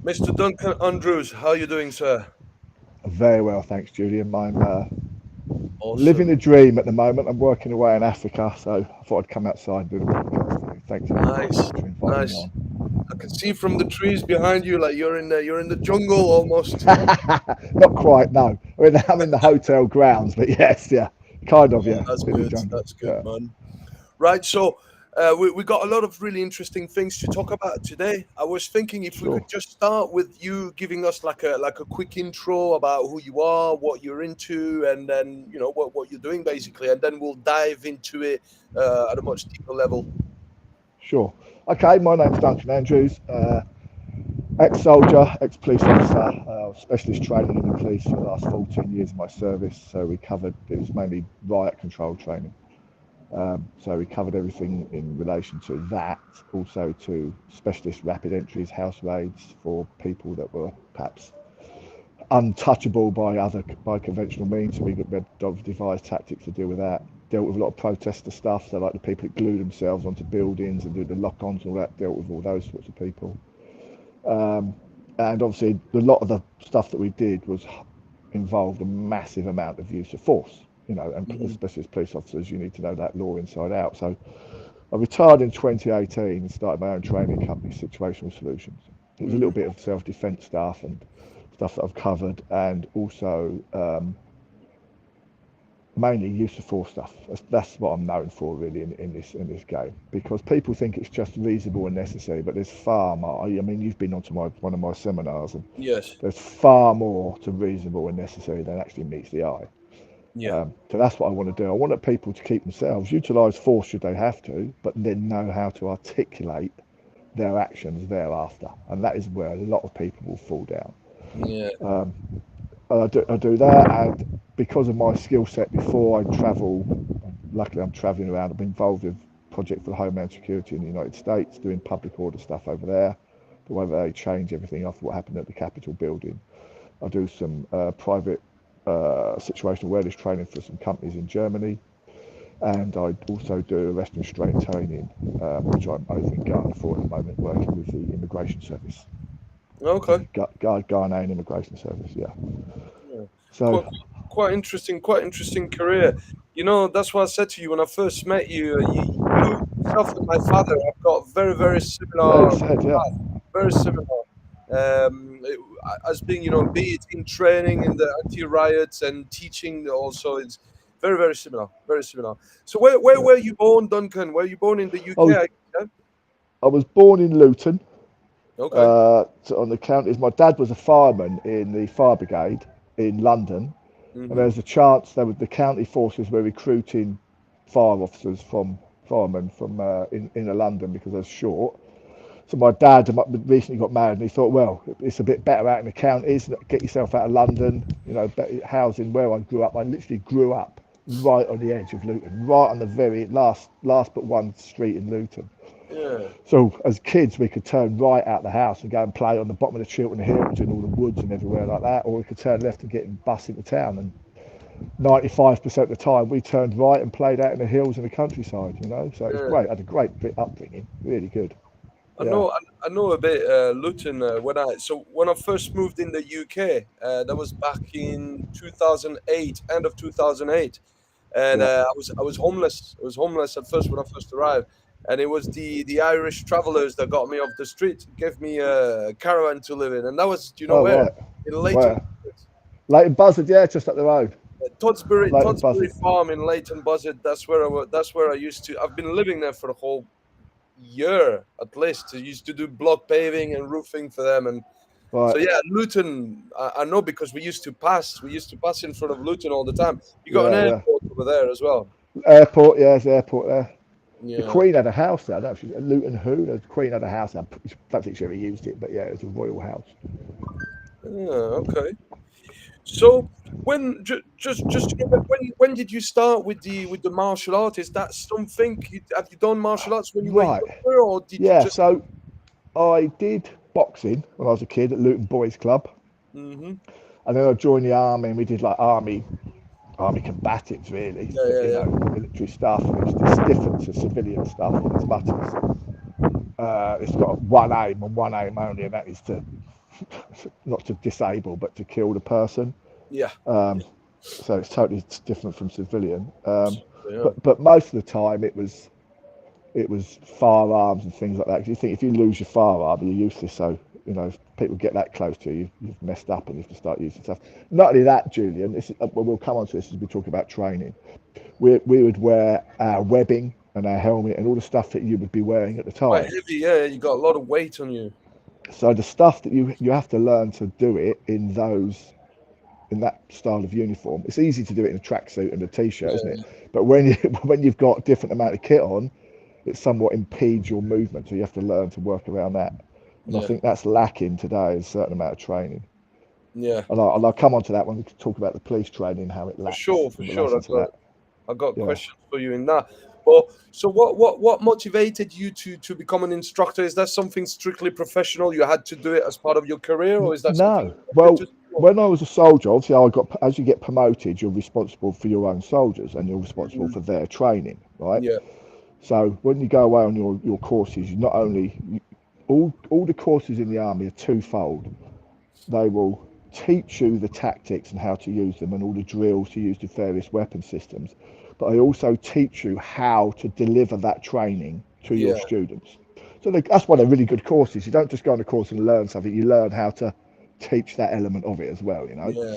Mr. Duncan Andrews, how are you doing, sir? Very well, thanks, Julian. I'm living Awesome. the dream at the moment. I'm working away in Africa, so I thought I'd come outside and do the podcast. Thanks Nice. for inviting me Nice. on. I can see from the trees behind you like you're in the jungle almost. Not quite, no. I'm in the hotel grounds, but yes, yeah, kind of, Oh, yeah, that's in the good. jungle. That's good, Yeah, man. Right, so we got a lot of really interesting things to talk about today. I was thinking if we sure. could just start with you giving us like a quick intro about who you are, what you're into, and then what you're doing basically, and then we'll dive into it at a much deeper level. Sure. Okay, my name's Duncan Andrews, ex-soldier, ex-police officer, specialist training in the police for the last 14 years of my service. So it was mainly riot control training. So we covered everything in relation to that, also to specialist rapid entries, house raids for people that were perhaps untouchable by conventional means. So we devised tactics to deal with that. Dealt with a lot of protester stuff, so like the people that glue themselves onto buildings and do the lock-ons and all that. Dealt with all those sorts of people. Um, and obviously, a lot of the stuff that we did was involved a massive amount of use of force. And Hmm. especially as police officers, you need to know that law inside out. So I retired in 2018 and started my own training company, Situational Solutions. It was a little Hmm. bit of self-defense stuff and stuff that I've covered, and also mainly use of force stuff. That's what I'm known for, really, in this game, because people think it's just reasonable and necessary, but there's far more. I mean, you've been onto one of my seminars, and Yes. there's far more to reasonable and necessary than actually meets the eye. Yeah. So that's what I want to do. I want people to keep themselves, utilise force should they have to, but then know how to articulate their actions thereafter. And that is where a lot of people will fall down. Yeah. I do that, and because of my skill set before, I travel. Luckily, I'm travelling around. I've been involved with project for the Homeland Security in the United States, doing public order stuff over there. The way they change everything after what happened at the Capitol building. I do some private situational awareness training for some companies in Germany, and I also do arrest and restraint training, which I'm over in Ghana for at the moment, working with the immigration service, Okay. Ghanaian immigration service. Yeah. Yeah. So, Quite, quite interesting. Quite interesting career. That's what I said to you when I first met you. You yourself and my father have got very, very yeah, similar you said, yeah. path. Very similar. As being, be it in training in the anti-riots and teaching also, it's very, very similar. Very similar. So where Yeah. were you born, Duncan? Were you born in the I was UK? Yeah? I was born in Luton, Okay. on the counties. My dad was a fireman in the fire brigade in London, and Mm-hmm. there's a chance the county forces were recruiting fire officers from firemen from in London because they're short. So my dad recently got married, and he thought, well, it's a bit better out in the counties. Get yourself out of London, better housing where I grew up. I literally grew up right on the edge of Luton, right on the very last but one street in Luton. Yeah. So as kids, we could turn right out the house and go and play on the bottom of the Chiltern Hills and all the woods and everywhere like that, or we could turn left and get in bus into town. And 95% of the time, we turned right and played out in the hills and the countryside. So it was Yeah. great. I had a great bit upbringing, really good. I Yeah, know, I know a bit Luton. When I first moved in the UK, that was back in 2008, end of 2008, and yeah. I was homeless. I was homeless at first when I first arrived, and it was the Irish travellers that got me off the street, gave me a caravan to live in, and that was, do you know Oh where? right, In Leighton, where? Leighton Buzzard, yeah, just up the road. Leighton Todsbury Buzzard. Farm in Leighton Buzzard. That's where I used to. I've been living there for the whole year at least. I used to do block paving and roofing for them, and Right, so yeah, Luton. I know because we used to pass in front of Luton all the time. You got an yeah, yeah. airport over there as well. Airport, yeah, there's an airport there. The Yeah. Queen had a house there. I don't know if she's Luton Who. The Queen had a house there. I don't think she ever used it, but yeah, it was a royal house. Yeah. Okay. So just when did you start with the martial arts? Is that something have you done martial arts when you were Right, younger, or did you yeah. just? So I did boxing when I was a kid at Luton Boys Club, Hmm. and then I joined the army, and we did like army combatives, really. Yeah, yeah, yeah. Military stuff. It's different to civilian stuff as much as it's got one aim and one aim only, and that is to not to disable, but to kill the person. Yeah. So it's totally different from civilian. Yeah. But most of the time it was firearms and things like that. Because you think if you lose your firearm, you're useless. So if people get that close to you, you've messed up and you have to start using stuff. Not only that, Julian. Well, we'll come on to this as we talk about training. We would wear our webbing and our helmet and all the stuff that you would be wearing at the Quite time. heavy. Yeah. You got a lot of weight on you. So the stuff that you have to learn to do it in that style of uniform. It's easy to do it in a tracksuit and a t-shirt, isn't Yeah. it? But when you've got different amount of kit on, it somewhat impedes your movement. So you have to learn to work around that. And I Yeah. think that's lacking today, is a certain amount of training. Yeah. And I'll come on to that when we talk about the police training, how it For lacks sure. For in sure. relation to that. I got Yeah. questions for you in that. Well, so what motivated you to become an instructor? Is that something strictly professional? You had to do it as part of your career, or is that something No. you wanted Well, to do? when I was a soldier, obviously as you get promoted, you're responsible for your own soldiers and you're responsible Mm, for their training, right? yeah. So when you go away on your courses, you not only all the courses in the army are twofold. They will teach you the tactics and how to use them and all the drills to use the various weapon systems, but I also teach you how to deliver that training to your Yeah. students. So that's one of the really good courses. You don't just go on a course and learn something, you learn how to teach that element of it as well, Yeah.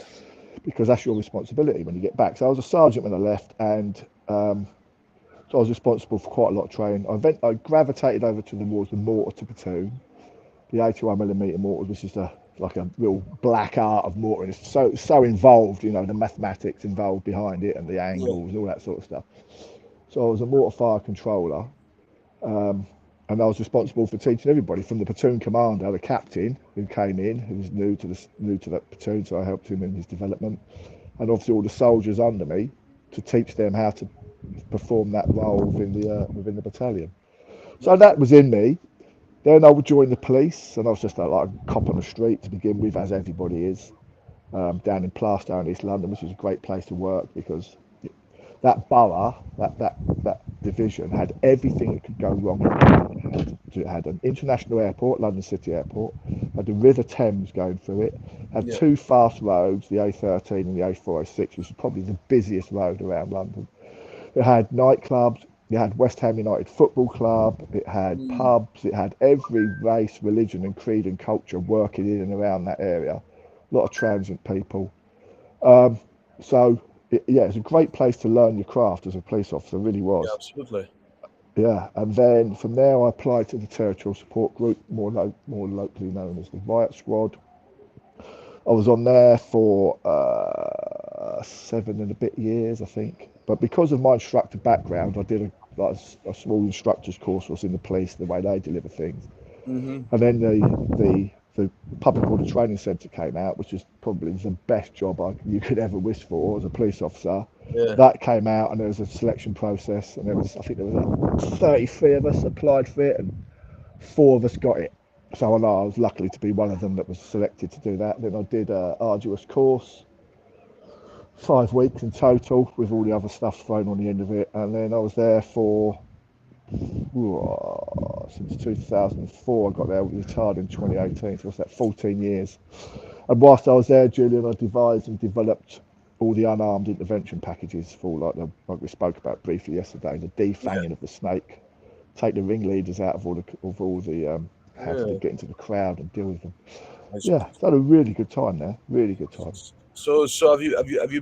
because that's your responsibility when you get back. So I was a sergeant when I left, and so I was responsible for quite a lot of training. I gravitated over to the mortar to platoon, the 81mm mortars, which is like a real black art of mortaring. It's so involved, the mathematics involved behind it and the Yeah. angles and all that sort of stuff. So I was a mortar fire controller, and I was responsible for teaching everybody from the platoon commander, the captain who came in, who was new to that platoon, so I helped him in his development, and obviously all the soldiers under me to teach them how to perform that role within the battalion. So that Okay. was in me. Then I would join the police, and I was just like a cop on the street to begin with, as everybody is, down in Plaistow, East London, which is a great place to work because that borough, that division had everything that could go wrong. It had an international airport, London City Airport, had the River Thames going through it, had Yeah. two fast roads, the A13 and the A406, which is probably the busiest road around London. It had nightclubs. It had West Ham United Football Club. It had Mm, pubs. It had every race, religion, and creed and culture working in and around that area. A lot of transient people. Um, so, yeah, it's a great place to learn your craft as a police officer. It really yeah. was. Absolutely. Yeah, and then from there I applied to the Territorial Support Group, more locally known as the Riot Squad. I was on there for 7 and a bit years, I think. But because of my instructor background, I did a small instructor's course. Was in the police, the way they deliver things, Mm-hmm. and then the Public Order Training Centre came out, which is probably the best job you could ever wish for as a police officer. Yeah. That came out, and there was a selection process, and I think there was like 33 of us applied for it, and 4 of us got it. So I know I was lucky to be one of them that was selected to do that. Then I did an arduous course, 5 weeks in total, with all the other stuff thrown on the end of it. And then I was there for since 2004. I got there, retired in 2018. So what's that? 14 years. And whilst I was there, Julian, I devised and developed all the unarmed intervention packages for like we spoke about briefly yesterday, the Yeah. defanging of the snake, take the ringleaders out of all the how to Yeah. get into the crowd and deal with them. I Yeah, see. so I had a really good time there. Really good time. So have you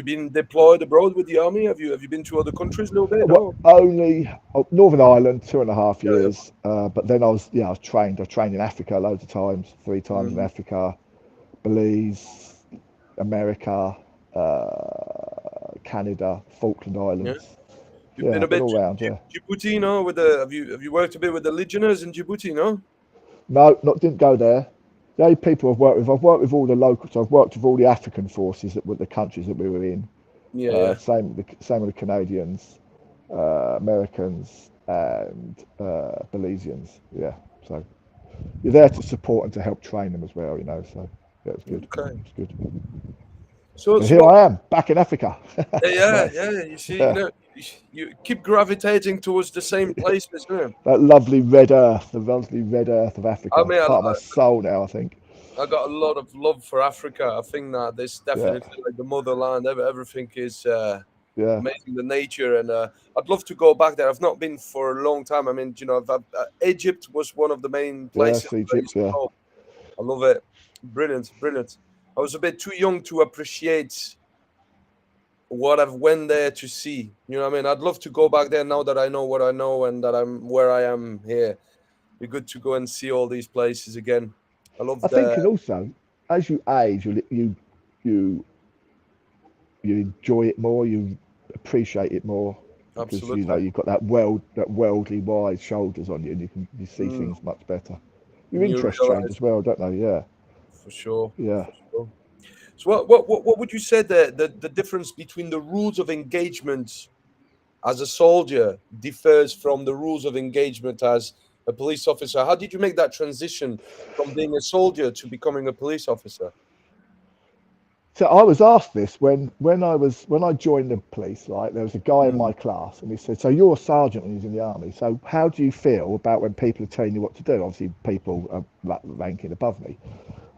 been deployed abroad with the army? Have you been to other countries a little bit? Well, Or only Northern Ireland, 2.5 yeah. Yeah. years. But then I was trained. I trained in Africa loads of times, 3 times in Mm-hmm. Africa, Belize, America, Canada, Falkland Yeah. Islands. You've Yeah, been a I've been bit all round. Yeah. Djibouti, no? With the have you worked a bit with the Legionnaires in Djibouti, no? No, didn't go there. The only people I've worked with all the locals. I've worked with all the African forces that were the countries that we were in. Yeah, yeah. Same with the Canadians, Americans, and Belizeans. Yeah, so you're there to support and to help train them as well. So yeah, it was good. Okay. It was good. So And so here what? I am back in Africa. Yeah, yeah, Nice. yeah. You see, Yeah. You keep gravitating towards the same places, isn't it? That lovely red earth, the lovely red earth of I Africa. mean, It's part of my soul now, I think. I got a lot of love for Africa. I think that there's Yeah, definitely like the motherland. Everything is yeah, amazing, the nature, and I'd love to go back there. I've not been for a long time. I mean, Egypt was one of the main places yes, I used Egypt, to yeah. go. I love it. Brilliant, brilliant. I was a bit too young to appreciate what I've went there to see. You know what I mean? I'd love to go back there now that I know what I know and that I'm where I am here. Be good to go and see all these places again. I love I the think, and also, as you age, you you enjoy it more, you appreciate it more because you know absolutely. you've got that worldly wide shoulders on you, and you see Mm, things much better. Your and you interests change realize as well, don't they? Yeah, for sure, yeah. for sure. So what would you say the difference between the rules of engagement as a soldier differs from the rules of engagement as a police officer? How did you make that transition from being a soldier to becoming a police officer? So I was asked this when I joined the police. Right, there was a guy in Mm, my class, and he said, "So you're a sergeant when he's in the army. So how do you feel about when people are telling you what to do? Obviously, people are ranking above me."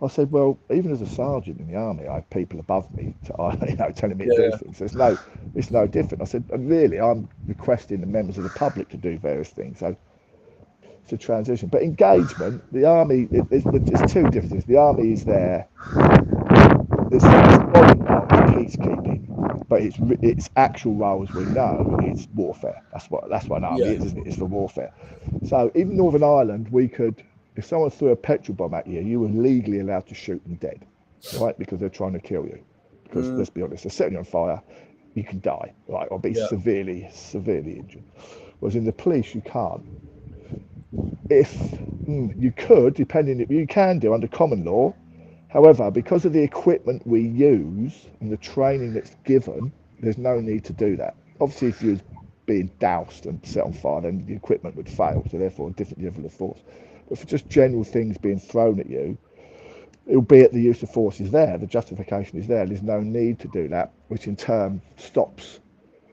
I said, "Well, even as a sergeant in the army, I have people above me, telling me to do yeah, things. So it's no different." I said, "And really, I'm requesting the members of the public to do various things. So it's a transition. But engagement, the army, there's two differences. The army is there. There's body role is peacekeeping, but its actual role, as we know, it's warfare. That's what an army yeah, is, isn't it? It's for warfare. So even Northern Ireland, we could, if someone threw a petrol bomb at you, you were legally allowed to shoot them dead, right? Because they're trying to kill you. Because mm, let's be honest, they're setting you on fire, you can die, right, or be yeah, severely injured. Whereas in the police, you can't. If you could, depending, you can do under common law. However, because of the equipment we use and the training that's given, there's no need to do that. Obviously, if you was being doused and set on fire, then the equipment would fail, so therefore a different level of force. But for just general things being thrown at you, albeit the use of force is there, the justification is there, there's no need to do that, which in turn stops.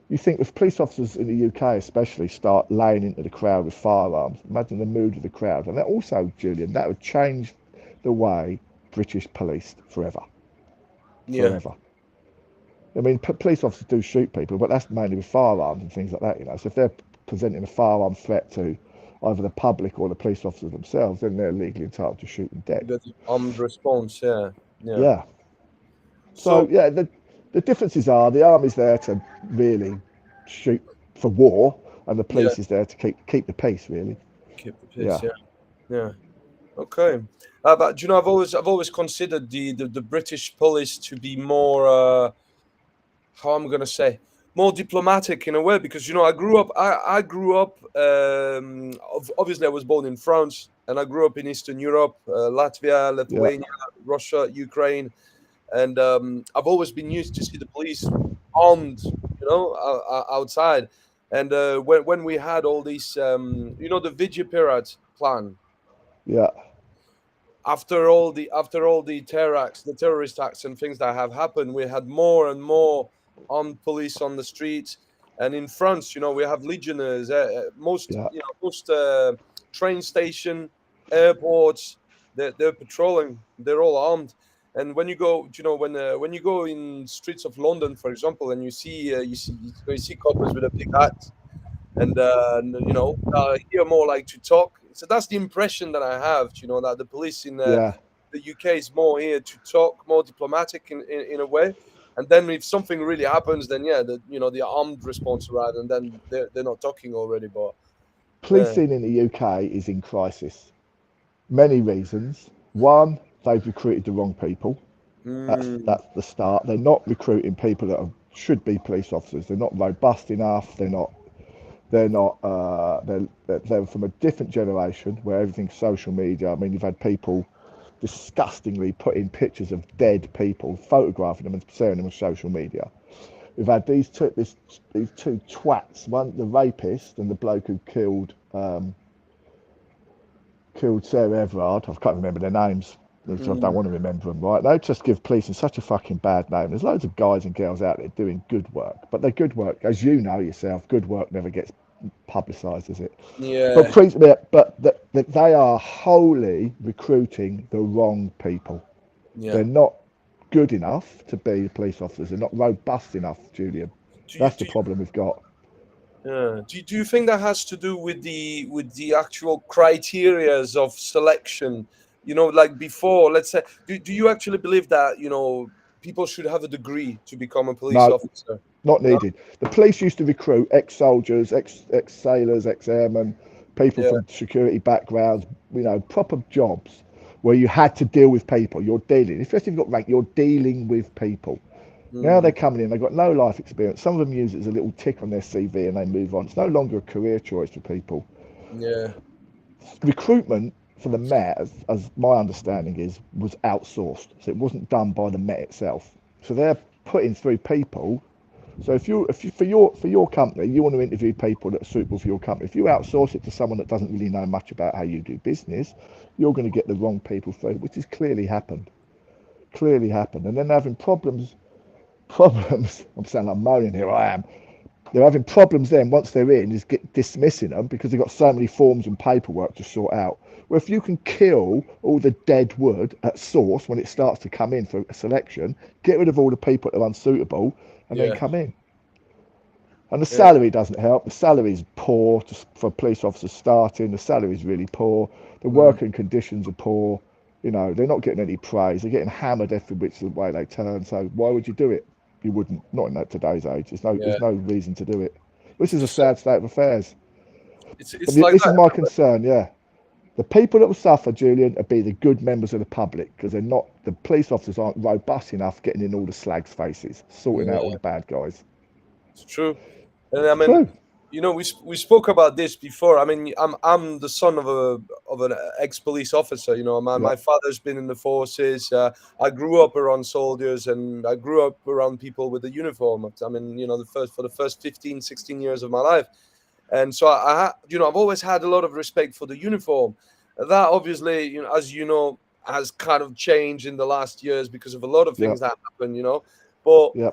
You think if police officers in the UK especially start laying into the crowd with firearms, imagine the mood of the crowd. And that also, Julian, that would change the way British policed forever. yeah. Forever. I mean, police officers do shoot people, but that's mainly with firearms and things like that, you know. So if they're presenting a firearm threat to either the public or the police officers themselves, then they're legally entitled to shoot them dead. The armed response, yeah, yeah. Yeah. So, So yeah, the differences are the army's there to really shoot for war, and the yeah, police is there to keep the peace, really. keep the peace, Yeah. yeah, yeah. Okay, but you know, I've always considered the British police to be more how I'm gonna say more diplomatic in a way because you know I grew up obviously I was born in France and I grew up in Eastern Europe, Latvia, Yeah. Lithuania, Russia, Ukraine, and I've always been used to see the police armed, you know, outside. And when we had all these, you know, the Vigipirat plan Yeah. after all the terrorist acts and things that have happened, we had more and more armed police on the streets. And in France, you know, we have legionnaires. Most Yeah. you know most train station, airports, they're patrolling. They're all armed. And when you go, you know, when you go in streets of London, for example, and you see coppers with a big hat, and you know here more like to talk. So that's the impression that I have. You know that the police in Yeah. the UK is more here to talk, more diplomatic in a way. And then if something really happens, then yeah, the armed response arrive, and then they're not talking already. But yeah, Policing in the UK is in crisis. Many reasons. One, they've recruited the wrong people. mm, That's the start. They're not recruiting people that should be police officers. They're not robust enough. They're from a different generation where everything's social media. I mean, you've had people disgustingly putting pictures of dead people, photographing them and sharing them on social media. We've had these two twats, one the rapist and the bloke who killed Sarah Everard. I can't remember their names. which I don't want to remember them, right? They just give policing such a fucking bad name. There's loads of guys and girls out there doing good work, but their good work, as you know yourself, good work never gets publicised, does it? But Yeah, they are wholly recruiting the wrong people. yeah. They're not good enough to be police officers. They're not robust enough, Julian. Do you That's the do you, problem we've got. do you think that has to do with the actual criterias of selection? You know, like before, let's say, do you actually believe that, people should have a degree to become a police No, officer? not No? needed. The police used to recruit ex-soldiers, ex-sailors, ex-airmen, people Yeah. from security backgrounds, proper jobs where you had to deal with people. You're dealing, especially if you've got rank, you're dealing with people. Now they're Mm, coming in, they've got no life experience. Some of them use it as a little tick on their CV and they move on. It's no longer a career choice for people. yeah. Recruitment for the Met, as my understanding is, was outsourced. So it wasn't done by the Met itself. So they're putting through people. So if you for your company, you want to interview people that are suitable for your company. If you outsource it to someone that doesn't really know much about how you do business, you're going to get the wrong people through, which has clearly happened. Clearly happened. And then they're having problems. I'm sounding like moaning here. I am. They're having problems then once they're in is dismissing them because they've got so many forms and paperwork to sort out. Well, if you can kill all the dead wood at source when it starts to come in for a selection, get rid of all the people that are unsuitable, and then Yeah. come in. And the Yeah. salary doesn't help. The salary's poor for police officers starting. The salary's really poor. The Mm, working conditions are poor. They're not getting any praise. They're getting hammered every which way they turn. So why would you do it? You wouldn't. Not in today's age. yeah. There's no reason to do it. This is a It's just sad state of affairs. But it's like this is that my everywhere. concern. Yeah, the people that will suffer, Julian, will be the good members of the public because they're not. The police officers aren't robust enough getting in all the slags' faces, sorting out all Yeah, the bad guys. it's true. And I It's mean, true. we spoke about this before. I mean, I'm the son of an ex-police officer. Yeah. My father's been in the forces. I grew up around soldiers, and I grew up around people with a uniform. I mean, the first 15, 16 years of my life. And so I've always had a lot of respect for the uniform. That obviously, as you know, has kind of changed in the last years because of a lot of Yeah. things that happen. But Yeah.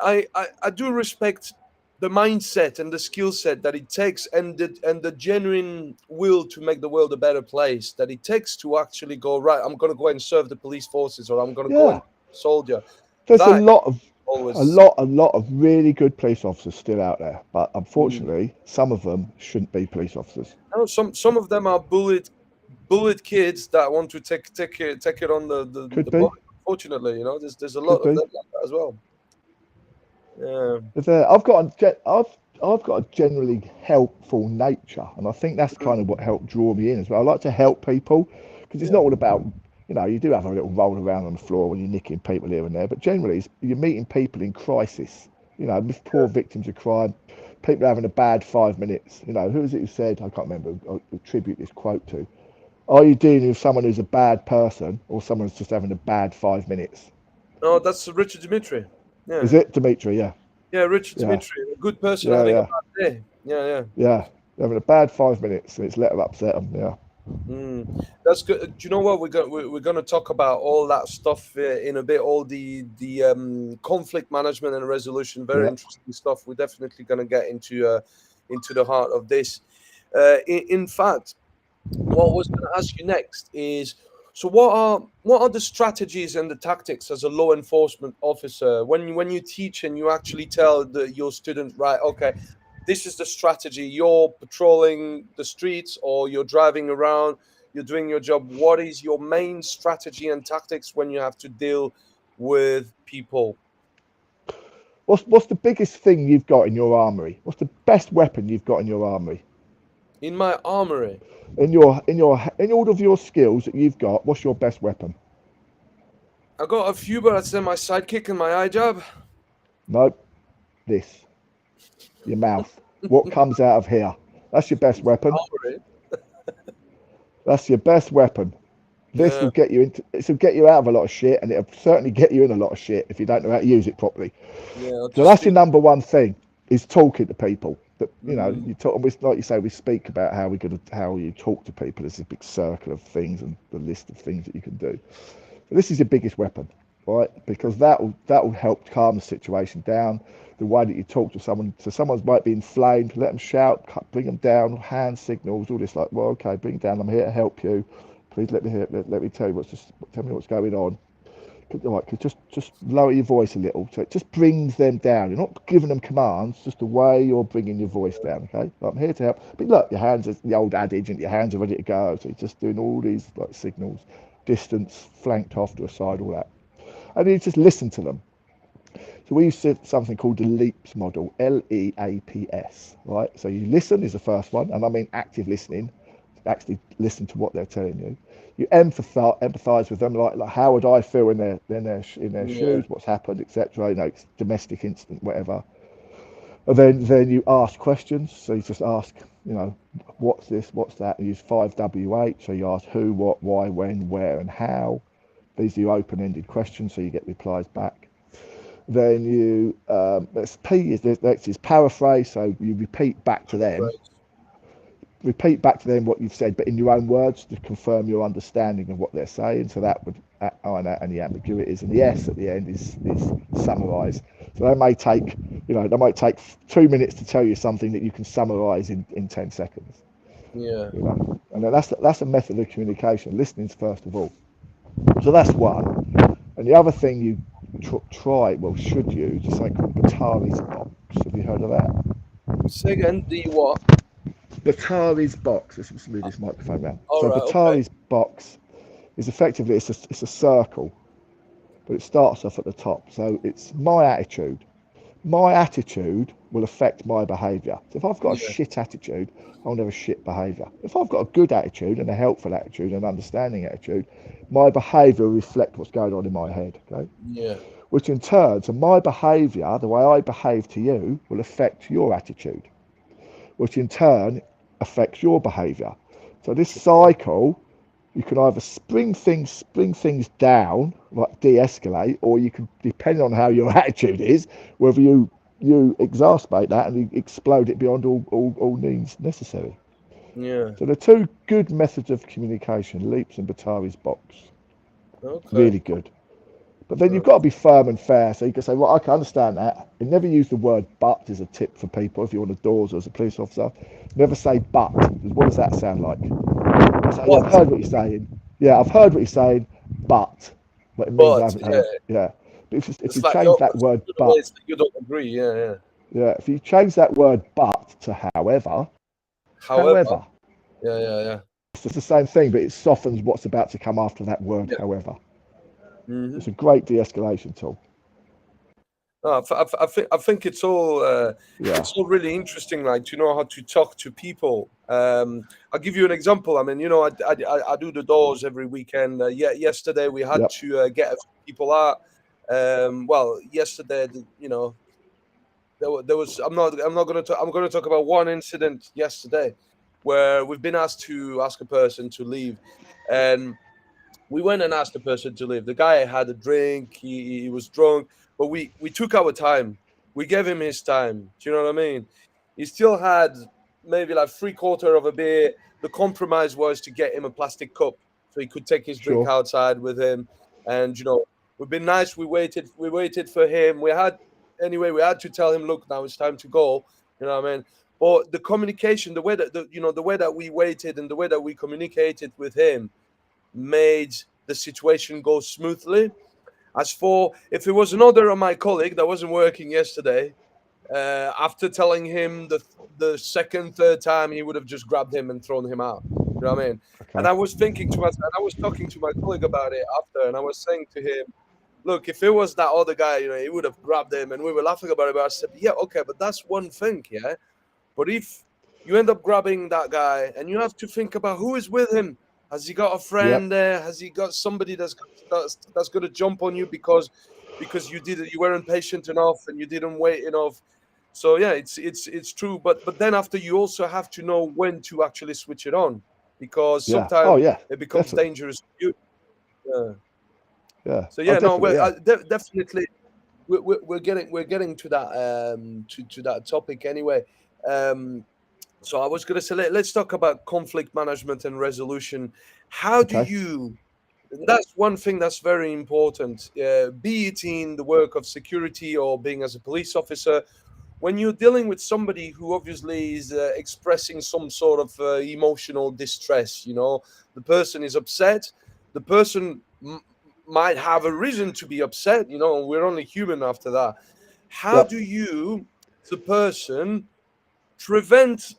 I do respect the mindset and the skill set that it takes, and the genuine will to make the world a better place that it takes to actually go, right, I'm going to go and serve the police forces, or I'm going to go and Yeah. soldier. There's That a always. lot of really good police officers still out there, but Mm. unfortunately, some of them shouldn't be police officers. No, some of them are bullet kids that want to take it on Could the be, public. Unfortunately, there's a lot could of be. them like that as well. Yeah. I've got a generally helpful nature, and I think that's kind of what helped draw me in as well. I like to help people because it's Yeah. not all about, you do have a little roll around on the floor when you're nicking people here and there, but generally you're meeting people in crisis, with poor victims of crime, people having a bad 5 minutes. Who was it who said, I can't remember, I'll attribute this quote to, are you dealing with someone who's a bad person or someone who's just having a bad 5 minutes? No, that's Richard Dimitri. Is Yeah. it Dimitri? Yeah, Yeah, Richard yeah, Dimitri, a good person yeah, having a yeah. bad day. Yeah, yeah. Yeah, having a bad 5 minutes, and it's let them upset them. Yeah, Mm, that's good. Do you know what we're going to talk about all that stuff in a bit? All the conflict management and resolution, very yeah. interesting stuff. We're definitely going to get into the heart of this. In fact, what I was going to ask you next is, so what are the strategies and the tactics as a law enforcement officer when you teach and you actually tell your students, right, okay, this is the strategy, you're patrolling the streets or you're driving around, you're doing your job, what is your main strategy and tactics when you have to deal with people? What's the biggest thing you've got in your armory? What's the best weapon you've got in your armory? In my armory, In all of your skills that you've got, what's your best weapon? I got a few, but I'd say my sidekick and my eye jab. Nope. This. Your mouth. What comes out of here? That's your best weapon. Armory. That's your best weapon. This Yeah, will get you into. This will get you out of a lot of shit, and it'll certainly get you in a lot of shit if you don't know how to use it properly. yeah, I'll So just that's speak. your number one thing: is talking to people. that you talk, like you say, we speak about how you talk to people. There's a big circle of things and the list of things that you can do. So this is your biggest weapon, right? Because that will help calm the situation down. The way that you talk to someone, so someone might be inflamed, let them shout, bring them down, hand signals, all this, like, well, okay, bring them down. I'm here to help you. Please let me tell you tell me what's going on. Right, just lower your voice a little, so it just brings them down. You're not giving them commands, just the way you're bringing your voice down. Okay, like, I'm here to help. But look, your hands are the old adage, and your hands are ready to go. So you're just doing all these like signals, distance, flanked off to a side, all that, and you just listen to them. So we use something called the LEAPS model, LEAPS, right? So you listen is the first one, and I mean active listening, actually listen to what they're telling you. You empathize with them, like how would I feel in their shoes, what's happened, etc. Domestic incident, whatever. And then you ask questions. So you just ask, what's this, what's that. You use 5W8. So you ask who, what, why, when, where, and how. These are your open-ended questions, so you get replies back. Then you next is paraphrase. So you repeat back to them. Repeat back to them what you've said, but in your own words to confirm your understanding of what they're saying. So that would iron out any ambiguities. And the S at the end is summarise. So they might take 2 minutes to tell you something that you can summarise in 10 seconds. Yeah. And then that's a method of communication. Listening's first of all. So that's one. And the other thing you should use is something called Batari's box. Have you heard of that? Say again, the what? Batari's box. Let's move this microphone around. All right, Batari's box is effectively it's a circle, but it starts off at the top. So it's my attitude. My attitude will affect my behaviour. So if I've got a shit attitude, I'll have a shit behaviour. If I've got a good attitude and a helpful attitude and an understanding attitude, my behaviour will reflect what's going on in my head. Okay. Yeah. Which in turn, so my behaviour, the way I behave to you, will affect your attitude, which in turn affects your behaviour. So this cycle, you can either spring things down, like de-escalate, or you can, depending on how your attitude is, whether you exacerbate that and you explode it beyond all means necessary. Yeah. So the two good methods of communication, Leaps and Batari's box. Okay. Really good. But then you've got to be firm and fair. So you can say, well, I can understand that. And never use the word but as a tip for people if you're on the doors or as a police officer. Never say but. What does that sound like? Say, yeah, I've heard what you're saying. Yeah, I've heard what you're saying, but it means I haven't heard. Yeah. But if you like change that word but, you don't agree. Yeah. if you change that word but to however. Yeah. It's the same thing, but it softens what's about to come after that word, however. Mm-hmm. It's a great de-escalation tool. No, I think it's all really interesting, like to know how to talk to people. I'll give you an example. I mean, I do the doors every weekend. Yesterday we had to get a few people out. Yesterday, there was. I'm not going to talk. I'm going to talk about one incident yesterday where we've been asked to ask a person to leave, and we went and asked the person to leave. The guy had a drink. He was drunk, but we took our time. We gave him his time. Do you know what I mean? He still had maybe like 3/4 of a beer. The compromise was to get him a plastic cup so he could take his drink outside with him. And we've been nice. We waited for him. We had to tell him, look, now it's time to go. You know what I mean? But the communication, the way that we waited and the way that we communicated with him made the situation go smoothly. As for if it was another of my colleague that wasn't working yesterday, after telling him the second, third time, he would have just grabbed him and thrown him out. You know what I mean? Okay. And I was thinking to myself, and I was talking to my colleague about it after, and I was saying to him, look, if it was that other guy, he would have grabbed him, and we were laughing about it. But I said, yeah, okay, but that's one thing, yeah. But if you end up grabbing that guy, and you have to think about who is with him. Has he got a friend there? Has he got somebody that's going to jump on you because you weren't patient enough and you didn't wait enough? So yeah, it's true. But then after, you also have to know when to actually switch it on, because sometimes it becomes dangerous for you. Yeah. So yeah, definitely we're getting to that to that topic anyway. So I was going to say, let's talk about conflict management and resolution. How do Okay. you? That's one thing that's very important. Be it in the work of security or being as a police officer, when you're dealing with somebody who obviously is expressing some sort of emotional distress, the person is upset. The person might have a reason to be upset. We're only human after that. How Yep. do you, the person, prevent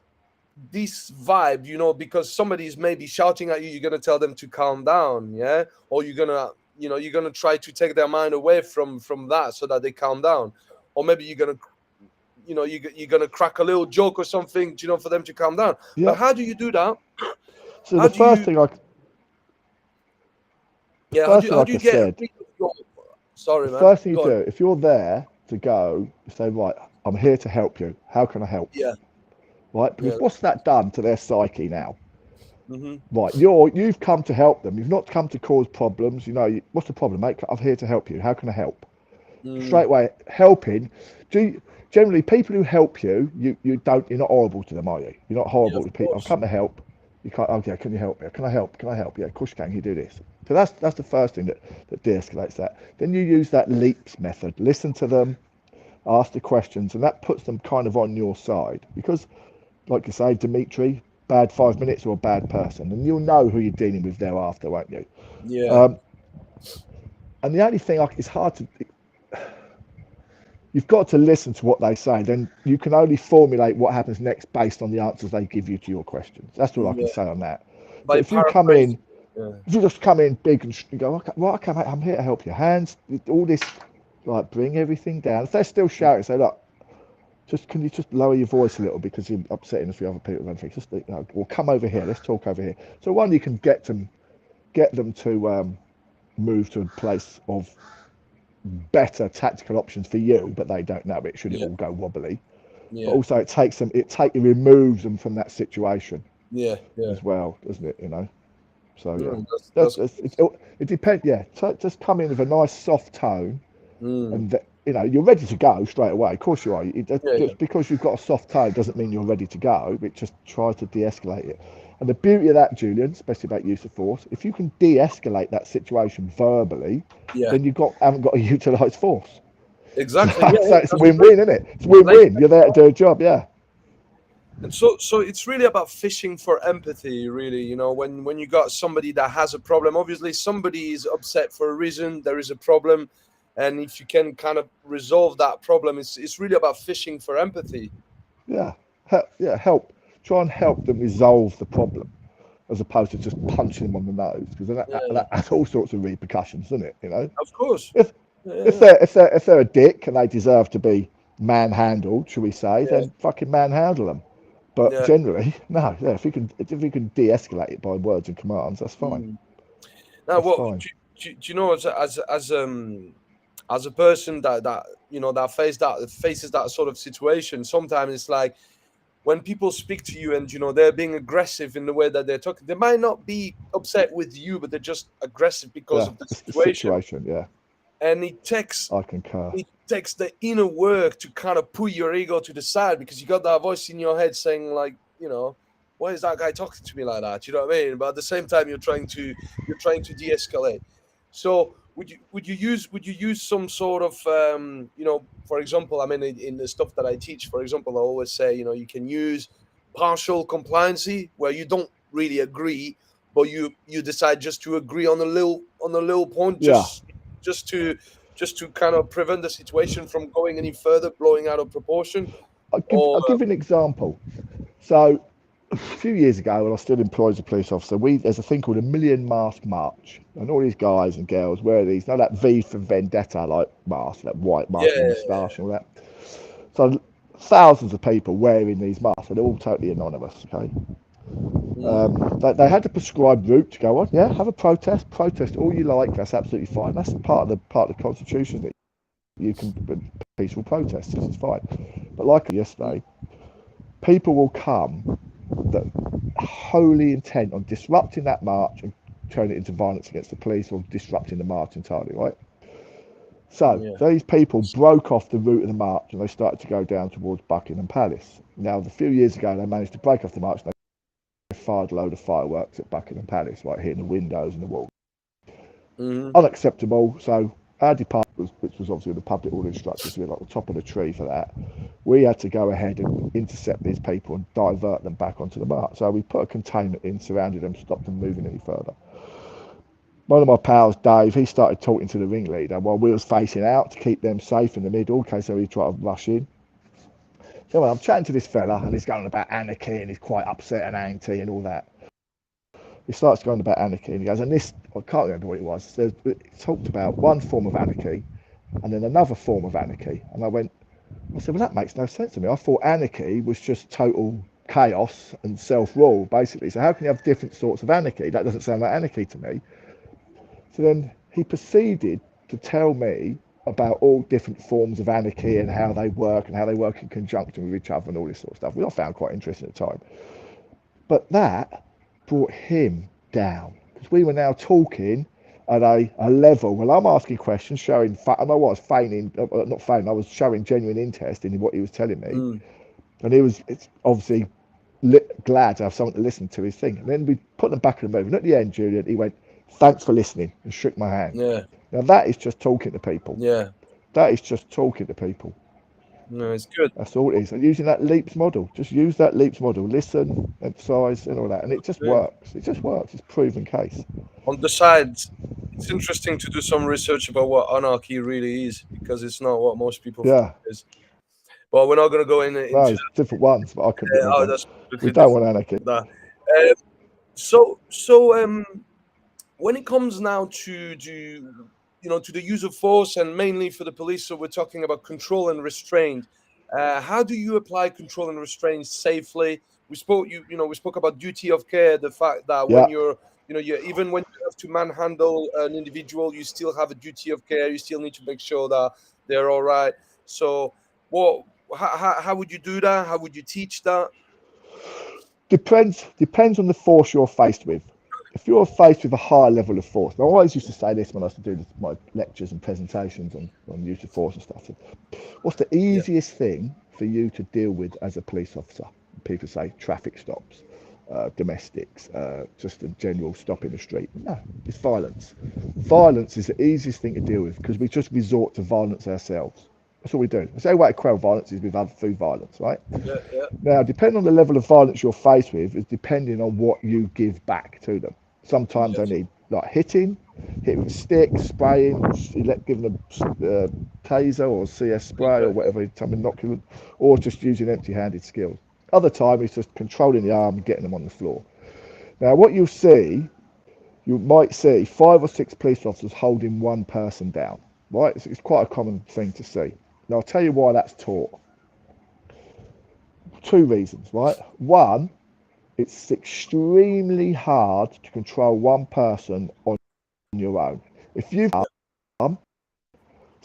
this vibe, because somebody's maybe shouting at you, you're gonna tell them to calm down, yeah, or you're gonna try to take their mind away from that so that they calm down, or maybe you're gonna crack a little joke or something, for them to calm down. But Yep. how do you do that? So How the do you, first thing I, the yeah, how do first you, thing, how do like I you get said, rid of your, the sorry, man, first thing you go on. do, if you're there to go, you say, right, I'm here to help you. How can I help? Yeah, Right? yeah. Because what's that done to their psyche now? Mm-hmm. Right, you've come to help them. You've not come to cause problems. What's the problem, mate? I'm here to help you. How can I help? Straight Mm, away, helping. Generally, people who help you, you're not horrible to them, are you? You're not yeah, horrible of to people. I've course. come to help. You can't. Oh yeah, can you help me? Can I help? Can I help? Yeah, of course you can. You do this. So that's the first thing that de-escalates that. Then you use that leaps method. Listen to them, ask the questions, and that puts them kind of on your side because, like you say, Dimitri, bad 5 minutes or a bad person, and you'll know who you're dealing with thereafter, won't you? Yeah, Um, and the only thing it's hard to, you've got to listen to what they say. Then you can only formulate what happens next based on the answers they give you to your questions. That's all I can yeah. say on that. So By if you come in, paraphrasing. Yeah, if you just come in big and you go, okay, right, okay, mate, I'm here to help you. Hands, all this, like, bring everything down. If they're still shouting, say, look, can you just lower your voice a little because you're upsetting a few other people and things. Just or come over here. Let's talk over here. So one, you can get them to move to a place of better tactical options for you, but they don't know it. Should it yeah, all go wobbly? But yeah, also, it removes them from that situation yeah, yeah. as well, doesn't it? So yeah, Mm, that's it depends. Yeah, just come in with a nice soft tone, mm, and you're ready to go straight away. Of course you are. yeah, yeah, Just because you've got a soft tone doesn't mean you're ready to go. It just tries to de-escalate it. And the beauty of that, Julian, especially about use of force, if you can de-escalate that situation verbally, yeah. then haven't got to utilise force. So, Exactly. Yeah, so yeah, it's a that's true. win-win, isn't it? It's Like, win-win. You're there to do a job, yeah. and so it's really about fishing for empathy, really. When you got somebody that has a problem, obviously somebody is upset for a reason. There is a problem, and if you can kind of resolve that problem, it's really about fishing for empathy. Yeah, help. Try and help them resolve the problem, as opposed to just punching them on the nose, because Yeah, that has all sorts of repercussions, doesn't it? of course. If if Yeah, they're a dick and they deserve to be manhandled, shall we say, yeah, then fucking manhandle them. But yeah. generally, no. Yeah, if you can de-escalate it by words and commands, that's fine. Mm. Now, That's what fine. do you know, as a person that faces that sort of situation, sometimes it's like when people speak to you and they're being aggressive in the way that they're talking, they might not be upset with you, but they're just aggressive because Yeah, of the it's the situation. situation. Yeah, And I concur. it takes the inner work to kind of put your ego to the side, because you got that voice in your head saying, like, why is that guy talking to me like that? You know what I mean? But at the same time, you're trying to de-escalate. So would you use some sort of for example, I mean, in the stuff that I teach, for example, I always say, you can use partial compliancy, where you don't really agree, but you decide just to agree on a little point, Yeah, just to kind of prevent the situation from going any further, blowing out of proportion. I'll Or give you an example. So a few years ago, when I was still employed as a police officer, there's a thing called a Million Mask March, and all these guys and girls wear these, that V for Vendetta like mask, that white yeah, mask with a moustache and all that. So thousands of people wearing these masks, and they're all totally anonymous. Okay, mm, they had a prescribed route to go on. Yeah, have a protest all you like. That's absolutely fine. That's part of the constitution that you can peaceful protests. This is fine. But like yesterday, people will come that are wholly intent on disrupting that march and turning it into violence against the police or disrupting the march entirely, right? So yeah, these people broke off the route of the march and they started to go down towards Buckingham Palace. Now, a few years ago, they managed to break off the march. And they fired a load of fireworks at Buckingham Palace, like hitting the windows and the walls. Hmm. Unacceptable. So our department, which was obviously the public order instructors, we were like the top of the tree for that. We had to go ahead and intercept these people and divert them back onto the march. So we put a containment in, surrounded them, stopped them moving any further. One of my pals, Dave, he started talking to the ringleader while we was facing out to keep them safe in the middle, in case they would try to rush in. So I'm chatting to this fella, and he's going about anarchy, and he's quite upset and anti and all that. He starts going about anarchy, and he goes, and this, I can't remember what it was. It talked about one form of anarchy, and then another form of anarchy. And I said, well, that makes no sense to me. I thought anarchy was just total chaos and self-rule, basically. So how can you have different sorts of anarchy? That doesn't sound like anarchy to me. So then he proceeded to tell me about all different forms of anarchy and how they work in conjunction with each other and all this sort of stuff, which I found quite interesting at the time. But that brought him down because we were now talking at a level. Well, I'm asking questions, showing, and I was feigning, not feigning, I was showing genuine interest in what he was telling me. Mm. And it's obviously glad to have someone to listen to his thing. And then we put them back in the movie. And at the end, Julian, he went, thanks for listening, and shook my hand. Yeah. Now, that is just talking to people. Yeah. That is just talking to people. No, it's good. That's all it is. And using that leaps model, just use that leaps model, listen, emphasize, and all that. And it just Yeah. works. It just works. It's proven case. On the side, it's interesting to do some research about what anarchy really is, because it's not what most people think Yeah. it is. But we're not going to go No, into it's different ones, but I couldn't be that. bothered. That's We completely don't different. want anarchy. That. So, when it comes now to the use of force, and mainly for the police, so we're talking about control and restraint. How do you apply control and restraint safely? We spoke about duty of care, the fact that when Yeah. you even when you have to manhandle an individual, you still have a duty of care. You still need to make sure that they're all right. So, what? How would you do that? How would you teach that? Depends on the force you're faced with. If you're faced with a higher level of force, now I always used to say this when I used to do my lectures and presentations on use of force and stuff. What's the Yeah. easiest thing for you to deal with as a police officer? People say traffic stops, domestics, just a general stop in the street. No, it's violence. Violence is the easiest thing to deal with because we just resort to violence ourselves. That's what we do. The same way to quell violence is with other through violence, right? Yeah. Yeah. Now, depending on the level of violence you're faced with, is depending on what you give back to them. Sometimes they Yes. need like hitting with sticks, spraying, giving them taser or CS spray or Okay. whatever, something inoculant, or just using empty-handed skills. Other time it's just controlling the arm and getting them on the floor. Now, what you might see 5 or 6 police officers holding one person down. Right, it's quite a common thing to see. Now, I'll tell you why that's taught. 2 reasons, right? One, it's extremely hard to control one person on your own. If you've got my arm,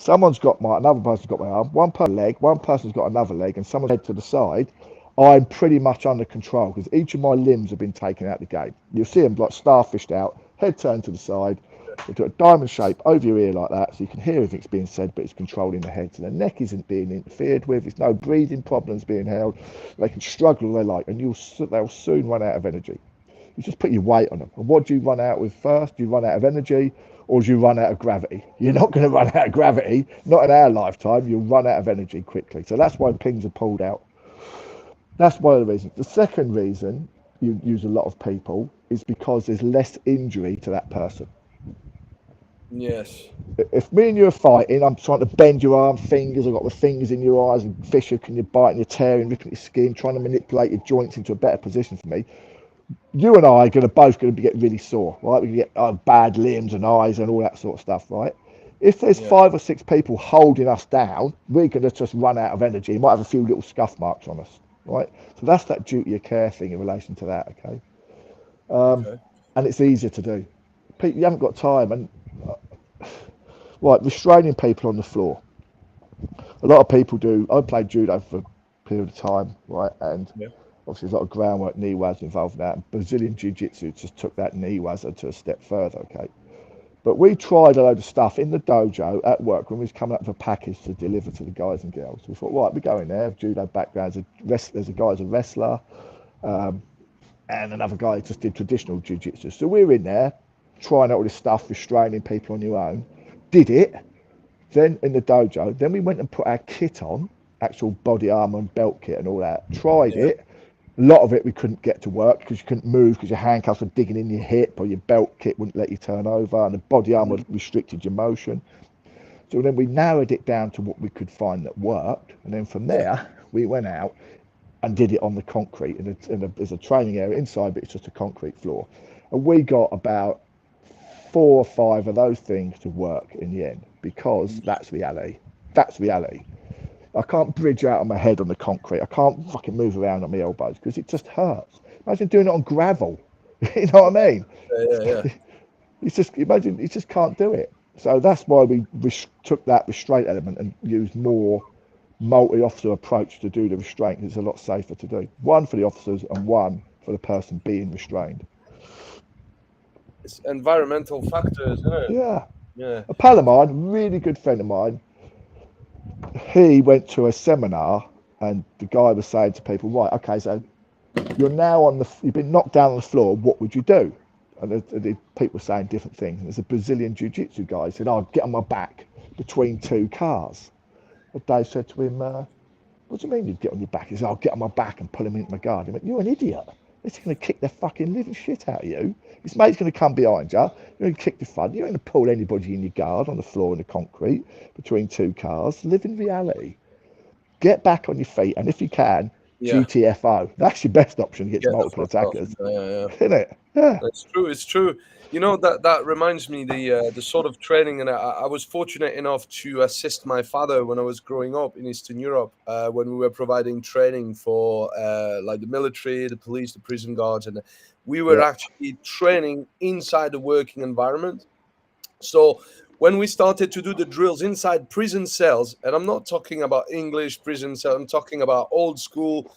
another person's got my arm, one person's leg, one person's got another leg, and someone's head to the side, I'm pretty much under control because each of my limbs have been taken out of the game. You'll see them like starfished out, head turned to the side, they do a diamond shape over your ear like that, so you can hear everything's being said, but it's controlling the head. So the neck isn't being interfered with. There's no breathing problems being held. They can struggle all they like, and they'll soon run out of energy. You just put your weight on them. And what do you run out with first? Do you run out of energy, or do you run out of gravity? You're not going to run out of gravity. Not in our lifetime. You'll run out of energy quickly. So that's why pins are pulled out. That's one of the reasons. The second reason you use a lot of people is because there's less injury to that person. Yes. If me and you are fighting, I'm trying to bend your arm, fingers, I've got the fingers in your eyes and fish hook and you're biting, you're tearing, ripping your skin, trying to manipulate your joints into a better position for me. You and I are both going to get really sore, right? We can get bad limbs and eyes and all that sort of stuff, right? If there's Yeah. 5 or 6 people holding us down, we're going to just run out of energy. You might have a few little scuff marks on us, right? So that's that duty of care thing in relation to that, okay? Okay. And it's easier to do. People, you haven't got time. And right, restraining people on the floor. A lot of people do. I played judo for a period of time, right? And Yeah. obviously there's a lot of groundwork, knee wads involved in that. And Brazilian jiu-jitsu just took that knee wazza to a step further, okay? But we tried a load of stuff in the dojo at work when we was coming up with a package to deliver to the guys and girls. We thought, right, we're going there. Judo backgrounds. There's a guy who's a wrestler, and another guy who just did traditional jiu-jitsu. So we were in there trying out all this stuff, restraining people on your own. Did it. Then in the dojo, then we went and put our kit on, actual body armor and belt kit and all that. Tried it. A lot of it we couldn't get to work because you couldn't move because your handcuffs were digging in your hip, or your belt kit wouldn't let you turn over, and the body armor restricted your motion. So then we narrowed it down to what we could find that worked, and then from there we went out and did it on the concrete. There's a training area inside, but it's just a concrete floor. And we got about 4 or 5 of those things to work in the end, because that's reality. That's reality. I can't bridge out on my head on the concrete. I can't fucking move around on my elbows because it just hurts. Imagine doing it on gravel. You know what I mean? Yeah. It's just, imagine, you just can't do it. So that's why we took that restraint element and used more multi-officer approach to do the restraint. It's a lot safer to do. One for the officers and one for the person being restrained. It's environmental factors, isn't it? Yeah. A pal of mine, really good friend of mine, he went to a seminar and the guy was saying to people, right, okay, so you've been knocked down on the floor, what would you do? And the people were saying different things. And there's a Brazilian jiu-jitsu guy, he said, I'd get on my back between 2 cars. And Dave said to him, what do you mean you'd get on your back? He said, I'll get on my back and pull him into my guard. He went, you're an idiot. He's going to kick the fucking living shit out of you. His mate's going to come behind you. You're going to kick the front. You're going to pull anybody in your guard on the floor in the concrete between 2 cars. Live in reality. Get back on your feet, and if you can, GTFO. That's your best option against multiple attackers. Isn't it? Yeah. That's true. It's true. You know, that reminds me the sort of training, and I was fortunate enough to assist my father when I was growing up in Eastern Europe, when we were providing training for like the military, the police, the prison guards, and we were actually training inside the working environment. So when we started to do the drills inside prison cells, and I'm not talking about English prison cells, I'm talking about old school,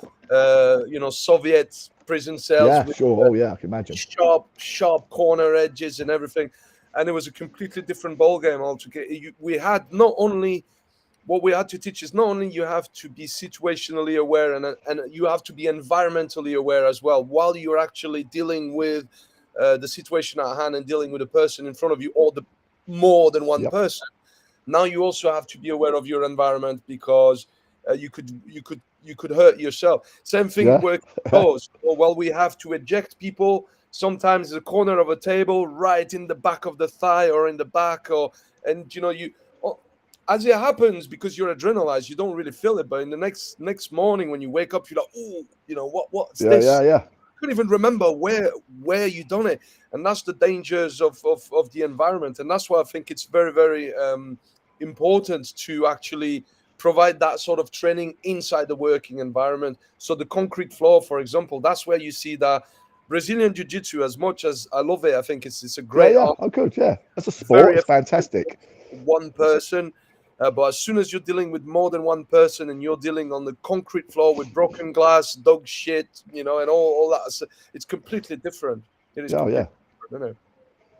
Soviet prison cells. Yeah, with, sure. Oh, yeah, I can imagine. Sharp corner edges and everything. And it was a completely different ballgame altogether. We had not only, what we had to teach is not only you have to be situationally aware and you have to be environmentally aware as well, while you're actually dealing with the situation at hand and dealing with the person in front of you, or the more than one person. Now you also have to be aware of your environment, because you could hurt yourself. Same thing where it goes. Well, we have to eject people. Sometimes the corner of a table, right in the back of the thigh or in the back, as it happens, because you're adrenalized, you don't really feel it. But in the next morning when you wake up, you're like, what's this? Yeah. I couldn't even remember where you done it. And that's the dangers of the environment. And that's why I think it's very, very important to actually provide that sort of training inside the working environment. So the concrete floor, for example, that's where you see that Brazilian Jiu-Jitsu, as much as I love it, I think it's a great art. Oh, good, yeah. That's a sport. It's fantastic. One person. But as soon as you're dealing with more than one person and you're dealing on the concrete floor with broken glass, dog shit, and all that, it's completely different. It is different, isn't it?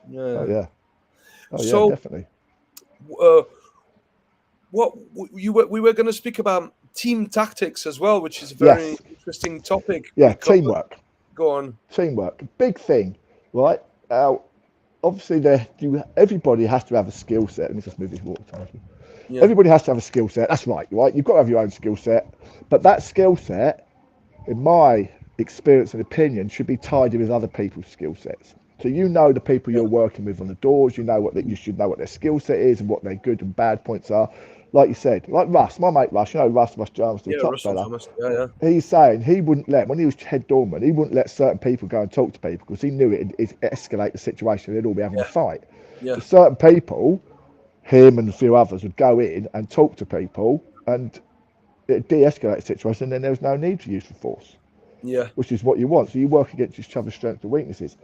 Yeah. So, definitely. We were going to speak about team tactics as well, which is a very interesting topic. Yeah, teamwork. Go on. Teamwork, big thing, right? Obviously, everybody has to have a skill set. Let me just move this water tank. Yeah. Everybody has to have a skill set. That's right? You've got to have your own skill set. But that skill set, in my experience and opinion, should be tied in with other people's skill sets. So the people you're working with on the doors, you should know what their skill set is and what their good and bad points are. Like you said, like Russ, my mate Russ, Russ Jones, the top fella. He's saying he wouldn't when he was head doorman, he wouldn't let certain people go and talk to people because he knew it'd escalate the situation. They'd all be having a fight. So certain people, him and a few others, would go in and talk to people and it de-escalate the situation, and then there was no need to use the force. Yeah. Which is what you want. So you work against each other's strengths and weaknesses.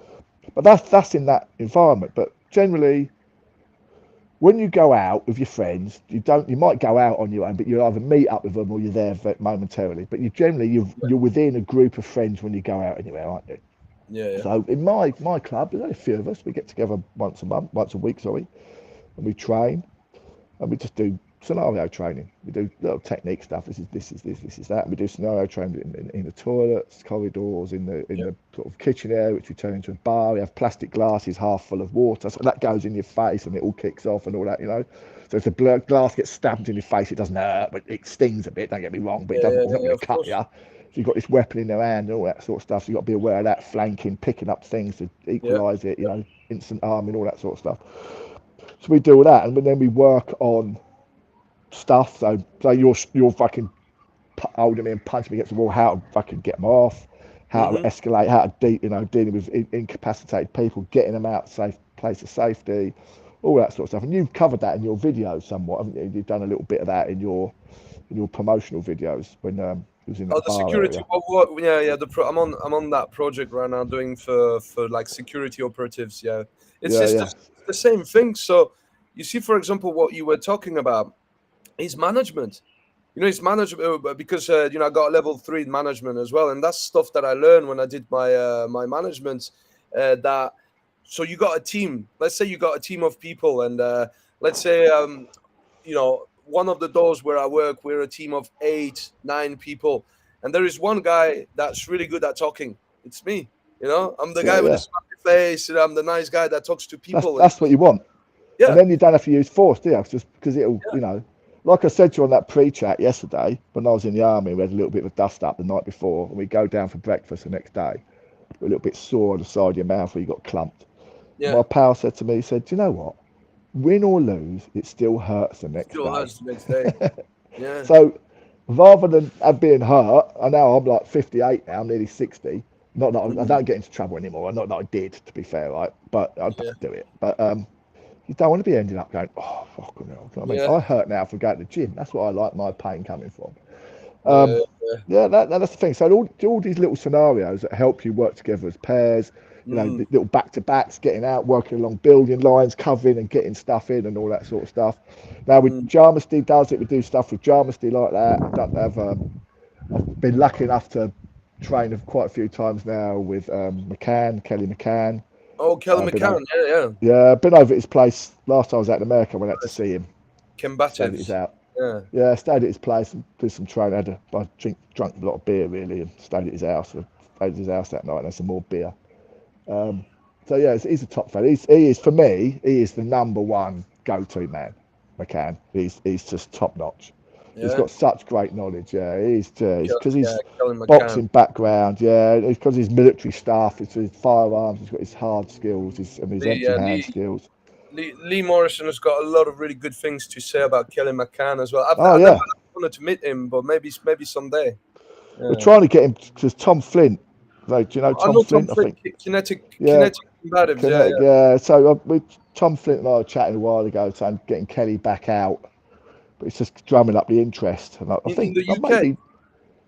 But that's in that environment. But generally, when you go out with your friends, you might go out on your own, but you either meet up with them or you're there momentarily. But you're within a group of friends when you go out anywhere, aren't you? Yeah. So in my club, there's only a few of us. We get together once a week, sorry, and we train, and we just do scenario training. We do little technique stuff. This is that. And we do scenario training in the toilets, corridors, in the sort of kitchen area, which we turn into a bar. We have plastic glasses half full of water, so that goes in your face and it all kicks off and all that, you know. So if the glass gets stabbed in your face, it doesn't hurt, but it stings a bit. Don't get me wrong, but it doesn't. It's not going to Of cut course. you. So you've got this weapon in their hand and all that sort of stuff. So you've got to be aware of that, flanking, picking up things to Yeah. equalise it, you know, instant arming, all that sort of stuff. So we do all that, and then we work on stuff. So you're fucking holding me and punching me against the wall. How to fucking get them off, how to escalate, how to dealing with incapacitated people, getting them out safe place of safety, all that sort of stuff. And you've covered that in your videos somewhat, haven't you? You've done a little bit of that in your promotional videos when it was in Oh, that the bar security. area. Yeah. I'm on that project right now, doing for like security operatives. Yeah, it's Yeah, just yeah, the same thing. So you see, for example, what you were talking about is management. It's management because I got a level 3 in management as well, and that's stuff that I learned when I did my management. That so you got a team. Let's say you got a team of people, and let's say one of the doors where I work, we're a team of 8, 9 people, and there is one guy that's really good at talking. It's me. I'm the yeah, guy with the yeah. smiley face. I'm the nice guy that talks to That's people, and that's what you want. And yeah, then you don't have to use force, do you? It's just because it'll, like I said to you on that pre-chat yesterday, when I was in the army, we had a little bit of a dust up the night before, and we go down for breakfast the next day. We're a little bit sore on the side of your mouth where you got clumped. And yeah. my pal said to me, he said, "Do you know what? Win or lose, it still hurts the next Still day." hurts the next day. Yeah, So rather than have being hurt, I know I'm like 58 now, I'm nearly 60. Not that I mm, don't get into trouble anymore. Not that I did, to be fair, right? But I yeah, don't do it. But you don't want to be ending up going, oh, fucking hell. You know what I mean? yeah, I hurt now from going to the gym. That's what I like my pain coming from. yeah, Yeah, that's the thing. So all these little scenarios that help you work together as pairs, mm, the little back-to-backs, getting out, working along building lines, covering and getting stuff in and all that sort of stuff. Now, with mm. Jarmusty does it. We do stuff with Jarmusty like that. I don't have, I've been lucky enough to train quite a few times now with Kelly McCann. Oh, Kelly Been over, McCann. Yeah, yeah. yeah, been over at his place. Last time I was out in America, I went out to Nice. see him. Stayed at his Combatives. house. Yeah. Yeah, stayed at his place and did some training. I drunk a lot of beer really, and stayed at his house. Stayed at his house that night and had some more beer. So yeah, he's a top fella. He is for me. He is the number one go-to man. McCann. He's just top notch. He's Yeah. got such great knowledge. Yeah, he's because Yeah, he's Kelly McCann. boxing background. Yeah, it's because his military stuff. It's his firearms. He's got his hard skills. And his Lee, empty hand skills. Lee Morrison has got a lot of really good things to say about Kelly McCann as well. Oh I've never yeah, wanted to meet him, but maybe someday. we're Yeah. trying to get him because Tom Flint. Like, do you know I Tom know Tom Flint? I Flint, think. Yeah, kinetic combatives. Yeah, Kinetic. Yeah. So Tom Flint and I were chatting a while ago, saying getting Kelly back out, but it's just drumming up the interest. And I yeah. In think the UK. maybe,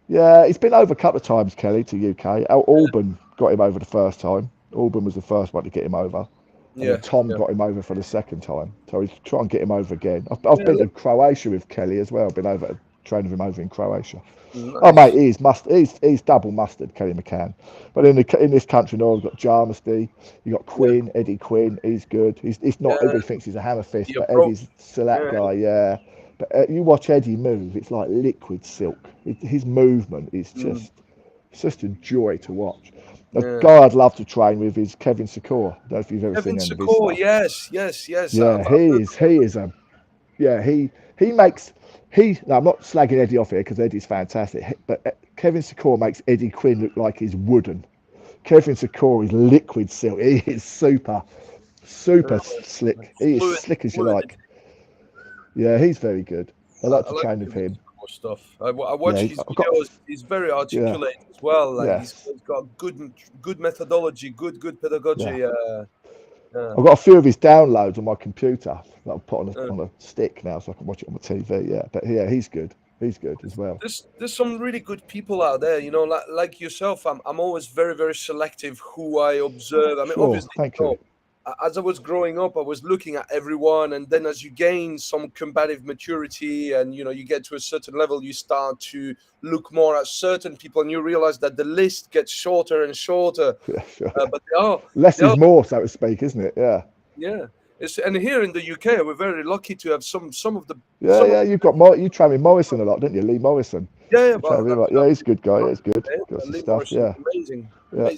yeah, he's been over a couple of times, Kelly, to UK. Auburn got him over the first time. Auburn was the first one to get him over. And then Yeah, Tom yeah, got him over for the second time. So he's trying to get him over again. I've yeah. been to Croatia with Kelly as well. Been over training with him over in Croatia. Oh mate, Nice. he's double mustard, Kelly McCann. But in this country now, we've got Jarmusty, you got Yeah, Quinn, Eddie Quinn. He's good. He's not. yeah. Everybody thinks he's a hammer fist, The but approach. Eddie's still that Yeah, guy. Yeah. But you watch Eddie move, it's like liquid silk. His movement is mm, it's just a joy to watch. A yeah. guy I'd love to train with is Kevin Secor. I don't know if you've ever Kevin seen any of his Secor. stuff. Yes, yes, yes. Yeah, I've heard he is a yeah, he makes no, I'm not slagging Eddie off here because Eddie's fantastic, but Kevin Secor makes Eddie Quinn look like he's wooden. Kevin Secor is liquid silk. He is super slick. He is fluid, slick as you fluid. like. Yeah, he's very good. I like I to like train with Kevin him. Secor stuff. I Yeah, watch his I've got videos. He's very yeah, articulate as well. Like yes, he's got good methodology, good yeah. pedagogy. Yeah, I've got a few of his downloads on my computer that I've put uh, on a stick now so I can watch it on my TV. Yeah, but yeah, he's good. He's good as well. there's some really good people out there. Like yourself. I'm always very selective who I observe. I mean, Sure, obviously, thank you. as I was growing up, I was looking at everyone, and then as you gain some combative maturity, and you get to a certain level, you start to look more at certain people, and you realize that the list gets shorter and shorter. Yeah, sure. But they are, Less they is are, more, so to speak, isn't it? Yeah. yeah. And here in the UK, we're very lucky to have some of the Yeah, some of yeah. You've got you train with Morrison a lot, don't you? Lee Morrison. yeah. You train Well, with him a lot. Yeah, he's a good guy. Yeah, he's good. Got some Lee stuff. Morrison, Yeah, amazing, yeah,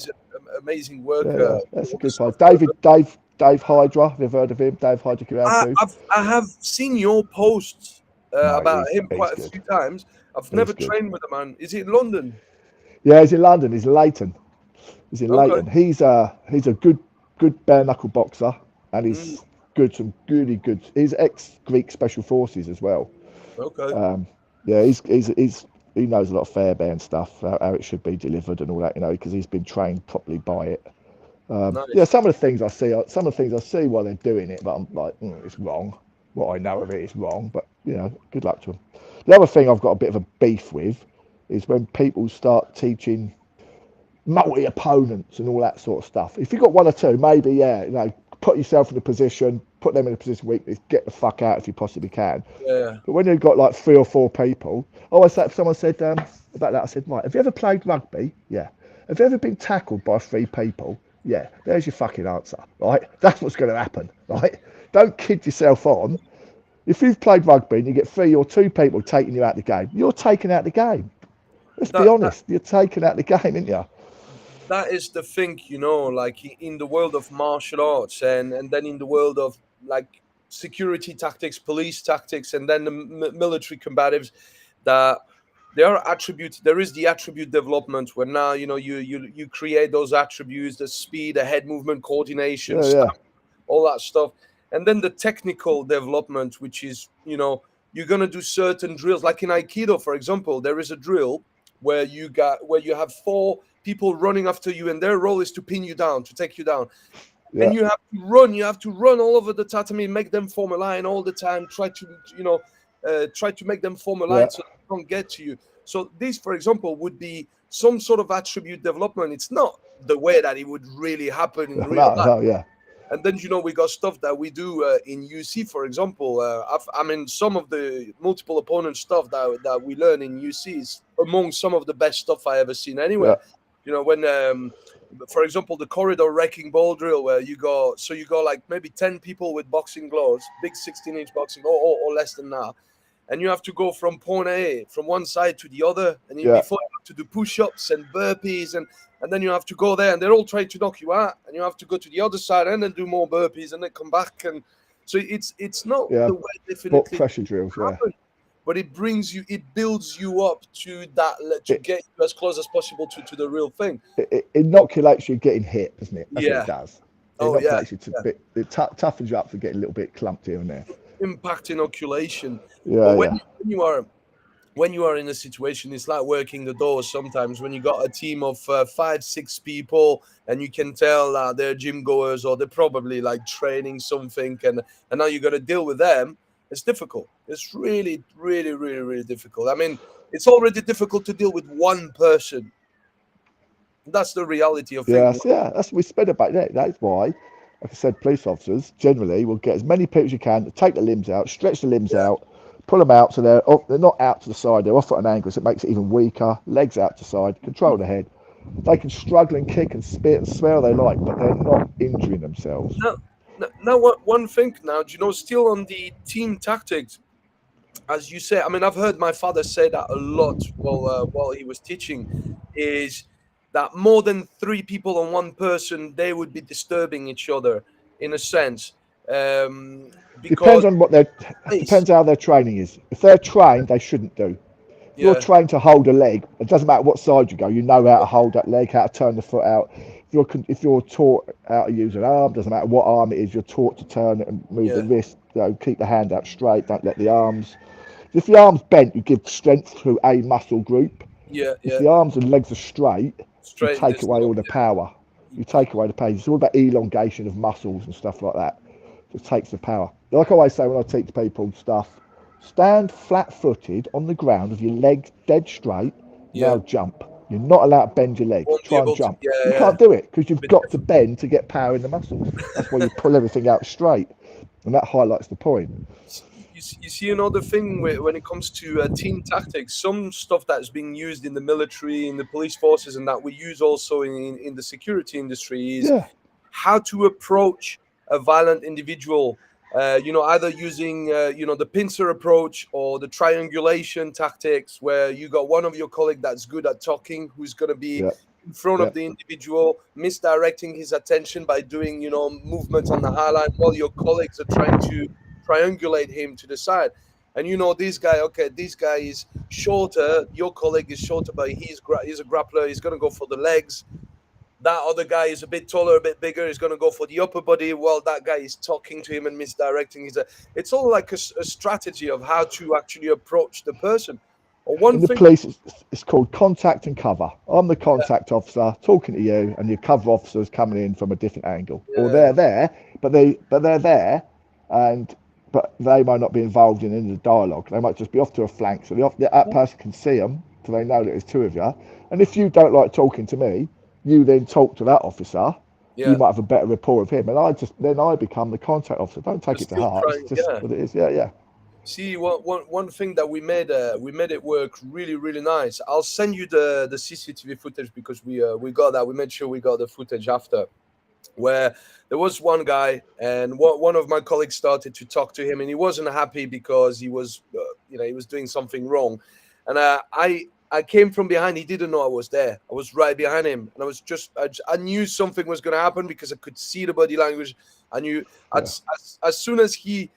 amazing work. yeah, yeah. That's a All the good stuff. fight. Dave Hydra. Have you ever heard of him? Dave Hydra Karasu. I have seen your posts No, about him he's quite a good. few times. I've He's never good. trained with the man. Is he in London? Yeah, he's in London. He's in Leighton. He's in Okay. Leighton. He's a good bare knuckle boxer, and Mm, he's good. Some really good. He's ex Greek Special Forces as well. okay. Yeah, he knows a lot of Fairbairn stuff, how it should be delivered and all that, because he's been trained properly by it. Yeah, Nice. some of the things I see while they're doing it, but I'm like, it's wrong. What I know of it is wrong, but good luck to them. The other thing I've got a bit of a beef with is when people start teaching multi opponents and all that sort of stuff. If you've got one or two, maybe put yourself in a position, put them in a position of weakness, get the fuck out if you possibly can. Yeah. But when you've got like 3 or 4 people, someone said about that, I said, right, have you ever played rugby? Yeah. Have you ever been tackled by 3 people? Yeah. There's your fucking answer, right? That's what's going to happen, right? Don't kid yourself on. If you've played rugby and you get 3 or 2 people taking you out of the game, you're taken out of the game. Let's be That honest, you're taken out of the game, aren't you? that is the thing, like in the world of martial arts, and then in the world of like security tactics, police tactics, and then the military combatives, that there are attributes. There is the attribute development where now you create those attributes: the speed, the head movement, coordination, Yeah, yeah, all that stuff. And then the technical development, which is, you're gonna do certain drills. Like in Aikido, for example, there is a drill where you have 4 people running after you, and their role is to pin you down, to take you down. yeah, And you have to run all over the tatami, make them form a line all the time, try to make them form a yeah. line so they can't get to you. So this, for example, would be some sort of attribute development. It's not the way that it would really happen in real No, life. no, yeah. And then we got stuff that we do in UC, for example. I mean, some of the multiple opponent stuff that we learn in UC is among some of the best stuff I ever seen Yeah, anywhere. When for example, the corridor wrecking ball drill, where you go like maybe 10 people with boxing gloves, big 16-inch boxing, or less than that, and you have to go from point A, from one side to the other, and yeah. before you have to do push-ups and burpees, and then you have to go there, and they're all trying to knock you out, and you have to go to the other side and then do more burpees and then come back. And so it's not Yeah, the way Foot definitely pressure drills, yeah. happen, but it builds you up to that, to It, get you as close as possible to the real thing. it inoculates you getting hit, doesn't it? That's what it Yeah. does. It Oh yeah. inoculates you to a bit, it toughens you up for getting a little bit clumped here and there. Impact inoculation. But Yeah, when yeah. when you are in a situation, it's like working the doors sometimes, when you got a team of 5, 6 people, and you can tell that they're gym goers, or they're probably like training something, and now you got to deal with them. It's difficult. It's really, really, really, really difficult. I mean, it's already difficult to deal with one person. That's the reality of things. Yes, yeah, that's we spend about that. That's why, like I said, police officers generally will get as many people as you can, take the limbs out, stretch the limbs Yeah, out, pull them out so they're not out to the side, they're off at an angle, so it makes it even weaker. Legs out to side, control the head. They can struggle and kick and spit and swear they like, but they're not injuring themselves. now, now one thing now, still on the team tactics, as you say. I mean, I've heard my father say that a lot while he was teaching, is that more than 3 people on one person, they would be disturbing each other in a sense, because Depends on what space. depends how their training is. If they're trained, they shouldn't do. If you're Yeah, trained to hold a leg, it doesn't matter what side you go. You know how to hold that leg, how to turn the foot out. If you're taught how to use an arm, doesn't matter what arm it is. You're taught to turn it and move the yeah, wrist. Keep the hand out straight. Don't let the arms. If the arm's bent, you give strength to a muscle group. yeah, If yeah. the arms and legs are straight, you Straight. take There's away no. all the power. You take away the power. It's all about elongation of muscles and stuff like that. It takes the power. Like I always say when I teach people stuff, stand flat-footed on the ground with your legs dead straight. Yeah, Now jump. You're not allowed to bend your legs. Won't be Try and able to. jump. Yeah, You yeah. can't do it because you've Bit got to different. bend to get power in the muscles. That's why you pull everything out straight, and that highlights the point. You see another thing when it comes to team tactics, some stuff that's being used in the military, in the police forces, and that we use also in the security industry is Yeah, how to approach a violent individual. Either using the pincer approach or the triangulation tactics, where you got one of your colleague that's good at talking, who's going to be yeah, in front yeah. of the individual, misdirecting his attention by doing movements on the high line, while your colleagues are trying to triangulate him to the side. And this guy, okay, this guy is shorter. Your colleague is shorter, but he's a grappler. He's going to go for the legs. That other guy is a bit taller, a bit bigger. He's going to go for the upper body while that guy is talking to him and misdirecting. It's all like a strategy of how to actually approach the person. Or one In the thing, police, it's called contact and cover. I'm the contact officer talking to you, and your cover officer's coming in from a different angle, or yeah, they're there, but they're there, and but they might not be involved in any of the dialogue. They might just be off to a flank, so that person can see them, so they know that there's two of you. And if you don't like talking to me, you then talk to that officer. You yeah, might have a better rapport with him, and I become the contact officer. Don't you're take it to still heart. It's trying, just yeah. what it is. Yeah, yeah, See, one thing that we made it work really, really nice. I'll send you the CCTV footage because we got that. We made sure we got the footage after, where there was one guy, and one of my colleagues started to talk to him, and he wasn't happy because he was he was doing something wrong. And I came from behind. He didn't know I was there. I was right behind him, and I knew something was going to happen because I could see the body language. I knew yeah. as soon as he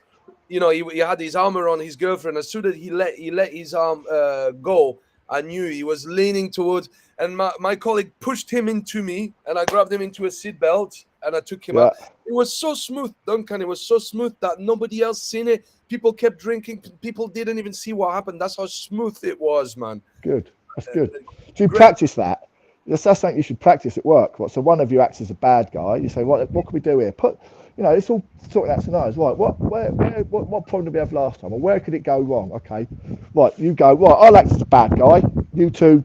had his armor on his girlfriend. As soon as he let his arm go, I knew he was leaning towards. And my colleague pushed him into me, and I grabbed him into a seatbelt, and I took him Yeah. out. It was so smooth, Duncan. It was so smooth that nobody else seen it. People kept drinking. People didn't even see what happened. That's how smooth it was, man. Good. That's good. Do you Great. practice that? That's something you should practice at work. What? So one of you acts as a bad guy. You say, what can we do here? It's all sorting out scenarios. Right. What problem did we have last time? Or where could it go wrong? Okay. Right. You go. Right. I'll act as a bad guy. You two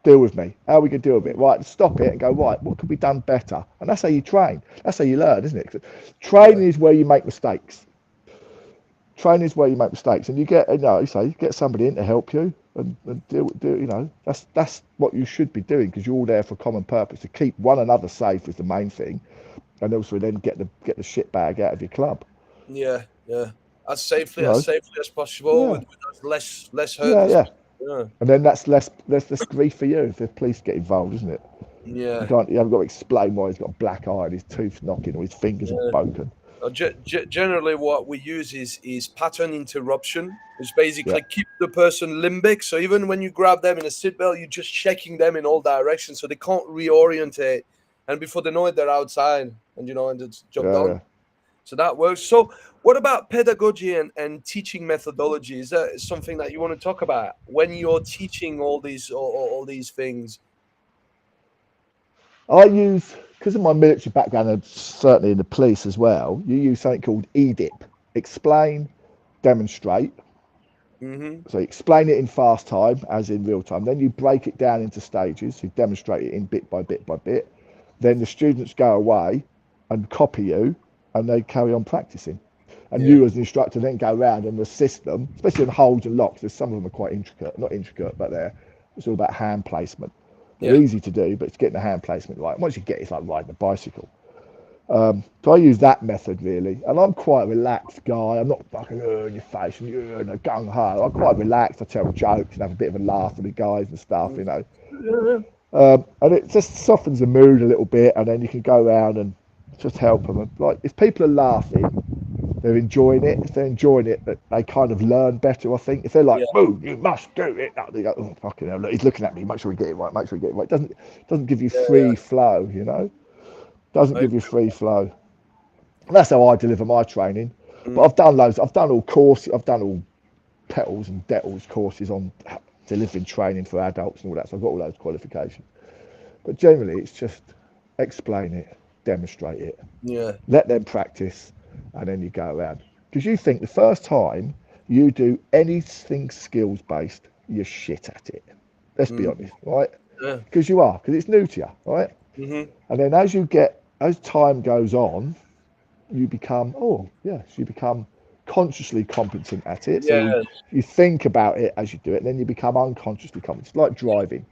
deal with me. How are we going to deal with it? Right. Stop it and go, right. What could be done better? And that's how you train. That's how you learn, isn't it? Yeah. Training is where you make mistakes. Training is where you make mistakes, and you get, you get somebody in to help you and do. That's what you should be doing, because you're all there for a common purpose, to keep one another safe is the main thing, and also then get the shit bag out of your club. Yeah. Yeah. As You safely as know, safely as possible, yeah, with less hurt. yeah, yeah. Yeah. And then that's less grief for you if the police get involved, isn't it? Yeah. You haven't got to explain why he's got a black eye and his tooth knocking or his fingers are Yeah. broken. Generally, what we use is pattern interruption, which Yeah, basically keep the person limbic. So even when you grab them in a seatbelt, you're just checking them in all directions, so they can't reorientate. And before they know it, they're outside, and it's job yeah, done. yeah. So that works. So what about pedagogy and teaching methodology? Is that something that you want to talk about when you're teaching all these things? I use, because of my military background and certainly in the police as well, you use something called EDIP: explain, demonstrate. Mm-hmm. So you explain it in fast time, as in real time. Then you break it down into stages. You demonstrate it in bit by bit by bit. Then the students go away and copy you, and they carry on practicing. And Yeah. you, as an instructor, then go around and assist them, especially on holds and locks. There's some of them are quite intricate, not intricate, but it's all about hand placement. They're Yeah. easy to do, but it's getting the hand placement right. Once you get it, it's like riding a bicycle. So I use that method really, and I'm quite a relaxed guy. I'm not fucking in your face and gung ho. I'm quite relaxed. I tell jokes and have a bit of a laugh with the guys and stuff. Yeah. And it just softens the mood a little bit, and then you can go around and just help them. And like, if people are laughing, they're enjoying it. If they're enjoying it, that they kind of learn better. I think if they're like, Yeah. "Boo, you must do it," they go, "Oh fucking hell, look, he's looking at me. Make sure we get it right. Make sure we get it right." It doesn't give you Yeah. free flow. Doesn't I, give you free flow. And that's how I deliver my training. But mm, I've done loads. I've done all courses. I've done all petals and detals courses on delivering training for adults and all that. So I've got all those qualifications. But generally, it's just explain it, demonstrate it, yeah. let them practice, and then you go around. Because you think the first time you do anything skills based, you're shit at it. Let's be Mm. honest, right? Yeah. Because you are, because it's new to you, right? Mm-hmm. And then as time goes on, you become, you become consciously competent at it. So Yes. you think about it as you do it, and then you become unconsciously competent. It's like driving.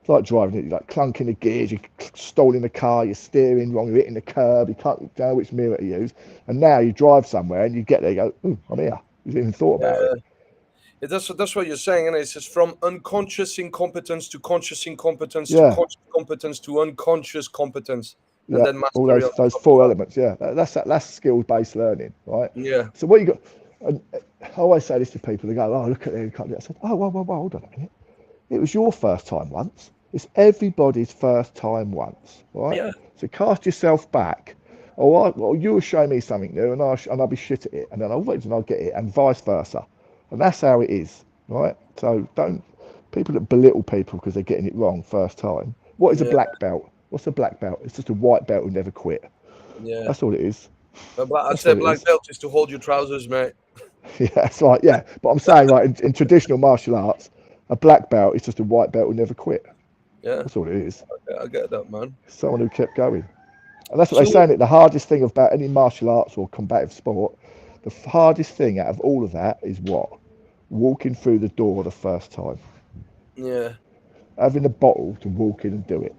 It's like driving. You're like clunking the gears, you're stalling the car, you're steering wrong, you're hitting the curb, you can't know which mirror to use. And now you drive somewhere and you get there, you go, "Ooh, I'm here." You didn't even thought about it. Yeah. That's what you're saying, and it's just from unconscious incompetence to conscious incompetence to Yeah, conscious competence to unconscious competence, and yeah. then All mastery on those top as four well. elements. Yeah, that's skills based learning, right? Yeah. So what you got? And I always say this to people. They go, "Oh, look at them, you can't do that." I said, "Oh, well, hold on a minute. It was your first time once. It's everybody's first time once, right? Yeah. So cast yourself back. Well, you will show me something new, and I'll be shit at it, and then I'll get it, and vice versa, and that's how it is, right? So don't people that belittle people because they're getting it wrong first time. What is a Yeah. black belt? What's a black belt? It's just a white belt who never quit. Yeah. That's all it is. I That's all said it black is. belt is to hold your trousers, mate. Yeah, that's right. Yeah, but I'm saying, right, in traditional martial arts, a black belt is just a white belt who never quit. Yeah. That's all it is. I get that, man. Someone who kept going. And that's what they So, say in it. The hardest thing about any martial arts or combative sport, the hardest thing out of all of that is what? Walking through the door the first time. yeah. Having the bottle to walk in and do it.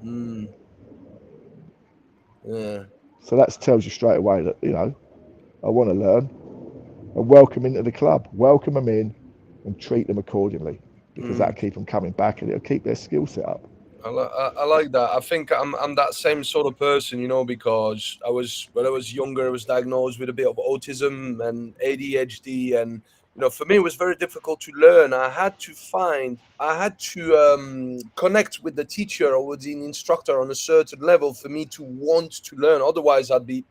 Mm, yeah. So that tells you straight away that, I want to learn and welcome into the club. Welcome them in and treat them accordingly because that'll Mm. keep them coming back and it'll keep their skill set up. I like that. I think I'm that same sort of person, because when I was younger, I was diagnosed with a bit of autism and ADHD, and for me, it was very difficult to learn. I had to connect with the teacher or with the instructor on a certain level for me to want to learn. Otherwise, I'd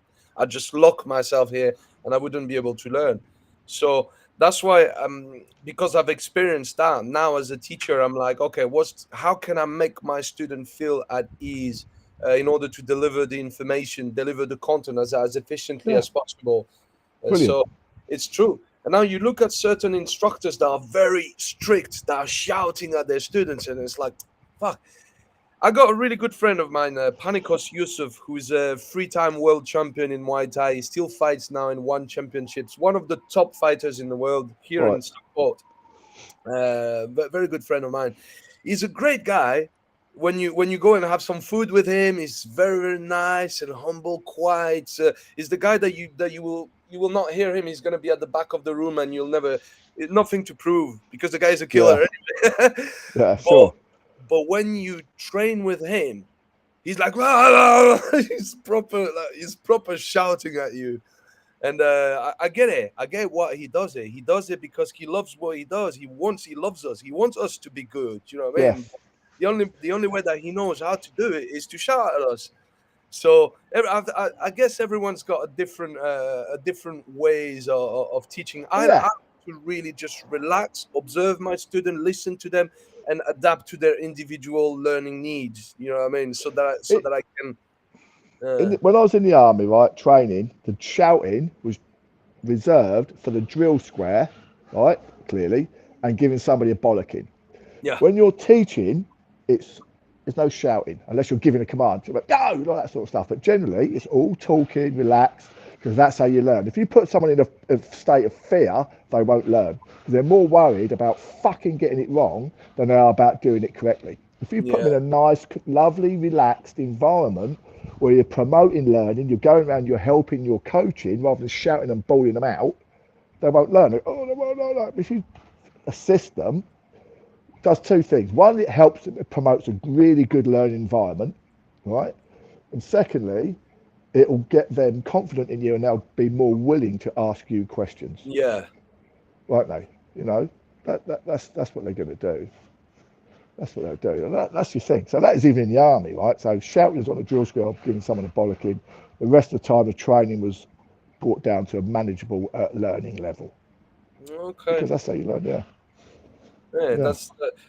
just lock myself here and I wouldn't be able to learn. So that's why because I've experienced that now as a teacher, I'm like, okay, how can I make my student feel at ease in order to deliver the information, deliver the content as efficiently Yeah, as possible. brilliant. So it's true. And now you look at certain instructors that are very strict, that are shouting at their students, and it's like, fuck. I got a really good friend of mine, Panikos Yusuf, who's a three-time world champion in Muay Thai. He still fights now in one championships. One of the top fighters in the world here Right. in Stockport. But very good friend of mine. He's a great guy. When you go and have some food with him, he's very very nice and humble, quiet. He's the guy that you will not hear him. He's gonna be at the back of the room, and you'll never nothing to prove because the guy is a Yeah, killer. yeah, but sure. but when you train with him, he's like, "Rah, rah, rah." He's proper shouting at you. And I get it. I get what he does it. He does it because he loves what he does. He loves us. He wants us to be good. You know what I mean? Yes. The only way that he knows how to do it is to shout at us. So I guess everyone's got a different ways of teaching. I Yeah. like to really just relax, observe my student, listen to them, and adapt to their individual learning needs. You know what I mean? So It, that I can. Uh, when I was in the army, right, training, the shouting was reserved for the drill square, right, clearly, and giving somebody a bollocking. yeah, When you're teaching, it's there's no shouting unless you're giving a command. So like, go, all that sort of stuff. But generally, it's all talking, relaxed, because that's how you learn. If you put someone in a state of fear, they won't learn. Because they're more worried about fucking getting it wrong than they are about doing it correctly. If you put them yeah, in a nice, lovely, relaxed environment where you're promoting learning, you're going around, you're helping, you're coaching, rather than shouting and bawling them out, they won't learn. Oh, no. If you assist them, does two things. One, it promotes a really good learning environment, right? And secondly, it will get them confident in you and they'll be more willing to ask you questions, yeah. won't they? That's what they're going to do. That's what they'll do. And that's your thing. So that is even in the army, right? So shouting is on the drill squad, giving someone a bollocking. The rest of the time, the training was brought down to a manageable learning level Okay. because that's how you learn. Yeah, Yeah,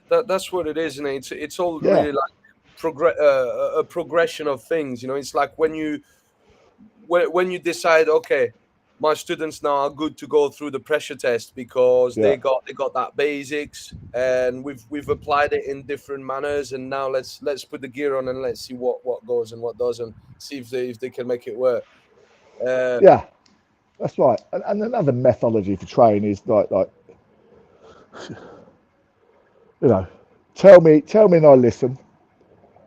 yeah, that's what it is, and it's all yeah, really like a progression of things. It's like when you decide, okay, my students now are good to go through the pressure test because yeah, they got that basics, and we've applied it in different manners, and now let's put the gear on and let's see what goes and what doesn't. See if they can make it work. Uh, Yeah, that's right. And another methodology for training is like you know, tell me and I'll listen.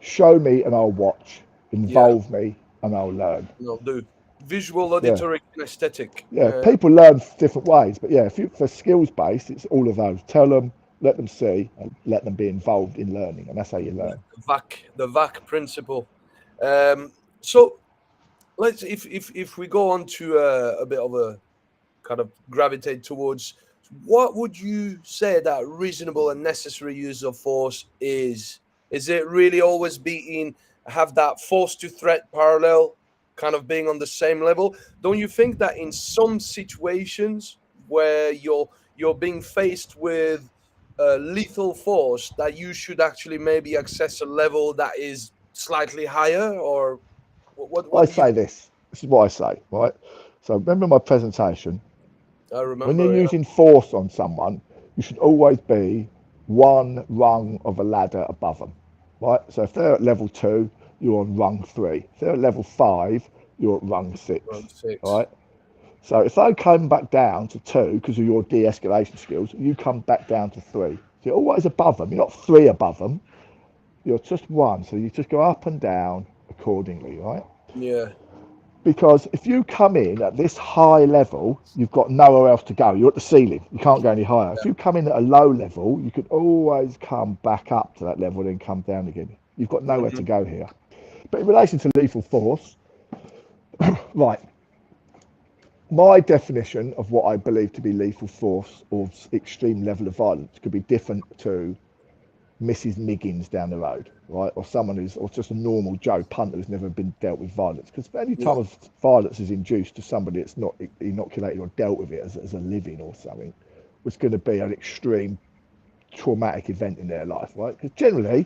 Show me and I'll watch. yeah, Involve me and I'll learn. do visual, Yeah. auditory, and aesthetic. Yeah, people learn different ways, but yeah, if you for skills based, it's all of those. Tell them, let them see, and let them be involved in learning, and that's how you Yeah, learn. the VAC principle. So let's if we go on to a bit of a kind of gravitate towards, what would you say that reasonable and necessary use of force is? Is it really always being, have that force to threat parallel, kind of being on the same level? Don't you think that in some situations where you're being faced with lethal force, that you should actually maybe access a level that is slightly higher? Or what I do you say this. This is what I say, right? So remember my presentation. I When you're remember? Yeah. using force on someone, you should always be one rung of a ladder above them, right? So if they're at level 2, you're on rung 3. If they're at level 5, you're at rung 6, Round six. right? So if they come back down to 2 because of your de-escalation skills, you come back down to 3. So you're always above them. You're not 3 above them. You're just 1. So you just go up and down accordingly, right? Yeah. Because if you come in at this high level, you've got nowhere else to go. You're at the ceiling. You can't go any higher. If you come in at a low level, you can always come back up to that level and then come down again. You've got nowhere to Hmm. go here. But in relation to lethal force, right, my definition of what I believe to be lethal force or extreme level of violence could be different to Mrs. Miggins down the road, right? Or someone who's, or just a normal Joe Punter who's never been dealt with violence. Because any Yeah. time of violence is induced to somebody that's not inoculated or dealt with it as a living or something, was going to be an extreme traumatic event in their life, right? Because generally,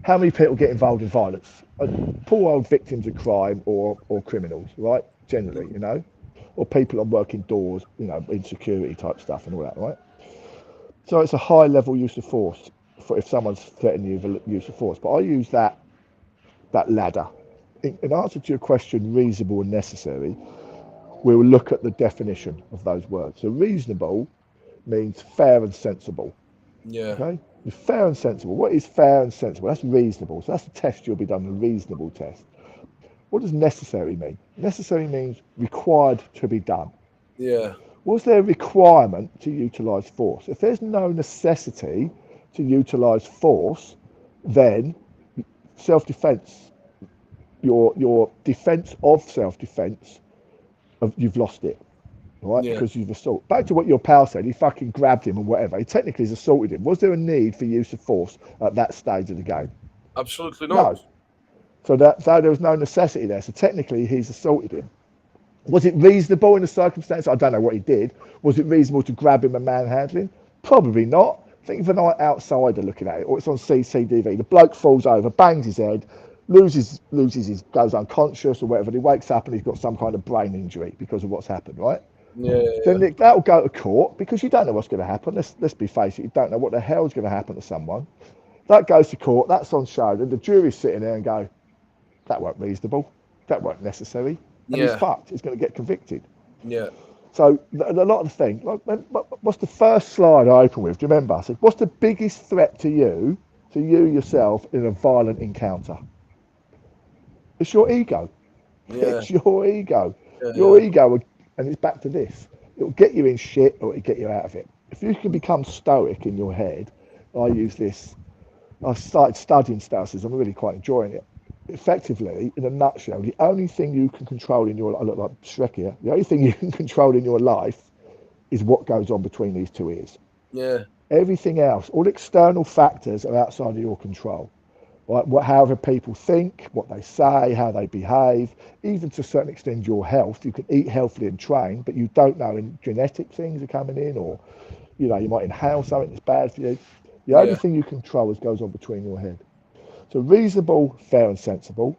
how many people get involved in violence? Poor old victims of crime or criminals, right? Generally, you know, or people on working doors, you know, insecurity type stuff and all that, right? So it's a high level use of force for if someone's threatening you with use of force. But I use that ladder. In answer to your question, reasonable and necessary, we'll look at the definition of those words. So reasonable means fair and sensible. Yeah. Okay? Fair and sensible. What is fair and sensible? That's reasonable. So that's the test you'll be done, the reasonable test. What does necessary mean? Necessary means required to be done. Yeah. Was there a requirement to utilise force? If there's no necessity to utilise force, then self-defence, your defence of self-defence, you've lost it, right? Yeah. Because you've assaulted. Back to what your pal said, he fucking grabbed him and whatever. He technically has assaulted him. Was there a need for use of force at that stage of the game? Absolutely not. No. So there was no necessity there. So technically he's assaulted him. Was it reasonable in the circumstance? I don't know what he did. Was it reasonable to grab him and manhandle him? Probably not. Think of an outsider looking at it, or it's on CCTV. The bloke falls over, bangs his head, goes unconscious or whatever. And he wakes up and he's got some kind of brain injury because of what's happened, right? Yeah. Then that'll go to court because you don't know what's going to happen. Let's be face it, you don't know what the hell's going to happen to someone. That goes to court. That's on show. Then the jury's sitting there and go, that weren't reasonable. That weren't necessary. And he's Yeah. fucked. He's going to get convicted. Yeah. So a lot of the thing, like, what's the first slide I opened with? Do you remember? I said, what's the biggest threat to you yourself, in a violent encounter? It's your ego. Yeah. It's your ego. Yeah. Your Yeah. ego, and it's back to this. It'll get you in shit or it'll get you out of it. If you can become stoic in your head, I use this. I started studying stoicism. I'm really quite enjoying it. Effectively, in a nutshell, the only thing you can control in your, I look like Shrek here, the only thing you can control in your life is what goes on between these two ears. Yeah. Everything else, all external factors are outside of your control. Right? However people think, what they say, how they behave, even to a certain extent your health. You can eat healthily and train, but you don't know when genetic things are coming in, or you might inhale something that's bad for you. The only Yeah. thing you control is goes on between your head. So reasonable, fair and sensible.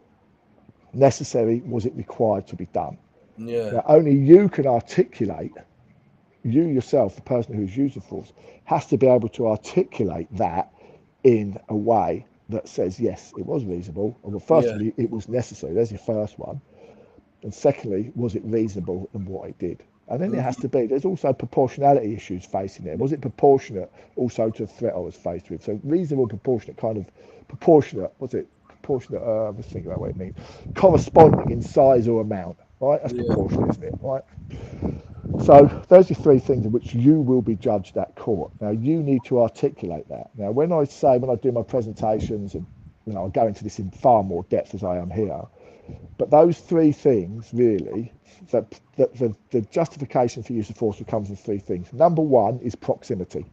Necessary, was it required to be done? Yeah. Now only you can articulate you yourself, the person who's used the force, has to be able to articulate that in a way that says, yes, it was reasonable. Well, Yeah. firstly, it was necessary. There's your first one. And secondly, was it reasonable in what it did? And then it has Mhm. to be, there's also proportionality issues facing it. Was it proportionate also to the threat I was faced with? So reasonable, proportionate, kind of proportionate, was it proportionate? Let's think about what it means. Corresponding in size or amount, right? That's Yeah. proportionate, isn't it? Right? So those are three things in which you will be judged at court. Now you need to articulate that. Now when I do my presentations, and I go into this in far more depth as I am here, but those three things really, the justification for use of force will come from three things. Number one is proximity,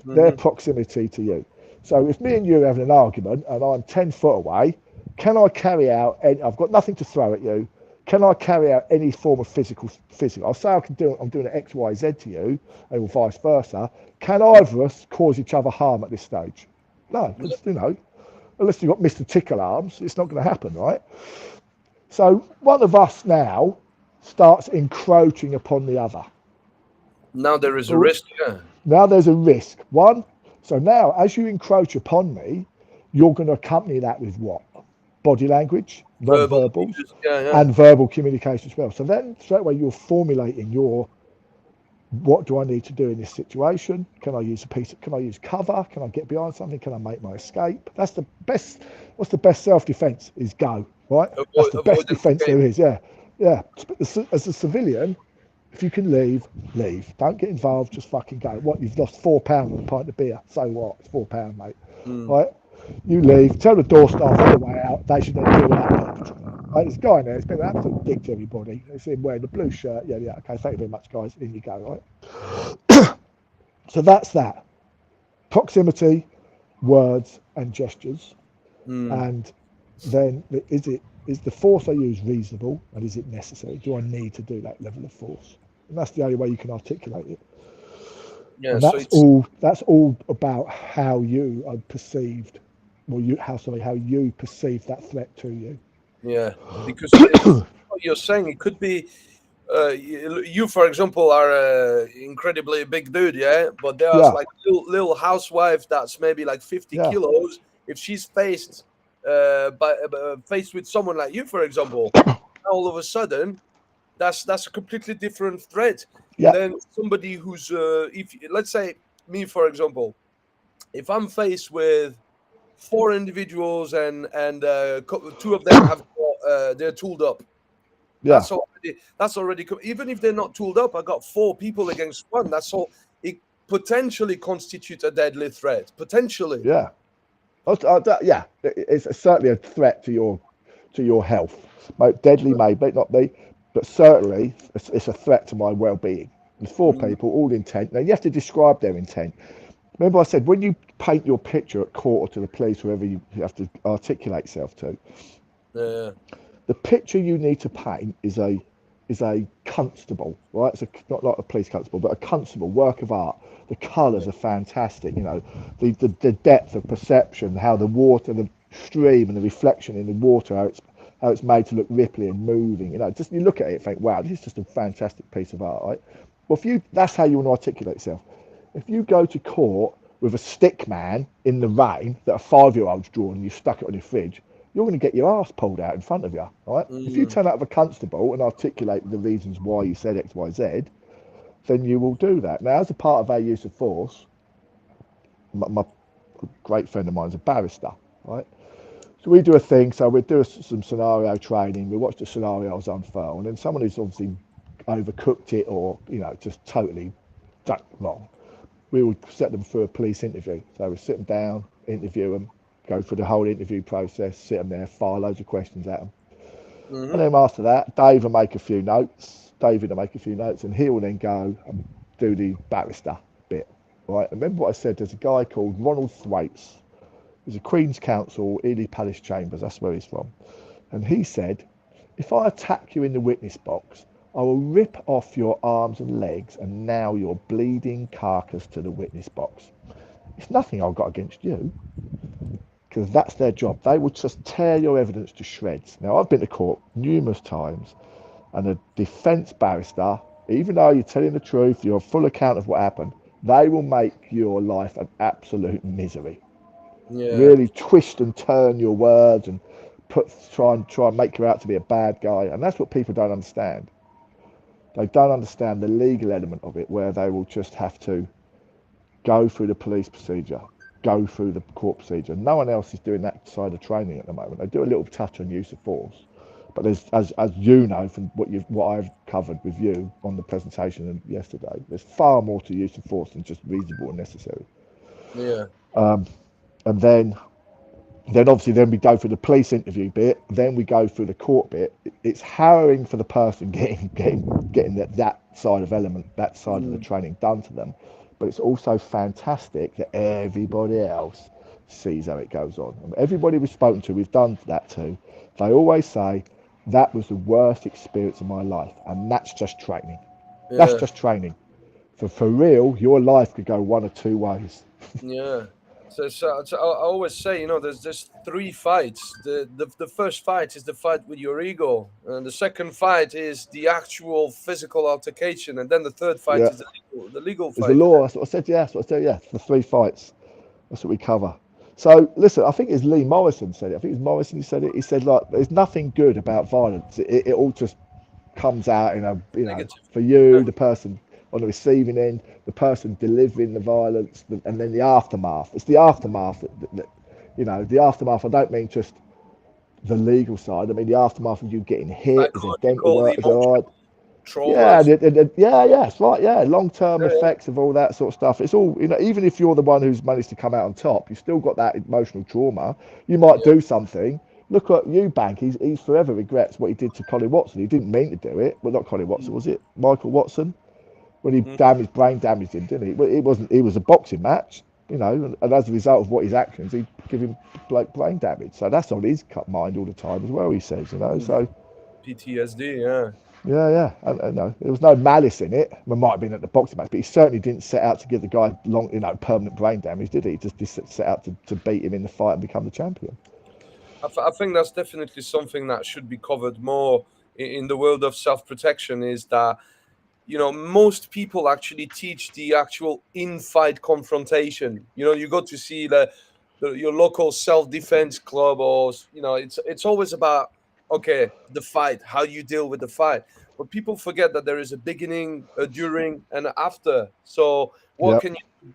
their Mhm. proximity to you. So if me and you are having an argument and I'm 10 foot away, can I carry out, I've got nothing to throw at you, can I carry out any form of physical? I'll say I'm doing an X, Y, Z to you, or vice versa. Can either of us cause each other harm at this stage? No, because, unless you've got Mr. Tickle Arms, it's not going to happen, right? So one of us now starts encroaching upon the other. Now there is a risk. Yeah. Now there's a risk. One, so now as you encroach upon me, you're going to accompany that with what? Body language, Verbal non-verbals, abuse. Yeah. Yeah. and verbal communication as well. So then straight away you're formulating your, what do I need to do in this situation? Can I use can I use cover? Can I get behind something? Can I make my escape? That's the best, what's the best self-defense is go, right? That's the best Avoid and defense escape. there is, yeah. Yeah. As a civilian, if you can leave, leave. Don't get involved, just fucking go. What, you've lost £4 on a pint of beer. So what? It's £4, mate. Mm. Right? You leave, tell the door staff on the way out, they should then deal with that perpetrator. Right? There's a guy in there, it's been an absolute dick to everybody. It's him wearing the blue shirt. Yeah, yeah, okay, thank you very much, guys. In you go, right? So that's that. Proximity, words, and gestures. Mm. And then is the force I use reasonable and is it necessary? Do I need to do that level of force? And that's the only way you can articulate it. Yeah. And So it's that's all about how you are perceived, or how you perceive that threat to you. yeah because what you're saying, it could be you, for example, are a incredibly big dude, yeah, but there's Yeah, like little housewife that's maybe like 50 yeah, kilos. If she's faced with someone like you, for example, all of a sudden that's a completely different threat yeah, than somebody who's if let's say me, for example, if I'm faced with four individuals and two of them have they're tooled up. yeah, That's already even if they're not tooled up, I got four people against one. That's all. It potentially constitutes a deadly threat. Potentially. yeah. Yeah, it's certainly a threat to your health. Deadly may not be, but certainly it's a threat to my well-being. There's four Mm, people, all intent. Now you have to describe their intent. Remember, I said when you paint your picture at court or to the police, wherever you have to articulate yourself to, yeah. the picture you need to paint is a constable, right? It's not like a police constable, but a constable work of art. The colours Yeah. are fantastic, the depth of perception, how the water, the stream, and the reflection in the water, how it's made to look ripply and moving. Just you look at it and think, wow, this is just a fantastic piece of art, right? Well, that's how you want to articulate yourself. If you go to court with a stick man in the rain that a 5-year-old's drawn and you stuck it on your fridge, you're going to get your ass pulled out in front of you, right? If you Mm, turn out of a constable and articulate the reasons why you said X, Y, Z, then you will do that. Now, as a part of our use of force, my great friend of mine is a barrister, right? So we do a thing, so we do some scenario training, we watch the scenarios unfurl, and then someone who's obviously overcooked it or, just totally done wrong, we would set them through a police interview. So we sit them down, interview them, go through the whole interview process, sit them there, fire loads of questions at them. And mm-hmm. then after that, Dave will make a few notes. David will make a few notes, and he will then go and do the barrister bit. Right? Remember what I said? There's a guy called Ronald Thwaites. He's a Queen's Counsel, Ely Palace Chambers. That's where he's from. And he said, if I attack you in the witness box, I will rip off your arms and legs and nail your bleeding carcass to the witness box. It's nothing I've got against you, because that's their job. They will just tear your evidence to shreds. Now, I've been to court numerous times, and a defence barrister even though you're telling the truth, you're a full account of what happened, they will make your life an absolute misery. Yeah, Really twist and turn your words and try and make you out to be a bad guy. And that's what people don't understand. They don't understand the legal element of it, where they will just have to go through the police procedure, go through the court procedure. No one else is doing that side of training at the moment. They do a little touch on use of force, but there's, as you know from what I've covered with you on the presentation and yesterday, there's far more to use of force than just reasonable and necessary. yeah, And then obviously then we go through the police interview bit, then we go through the court bit. It's harrowing for the person getting that side of element, that side of the mm, training done to them, but it's also fantastic that everybody else sees how it goes on. And everybody we've spoken to, we've done that to, they always say that was the worst experience of my life, and that's just training. That's yeah, just training. For real, your life could go one or two ways. yeah. So I always say, there's three fights. The first fight is the fight with your ego, and the second fight is the actual physical altercation, and then the third fight Yeah, is the legal there's the fight. law. That's what I said. Yeah, that's what I said. Yeah, the three fights. That's what we cover. So listen, I think it's Lee Morrison said it. I think it's Morrison who said it. He said like, there's nothing good about violence. It all just comes out in a, Negative. for you, the person on the receiving end, the person delivering the violence, and then the aftermath. It's the aftermath the aftermath. I don't mean just the legal side. I mean the aftermath of you getting hit. Is there dental Psychological, work? Is there all right? emotional Yeah, traumas. yeah, it's right. Yeah, long-term Yeah, effects of all that sort of stuff. It's all, even if you're the one who's managed to come out on top, you've still got that emotional trauma. You might yeah, do something. Look at Eubank. He's forever regrets what he did to Colin Watson. He didn't mean to do it. Well, not Colin Watson, was it? Michael Watson, when he mm, brain damaged him, didn't he? Well, it wasn't. It was a boxing match, and as a result of what his actions, he give him like brain damage. So that's on his mind all the time as well. He says. mm. So. PTSD. Yeah, Yeah, yeah. And no, there was no malice in it. There might have been at the boxing match, but he certainly didn't set out to give the guy permanent brain damage, did he? He just set out to beat him in the fight and become the champion. I think that's definitely something that should be covered more in the world of self protection. Is that most people actually teach the actual in-fight confrontation. You go to see your local self-defense club, or it's always about, okay, the fight, how you deal with the fight. But people forget that there is a beginning, a during, and a after. So what Yep. can you do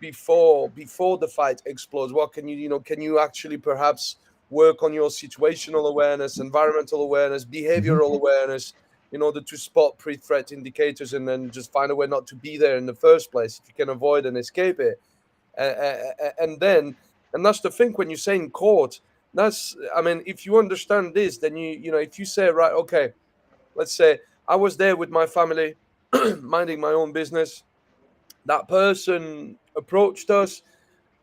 before the fight explodes? What can can you actually perhaps work on your situational awareness, environmental awareness, Hmm. behavioral awareness, in order to spot pre-threat indicators, and then just find a way not to be there in the first place if you can avoid and escape it. And then, and that's the thing when you say in court, that's, I mean, if you understand this, then if you say, right, okay, let's say I was there with my family, minding my own business, that person approached us,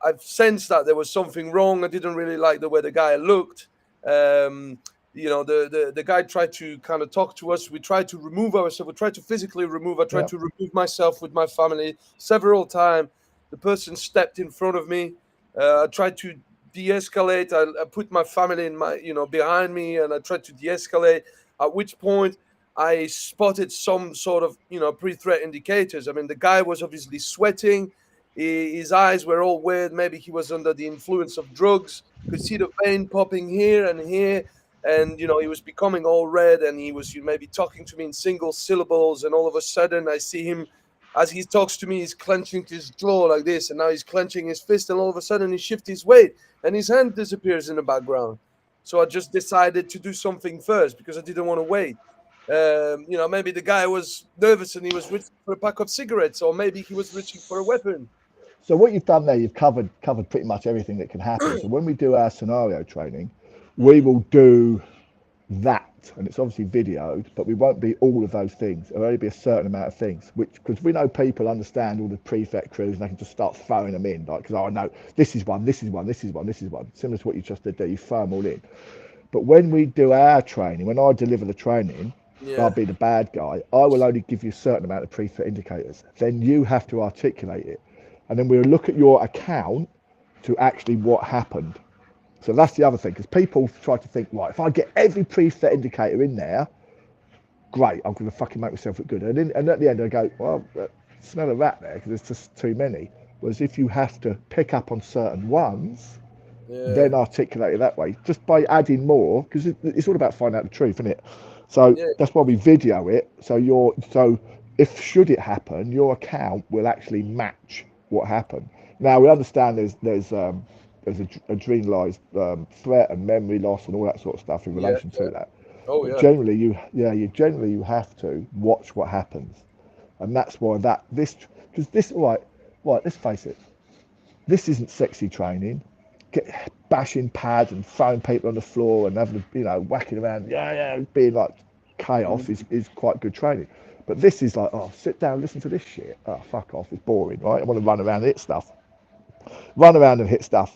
I've sensed that there was something wrong. I didn't really like the way the guy looked. Um, the guy tried to kind of talk to us. We tried to remove ourselves. We tried to physically remove. I tried Yep. to remove myself with my family several times. The person stepped in front of me. I tried to de-escalate. I put my family in behind me, and I tried to de-escalate. At which point, I spotted some sort of pre-threat indicators. I mean, the guy was obviously sweating. His eyes were all weird. Maybe he was under the influence of drugs. Could see the vein popping here and here, and he was becoming all red. And he was maybe talking to me in single syllables. And all of a sudden, I see him as he talks to me. He's clenching his jaw like this, and now he's clenching his fist. And all of a sudden, he shifts his weight, and his hand disappears in the background. So I just decided to do something first because I didn't want to wait. Maybe the guy was nervous and he was reaching for a pack of cigarettes, or maybe he was reaching for a weapon. So what you've done there, you've covered pretty much everything that can happen. So when we do our scenario training, we Mm, will do that, and it's obviously videoed, but we won't be all of those things. It'll only be a certain amount of things, which, because we know people understand all the prefect crews, and they can just start throwing them in, like, because I know this is one, this is one, this is one, this is one, similar to what you just did there. You throw them all in. But when we do our training, when I deliver the training, I'll yeah. be the bad guy. I will only give you a certain amount of pre-threat indicators. Then you have to articulate it, and then we'll look at your account to actually what happened. So that's the other thing, because people try to think, right, if I get every pre-threat indicator in there, great. I'm going to fucking make myself look good. And at the end, I go, well, smell of rat there because there's just too many. Whereas if you have to pick up on certain ones, Yeah, then articulate it that way, just by adding more, because it's all about finding out the truth, isn't it? So yeah, that's why we video it. So if should it happen, your account will actually match what happened. Now we understand there's adrenalized threat and memory loss and all that sort of stuff in yeah, relation yeah. to that. Oh, But yeah. generally, you have to watch what happens, and that's why because this right. Let's face it, this isn't sexy training. Bashing pads and throwing people on the floor and having whacking around, being like chaos Mm, is quite good training. But this is like, oh, sit down, listen to this shit. Oh, fuck off, it's boring, right? I want to run around and hit stuff.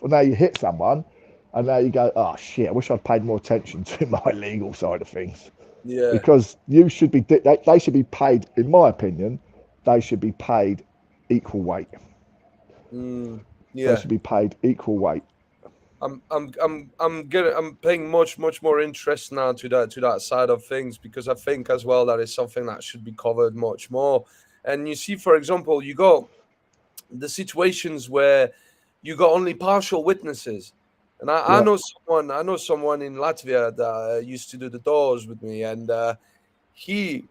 And now you hit someone, and now you go, oh shit, I wish I'd paid more attention to my legal side of things, yeah. because you should be they should be paid, in my opinion, they should be paid equal weight. Mm, They yeah. should be paid equal weight. I'm paying much more interest now to that side of things, because I think as well that is something that should be covered much more. And you see, for example, you got the situations where you got only partial witnesses. And Yeah, I know someone in Latvia that used to do the doors with me, and he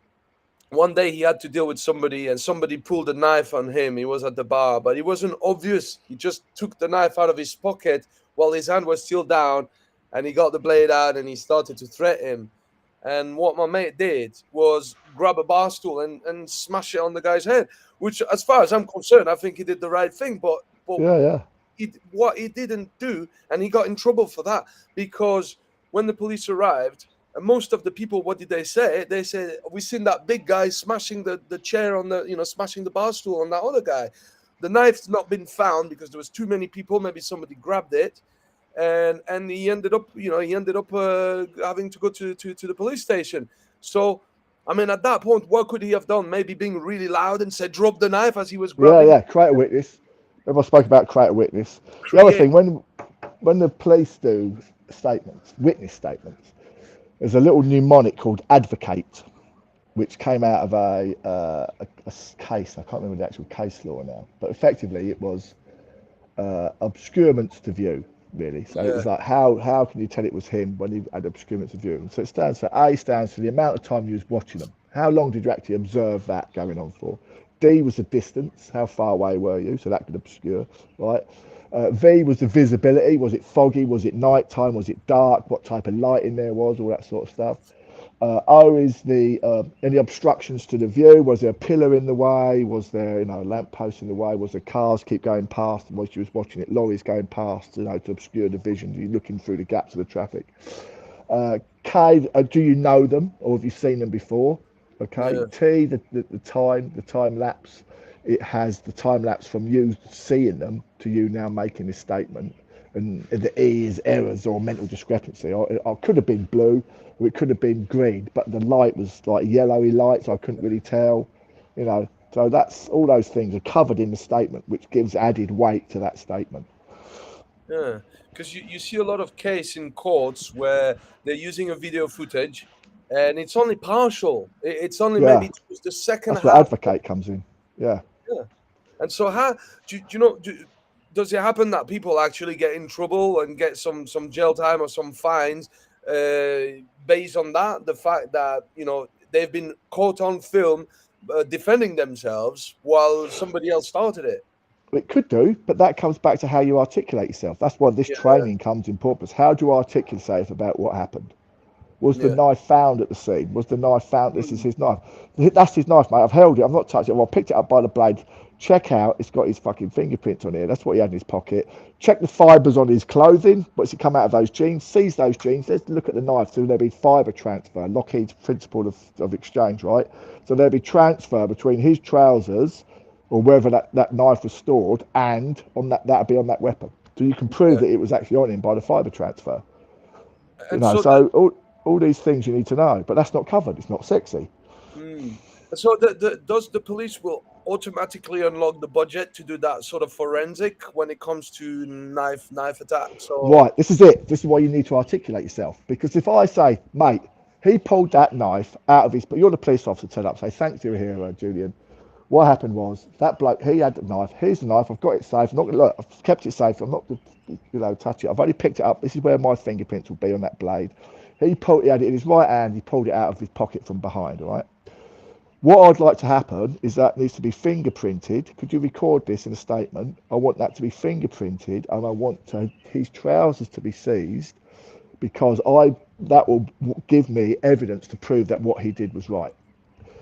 one day he had to deal with somebody, and somebody pulled a knife on him. He was at the bar, but it wasn't obvious. He just took the knife out of his pocket while his hand was still down, and he got the blade out and he started to threaten him. And what my mate did was grab a bar stool and smash it on the guy's head, which, as far as I'm concerned, I think he did the right thing. But yeah. what he didn't do, and he got in trouble for that, because when the police arrived, and most of the people, what did they say? They said, we seen that big guy smashing the chair on the, smashing the bar stool on that other guy. The knife's not been found because there was too many people. Maybe somebody grabbed it, and he ended up, having to go to the police station. So, I mean, at that point, what could he have done? Maybe being really loud and said, "Drop the knife," as he was Yeah, grabbing. yeah, create a witness. Remember I spoke about create a witness. The other Create. thing, when the police do statements, witness statements, there's a little mnemonic called advocate, which came out of a case. I can't remember the actual case law now, but effectively it was obscurements to view, really. So it Yeah, was like, how can you tell it was him when he had obscurements to view? And so it stands for A, stands for the amount of time you was watching them. How long did you actually observe that going on for? D was the distance. How far away were you? So that could obscure, right? V was the visibility. Was it foggy? Was it night time? Was it dark? What type of lighting there was? All that sort of stuff. O is the any obstructions to the view. Was there a pillar in the way? Was there, a lamp post in the way? Was there cars keep going past? And whilst you was watching it, lorries going past, to obscure the vision. You're looking through the gaps of the traffic. K, do you know them or have you seen them before? Okay. yeah, T, the time lapse. It has the time lapse from you seeing them to you now making this statement. And the E is errors or mental discrepancy. Or it could have been blue, or it could have been green, but the light was like yellowy light, so I couldn't really tell. So that's all those things are covered in the statement, which gives added weight to that statement. yeah. Because you see a lot of case in courts where they're using a video footage, and it's only partial. It's only Yeah, maybe towards the second that's where half. advocate comes in. Yeah. Yeah. And so, how do you know? Does it happen that people actually get in trouble and get some jail time or some fines based on that? The fact that they've been caught on film defending themselves while somebody else started it. It could do, but that comes back to how you articulate yourself. That's why this Yeah, training comes in purpose. How do you articulate yourself about what happened? Was the yeah. knife found at the scene? Was the knife found? This is Mm, his knife. That's his knife, mate. I've held it. I've not touched it. Well, I picked it up by the blade. Check out. It's got his fucking fingerprints on here. That's what he had in his pocket. Check the fibres on his clothing. What's it come out of those jeans? Seize those jeans. Let's look at the knife. So there'll be fibre transfer. Lockheed's principle of exchange, right? So there'll be transfer between his trousers or wherever that knife was stored and on that'll be on that weapon. So you can prove yeah. that it was actually on him by the fibre transfer. And so So all these things you need to know, but that's not covered. It's not sexy. mm. So does the police will automatically unlock the budget to do that sort of forensic when it comes to knife attacks? Or Right, this is it. This is why you need to articulate yourself. Because if I say, mate, He pulled that knife out of his. But you're the police officer. Turn up, say thanks, you're a hero, Julien. What happened was that bloke. He had the knife. Here's the knife. I've got it safe. I'm not gonna look. I've kept it safe. I'm not gonna, touch it. I've only picked it up. This is where my fingerprints will be on that blade. He had it in his right hand. He pulled it out of his pocket from behind. All right. What I'd like to happen is that needs to be fingerprinted. Could you record this in a statement? I want that to be fingerprinted, and I want his trousers to be seized because that will give me evidence to prove that what he did was right.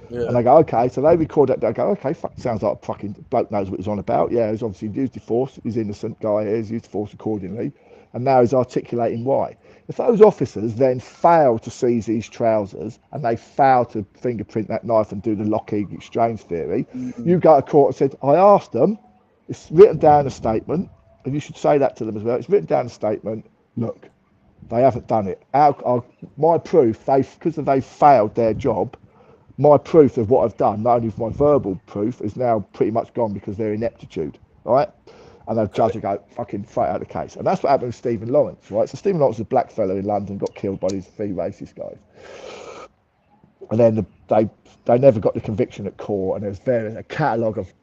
Yeah. And they go, okay. So they record that. They go, okay, sounds like a fucking bloke knows what he's on about. Yeah, he's obviously used the force. He's innocent guy here. He's used the force accordingly. And now he's articulating why. If those officers then fail to seize these trousers and they fail to fingerprint that knife and do the Lockheed exchange theory, you go to court and said, I asked them, it's written down in a statement, and you should say that to them as well. It's written down in a statement, look, they haven't done it. My proof, because they failed their job, my proof of what I've done, not only my verbal proof, is now pretty much gone because of their ineptitude, right? And the judge will go, fucking throw it out of the case. And that's what happened with Stephen Lawrence, right? So Stephen Lawrence was a black fellow in London, got killed by these 3 racist guys. And then they never got the conviction at court, and there's a catalogue of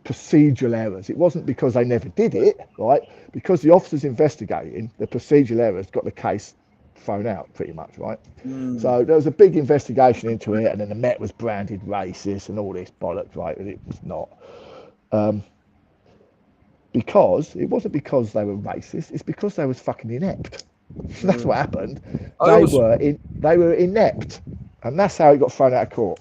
procedural errors. It wasn't because they never did it, right? Because the officers investigating, the procedural errors got the case thrown out pretty much, right? So there was a big investigation into it, and then the Met was branded racist and all this bollocks, right? And it was not. Because it wasn't because they were racist, it's because they was fucking inept. That's what happened. They were inept, and that's how it got thrown out of court.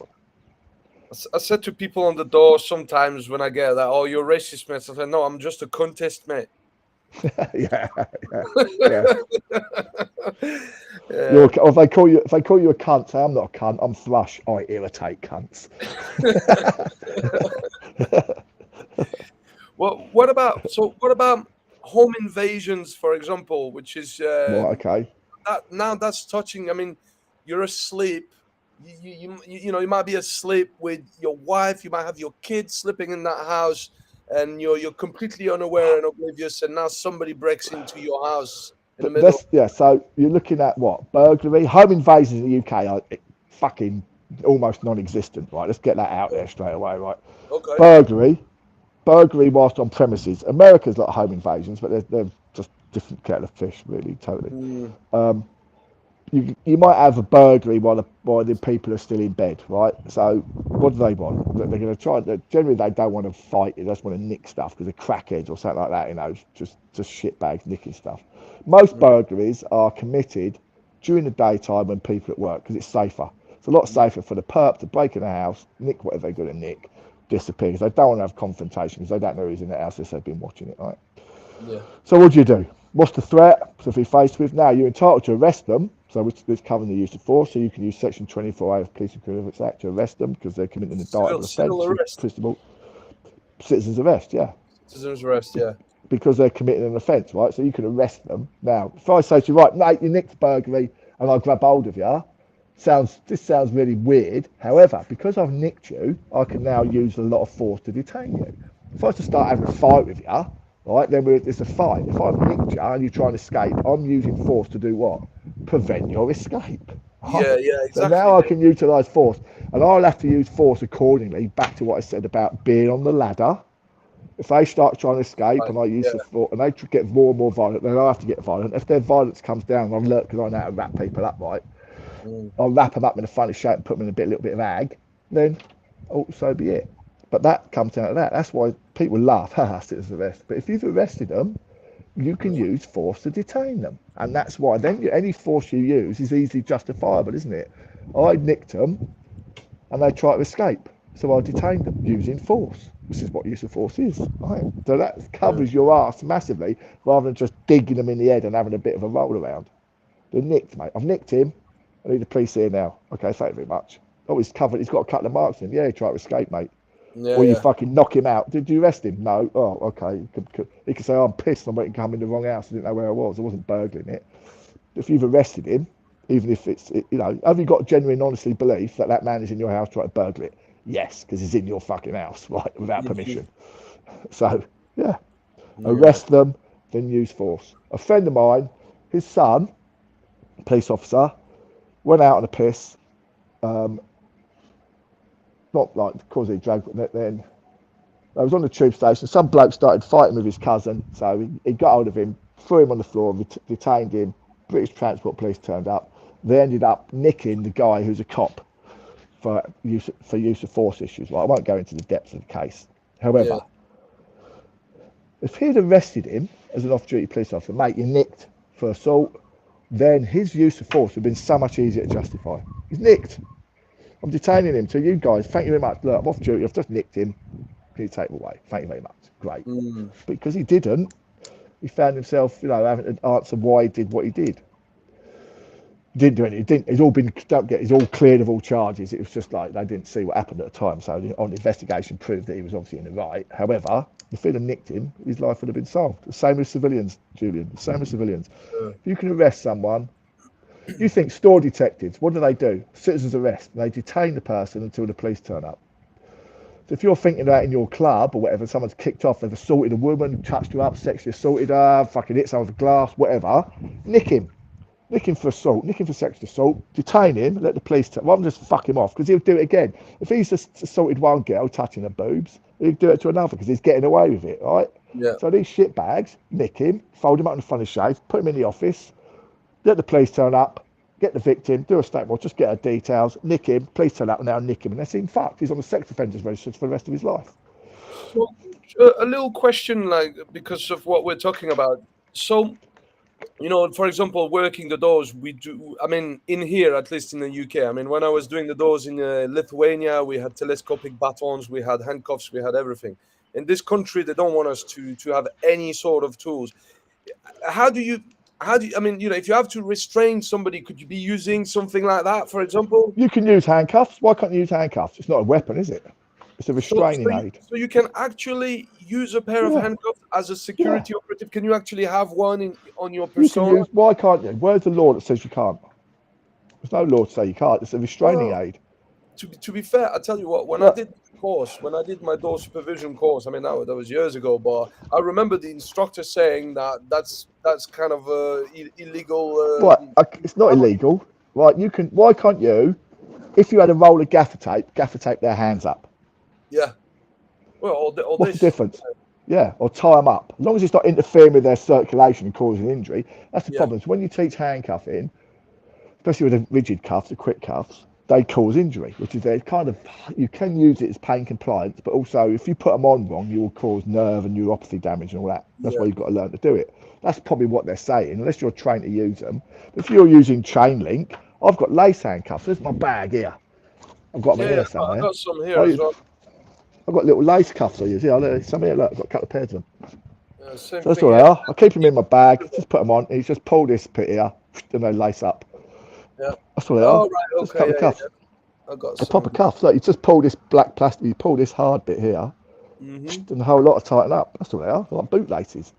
I said to people on the door sometimes when I get that, "Oh, you're racist, mate." I said, "No, I'm just a contest, mate." yeah. If they call you a cunt, say I'm not a cunt. I'm thrush. I irritate cunts. Well, what about home invasions, for example, which is okay. That's touching. I mean, you're asleep. You might be asleep with your wife. You might have your kids sleeping in that house, and you're completely unaware and oblivious. And now somebody breaks into your house in the middle. So you're looking at what? Burglary, home invasions in the UK are fucking almost non-existent. Right, let's get that out there straight away. Right. Okay. Burglary whilst on premises. America's like home invasions, but they're just different kettle of fish, really, totally. You might have a burglary while the people are still in bed, right? So what do they want? They're going to try. Generally, they don't want to fight. They just want to nick stuff because they're crackheads or something like that. Just shitbags nicking stuff. Most burglaries are committed during the daytime when people are at work because it's safer. It's a lot safer for the perp to break in a house, nick whatever they're going to nick, disappear because they don't want to have confrontation because they don't know who's in the house unless they've been watching it, right? Yeah. So what do? What's the threat? So if you're faced with now, you're entitled to arrest them. So it's covering the use of force. So you can use Section 24A of Police and Criminal Act to arrest them because they're committing an indictable offence. Citizens arrest, yeah. Citizens arrest, yeah. Because they're committing an offence, right? So you can arrest them. Now, if I say to you, right, mate, you nicked burglary and I grab hold of you, this sounds really weird. However, because I've nicked you, I can now use a lot of force to detain you. If I was to start having a fight with you, right, then it's a fight. If I've nicked you and you try and escape, I'm using force to do what? Prevent your escape. Yeah, exactly. So now I can utilise force, and I'll have to use force accordingly. Back to what I said about being on the ladder. If they start trying to escape and I use the force, and they get more and more violent, then I have to get violent. If their violence comes down, I'll look because I know how to wrap people up, right? I'll wrap them up in a funny shape and put them in a little bit of ag. Then, so be it. But that comes down to that. That's why people laugh, haha, citizens arrest. But if you've arrested them, you can use force to detain them. And that's why then any force you use is easily justifiable, isn't it? I nicked them and they try to escape. So I detained them using force. This is what use of force is. Right? So that covers your ass massively rather than just digging them in the head and having a bit of a roll around. They're nicked, mate. I've nicked him. I need the police here now. Okay, thank you very much. Oh, he's covered. He's got a couple of marks in him. Yeah, he tried to escape, mate. Or you fucking knock him out. Did you arrest him? No. Oh, okay. He could say, oh, I'm pissed. I went and come in the wrong house. I didn't know where I was. I wasn't burgling it. If you've arrested him, even if have you got genuine, honestly belief that man is in your house trying to burgle it? Yes, because he's in your fucking house, right, without permission. So, arrest them, then use force. A friend of mine, his son, police officer, went out on a piss. Not like causing a drag, but then I was on the tube station. Some bloke started fighting with his cousin, so he got hold of him, threw him on the floor, detained him. British Transport Police turned up. They ended up nicking the guy who's a cop for use of force issues. Well, I won't go into the depths of the case. However, Yeah. if he'd arrested him as an off-duty police officer, mate, you nicked for assault, then his use of force would have been so much easier to justify. He's nicked. I'm detaining him. So you guys, thank you very much. Look, I'm off duty. I've just nicked him. Can you take him away? Thank you very much. Great. Mm. Because he didn't, he found himself, having to answer why he did what he did. Didn't do anything. Didn't. It's all been. Don't get. He's all cleared of all charges. It was just like they didn't see what happened at the time. So on the investigation proved that he was obviously in the right. However, if he'd have nicked him, his life would have been solved. The same as civilians, Julian. The same as civilians. If you can arrest someone, you think store detectives. What do? Citizens arrest. They detain the person until the police turn up. So if you're thinking that in your club or whatever, someone's kicked off, they've assaulted a woman, touched her up, sexually assaulted her, fucking hit someone with a glass, whatever, nick him. Nick him for assault, nick him for sexual assault, detain him, let the police rather than just fuck him off, because he'll do it again. If he's just assaulted one girl touching her boobs, he'll do it to another because he's getting away with it, right? Yeah. So these shit bags, nick him, fold him up in the front of the safe, put him in the office, let the police turn up, get the victim, do a statement, just get her details, nick him, police turn up and now nick him, and that's him fucked. He's on the sex offenders register for the rest of his life. So, a little question, like, because of what we're talking about. So, for example, working the doors, we do. I mean, in here, at least in the UK. I mean, when I was doing the doors in Lithuania, we had telescopic batons, we had handcuffs, we had everything. In this country, they don't want us to have any sort of tools. How do you? I mean, if you have to restrain somebody, could you be using something like that, for example? You can use handcuffs. Why can't you use handcuffs? It's not a weapon, is it? It's a restraining aid. So you can actually use a pair of handcuffs as a security operative. Can you actually have one on your persona? You can use. Why can't you? Where's the law that says you can't? There's no law to say you can't. It's a restraining aid. To be fair, I tell you what. When I did my door supervision course, I mean that was years ago, but I remember the instructor saying that's kind of illegal. Right, it's not illegal. Right, you can. Why can't you? If you had a roll of gaffer tape their hands up. Yeah. Well, what's the difference? Yeah, or tie them up. As long as it's not interfering with their circulation and causing injury, that's the problem. So when you teach handcuffing, especially with the rigid cuffs, the quick cuffs, they cause injury, which is you can use it as pain compliance, but also if you put them on wrong, you will cause nerve and neuropathy damage and all that. That's why you've got to learn to do it. That's probably what they're saying, unless you're trained to use them. But if you're using chain link, I've got lace handcuffs. There's my bag here. I've got them here somewhere. I've got some here as well. I've got little lace cuffs I use. Yeah, some here. Look, I've got a couple of pairs of them. So that's all they are. I keep them in my bag. Just put them on. You just pull this bit here, and they lace up. Yeah. That's all they are. Right. Okay. Just a couple of cuffs. I got a proper cuff. Look, you just pull this black plastic. You pull this hard bit here, and the whole lot are tighten up. That's all they are. They're like boot laces.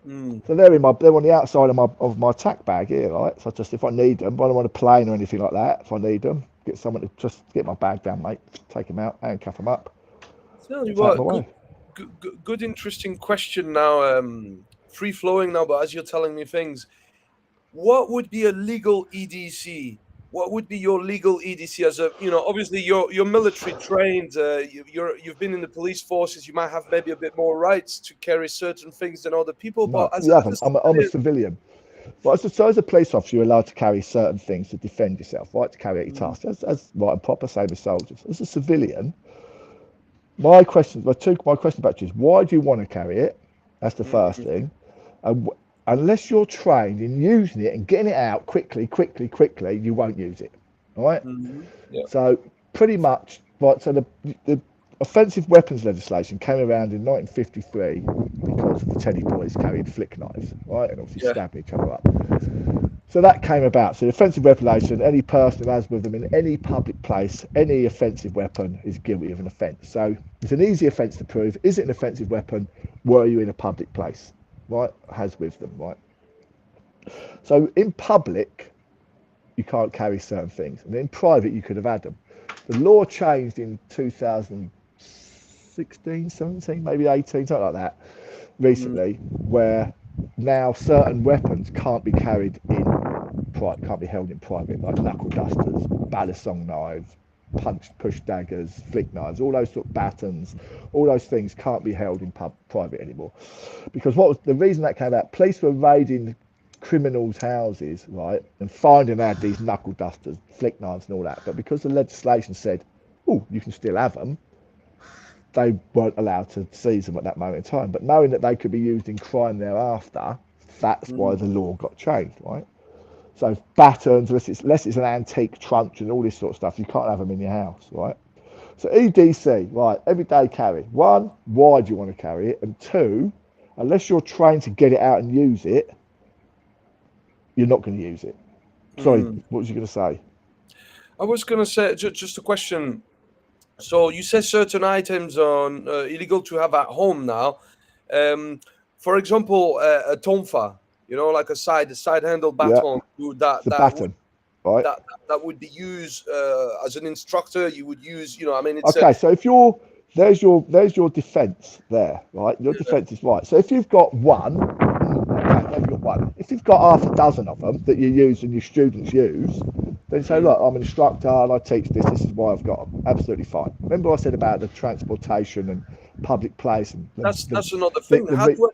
So they're on the outside of my tack bag here, right? So just if I need them, when I'm on a plane or anything like that, if I need them, get someone to just get my bag down, mate. Take them out, handcuff them up. Tell you what, good interesting question now. Free flowing now, but as you're telling me things, what would be a legal EDC? What would be your legal EDC as a, obviously you're military trained, you've been in the police forces, you might have maybe a bit more rights to carry certain things than other people, but I'm a civilian. But as a police officer, you're allowed to carry certain things to defend yourself, right? To carry out your tasks, as right and proper, same as soldiers. As a civilian, my question back to you is, why do you want to carry it? That's the first thing. And unless you're trained in using it and getting it out quickly, you won't use it. All right? So pretty much, right, so the offensive weapons legislation came around in 1953 because the Teddy boys carried flick knives, right? And obviously stabbing each other up. So that came about. So the offensive weapon legislation, any person who has with them in any public place, any offensive weapon is guilty of an offence. So it's an easy offence to prove. Is it an offensive weapon? Were you in a public place? Right, has with them, right? So in public, you can't carry certain things, and in private, you could have had them. The law changed in 2016, 17, maybe 18, something like that, recently, where now certain weapons can't be carried in private, can't be held in private, like knuckle dusters, balisong knives, push daggers, flick knives, all those sort of batons, all those things can't be held in private anymore. Because what was the reason that came about? Police were raiding criminals' houses, right, and finding out these knuckle dusters, flick knives, and all that. But because the legislation said, oh, you can still have them, they weren't allowed to seize them at that moment in time. But knowing that they could be used in crime thereafter, that's why the law got changed, right? So batons, unless it's an antique truncheon and all this sort of stuff, you can't have them in your house, right? So EDC, right, everyday carry. One, why do you want to carry it? And two, unless you're trained to get it out and use it, you're not going to use it. Sorry, what was you going to say? I was going to say just a question. So you said certain items are illegal to have at home now. Um, for example, a tonfa, like a side handle Yeah, baton it's a baton, right? that would be used as an instructor. You would use, I mean, it's a Okay, so if there's your defence there, right? Your defence is right. So if you've got one, okay, maybe you've got one. If you've got half a dozen of them that you use and your students use, then say, look, I'm an instructor and I teach this. This is why I've got them. Absolutely fine. Remember I said about the transportation and public place and that's another the, thing. the,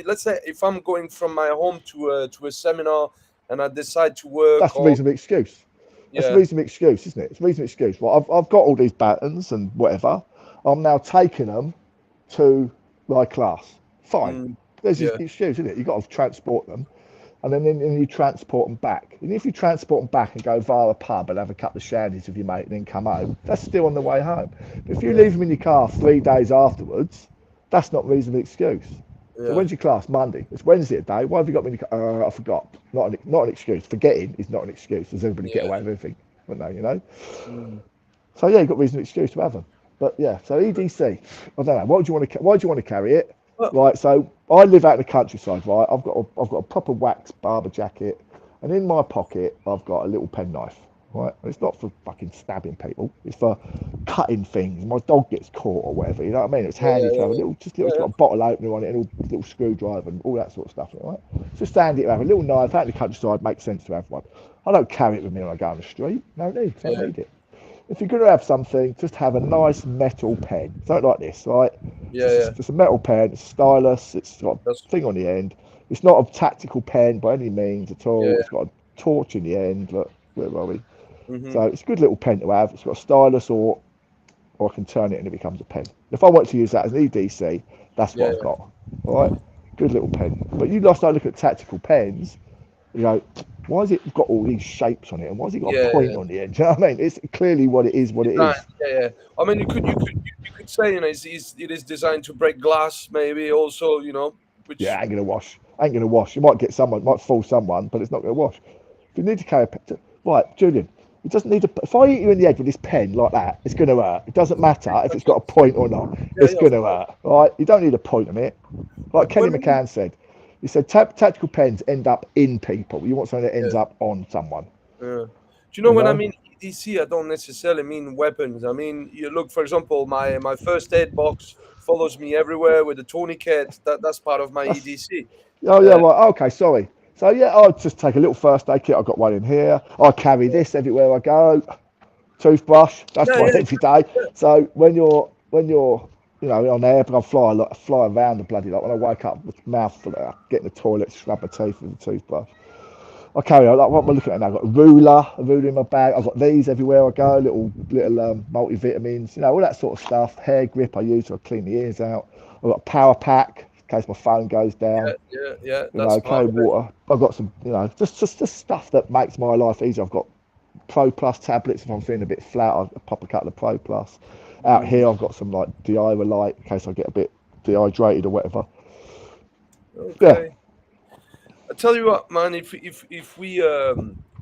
Let's say if I'm going from my home to a seminar and I decide to work that's the or reasonable excuse. That's a yeah, reasonable excuse, isn't it? It's a reasonable excuse. Well, I've got all these batons and whatever. I'm now taking them to my class. Fine. mm, There's your yeah, excuse, isn't it? You've got to transport them. And then you transport them back. And if you transport them back and go via a pub and have a couple of shandies with your mate and then come home, that's still on the way home. But if you leave them in your car 3 days afterwards, that's not a reasonable excuse. So yeah, when's your class? Monday. It's Wednesday today. Why have you got me in your car? I forgot. Not an excuse. Forgetting is not an excuse. Does everybody get yeah. away with everything? But no, you know. Mm. So yeah, you've got reasonable excuse to have them. But yeah, so EDC. I don't know. Why do you want to carry it? Well, Right. So I live out in the countryside. Right. I've got a proper wax barber jacket, and in my pocket I've got a little penknife. Right. And it's not for fucking stabbing people. It's for cutting things. My dog gets caught or whatever. You know what I mean? It's yeah, handy yeah, to have a yeah, little, just yeah, little, it's yeah, got a bottle opener on it and a little screwdriver and all that sort of stuff. Right. Just handy to have a little knife out in the countryside. Makes sense to have one. I don't carry it with me when I go on the street. No need. Don't yeah, need it. If you're going to have something, just have a nice metal pen. Something like this, right? yeah, yeah. It's a metal pen, it's a stylus, it's got That's a thing on the end. It's not a tactical pen by any means at all. yeah. It's got a torch in the end. Look, where are we? Mm-hmm. So it's a good little pen to have. It's got a stylus or I can turn it and it becomes a pen. If I want to use that as an EDC, that's Yeah, what I've got. All right? Good little pen. But you start looking at tactical pens, you know, why has it got all these shapes on it and why has it got a yeah, point yeah. on the end? Do you know what I mean? It's clearly what it is, what it Design, is. yeah, yeah. I mean, you could say, it is designed to break glass, maybe also, Yeah, which ain't gonna wash. Ain't gonna wash. You might get someone, might fool someone, but it's not gonna wash. If you need to carry a pen, right, Julian, it doesn't need to. If I hit you in the head with this pen like that, it's gonna hurt. It doesn't matter if it's got a point or not. yeah, It's yeah, of gonna course. hurt. All right, you don't need a point on it. Like Kenny When I mean, McCann said, he said tactical pens end up in people. You want something that ends yeah. up on someone. Do you know You when I know? mean EDC? I don't necessarily mean weapons. I mean, you look, for example, my first aid box follows me everywhere with a tourniquet. That's part of my That's EDC. Oh yeah, Uh, right. Okay, sorry. So yeah, I'll just take a little first aid kit. I've got one in here. I carry this everywhere I go. Toothbrush. That's yeah, my yeah, every day. So when you're on air, but I fly around the bloody lot. When I wake up with mouth full of get in the toilet, scrub my teeth with a toothbrush. I carry on. Like what am I looking at now? I've got a ruler in my bag. I've got these everywhere I go. Little multivitamins. All that sort of stuff. Hair grip I use to clean the ears out. I've got a power pack in case my phone goes down. yeah, yeah, yeah. That's part Carry of it. water. I've got some, just stuff that makes my life easier. I've got Pro Plus tablets if I'm feeling a bit flat. I'll pop a couple of Pro Plus. Out Mm, here, I've got some like Light in case I get a bit dehydrated or whatever. Yeah, okay. I tell you what, man. If we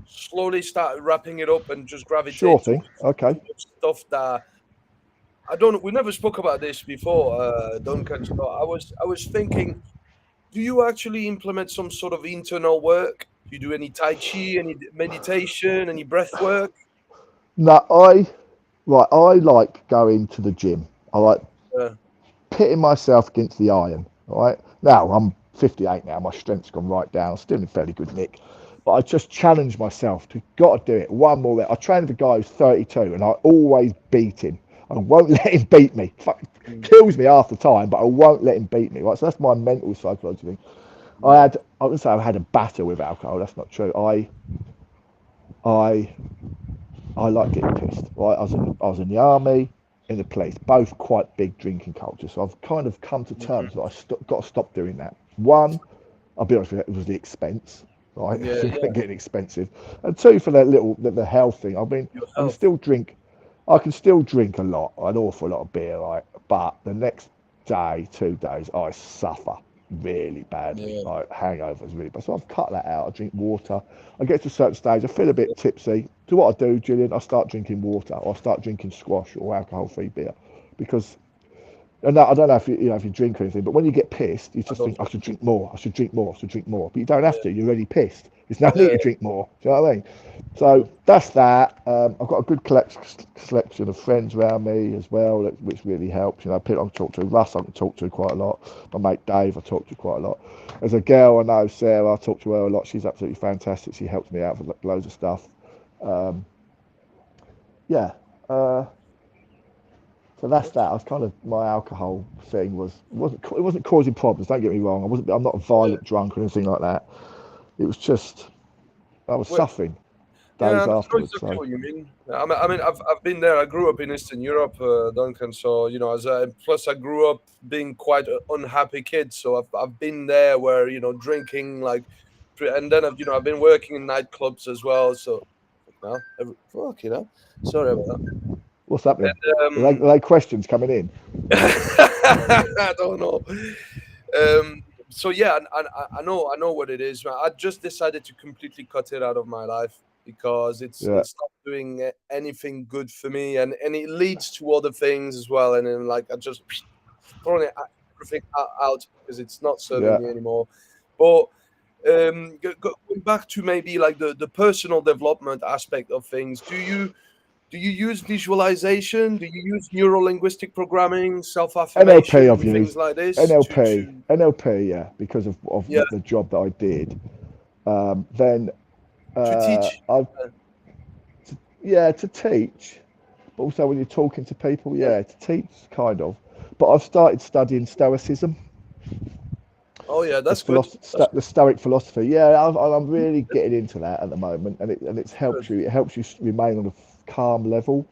slowly start wrapping it up and just sure gravitate thing. Okay. towards stuff that I don't. We never spoke about this before, Duncan. So I was thinking, do you actually implement some sort of internal work? Do you do any tai chi, any meditation, any breath work? Now I like going to the gym. I like Uh, pitting myself against the iron. All right. Now I'm 58 now. My strength's gone right down. Still in fairly good nick, But I just challenged myself to got to do it. One more. I trained with a guy who's 32, and I always beat him. I won't let him beat me. Fuck, Mm. kills me half the time, but I won't let him beat me. Right, so that's my mental psychology thing. Yeah. I wouldn't say I had a battle with alcohol. That's not true. I I like getting pissed. Right, I was in the army, in the police, both quite big drinking cultures. So I've kind of come to terms that got to stop doing that. One, I'll be honest with you, it was the expense. Right, Yeah. it's Yeah. getting expensive. And two, for that the health thing. I mean, Your I can health. still drink. I can still drink a lot, an awful lot of beer, right? But the next day, 2 days, I suffer really badly. Yeah. Like hangovers, really bad. So I've cut that out. I drink water. I get to a certain stage, I feel a bit tipsy. So what I do, Julian, I start drinking water, or I start drinking squash or alcohol-free beer, because and I don't know if if you drink or anything, but when you get pissed, you I just don't think I drink. should drink more, I should drink more, I should drink more. But you don't have Yeah. to. You're already pissed. There's no need Yeah. to drink more. Do you know what I mean? Mm. So that's that. I've got a good selection of friends around me as well, which really helps. You know, people I can talk to. Russ, I can talk to quite a lot. My mate Dave, I talk to quite a lot. There's a girl I know, Sarah. I talk to her a lot. She's absolutely fantastic. She helps me out with loads of stuff. Um, yeah. Uh, So that's that. I was kind of my alcohol thing wasn't causing problems. Don't get me wrong. I'm not a Yeah. violent drunk or anything like that. It was just I was Well, suffering yeah, days I know afterwards. exactly So what you mean. I've been there. I grew up in Eastern Europe, Duncan. So as plus I grew up being quite an unhappy kid. So I've been there where drinking like, and then I've been working in nightclubs as well. So fuck sorry about what's happening? that. Are they questions coming in? I don't know. So yeah, I know what it is, man. I just decided to completely cut it out of my life because Yeah, it's not doing anything good for me, and it leads to other things as well. And then like I just throwing everything out because it's not serving yeah. me anymore. But going back to maybe like the personal development aspect of things, do you use visualization? Do you use neuro linguistic programming, self NLP I've affirmation, things used. like this NLP, to NLP, yeah, because of yeah, the job that I did. Then to teach? I yeah, to teach, but also when you're talking to people, Yeah. yeah, to teach kind of. But I've started studying Stoicism, Oh yeah, that's good. That's the Stoic philosophy. Yeah, I'm really getting into that at the moment, and it's helps good. you. It helps you remain on a calm level.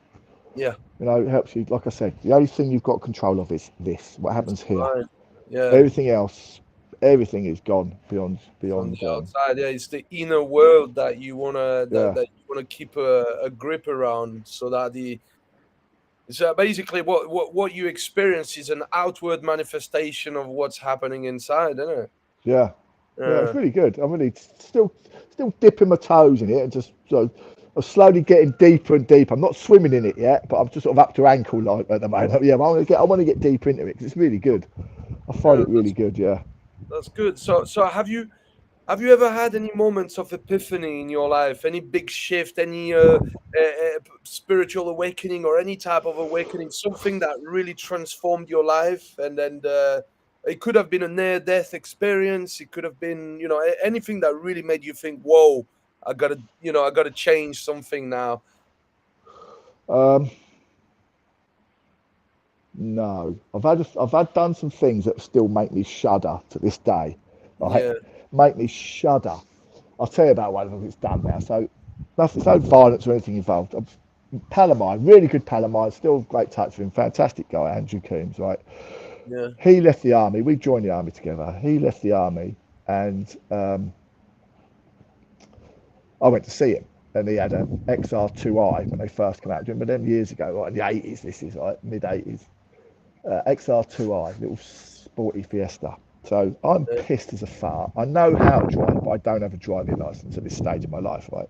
Yeah, You know, it helps you. Like I said, the only thing you've got control of is this. What it's happens here? fine. Yeah, Everything else, everything is gone beyond from the beyond. outside. Yeah, it's the inner world that you wanna Yeah, that you wanna keep a grip around, so that the so basically what you experience is an outward manifestation of what's happening inside, isn't it? yeah, yeah. It's Yeah. really good. I'm really still dipping my toes in it, and just I'm slowly getting deeper and deeper. I'm not swimming in it yet, but I'm just sort of up to ankle like at the moment. Yeah, but I want to get deeper into it because it's really good. I find Yeah, it really good. Yeah. that's good. So have you ever had any moments of epiphany in your life? Any big shift, any spiritual awakening, or any type of awakening? Something that really transformed your life, and then it could have been a near-death experience. It could have been, anything that really made you think, "Whoa, I gotta change something now." Um, no, I've had done some things that still make me shudder to this day. Right, Yeah, make me shudder. I'll tell you about one of them. It's done now. So nothing, no violence or anything involved. Palamine, really good Palamine, still great touch with him, fantastic guy, Andrew Coombs, right? yeah, He left the army. We joined the army together. He left the army, and I went to see him. And he had an XR2i when they first came out. Do you remember them years ago, right in the 80s? This is like mid 80s. XR2i, little sporty Fiesta. So I'm yeah, pissed as a fart. I know how to drive, but I don't have a driving license at this stage of my life, right?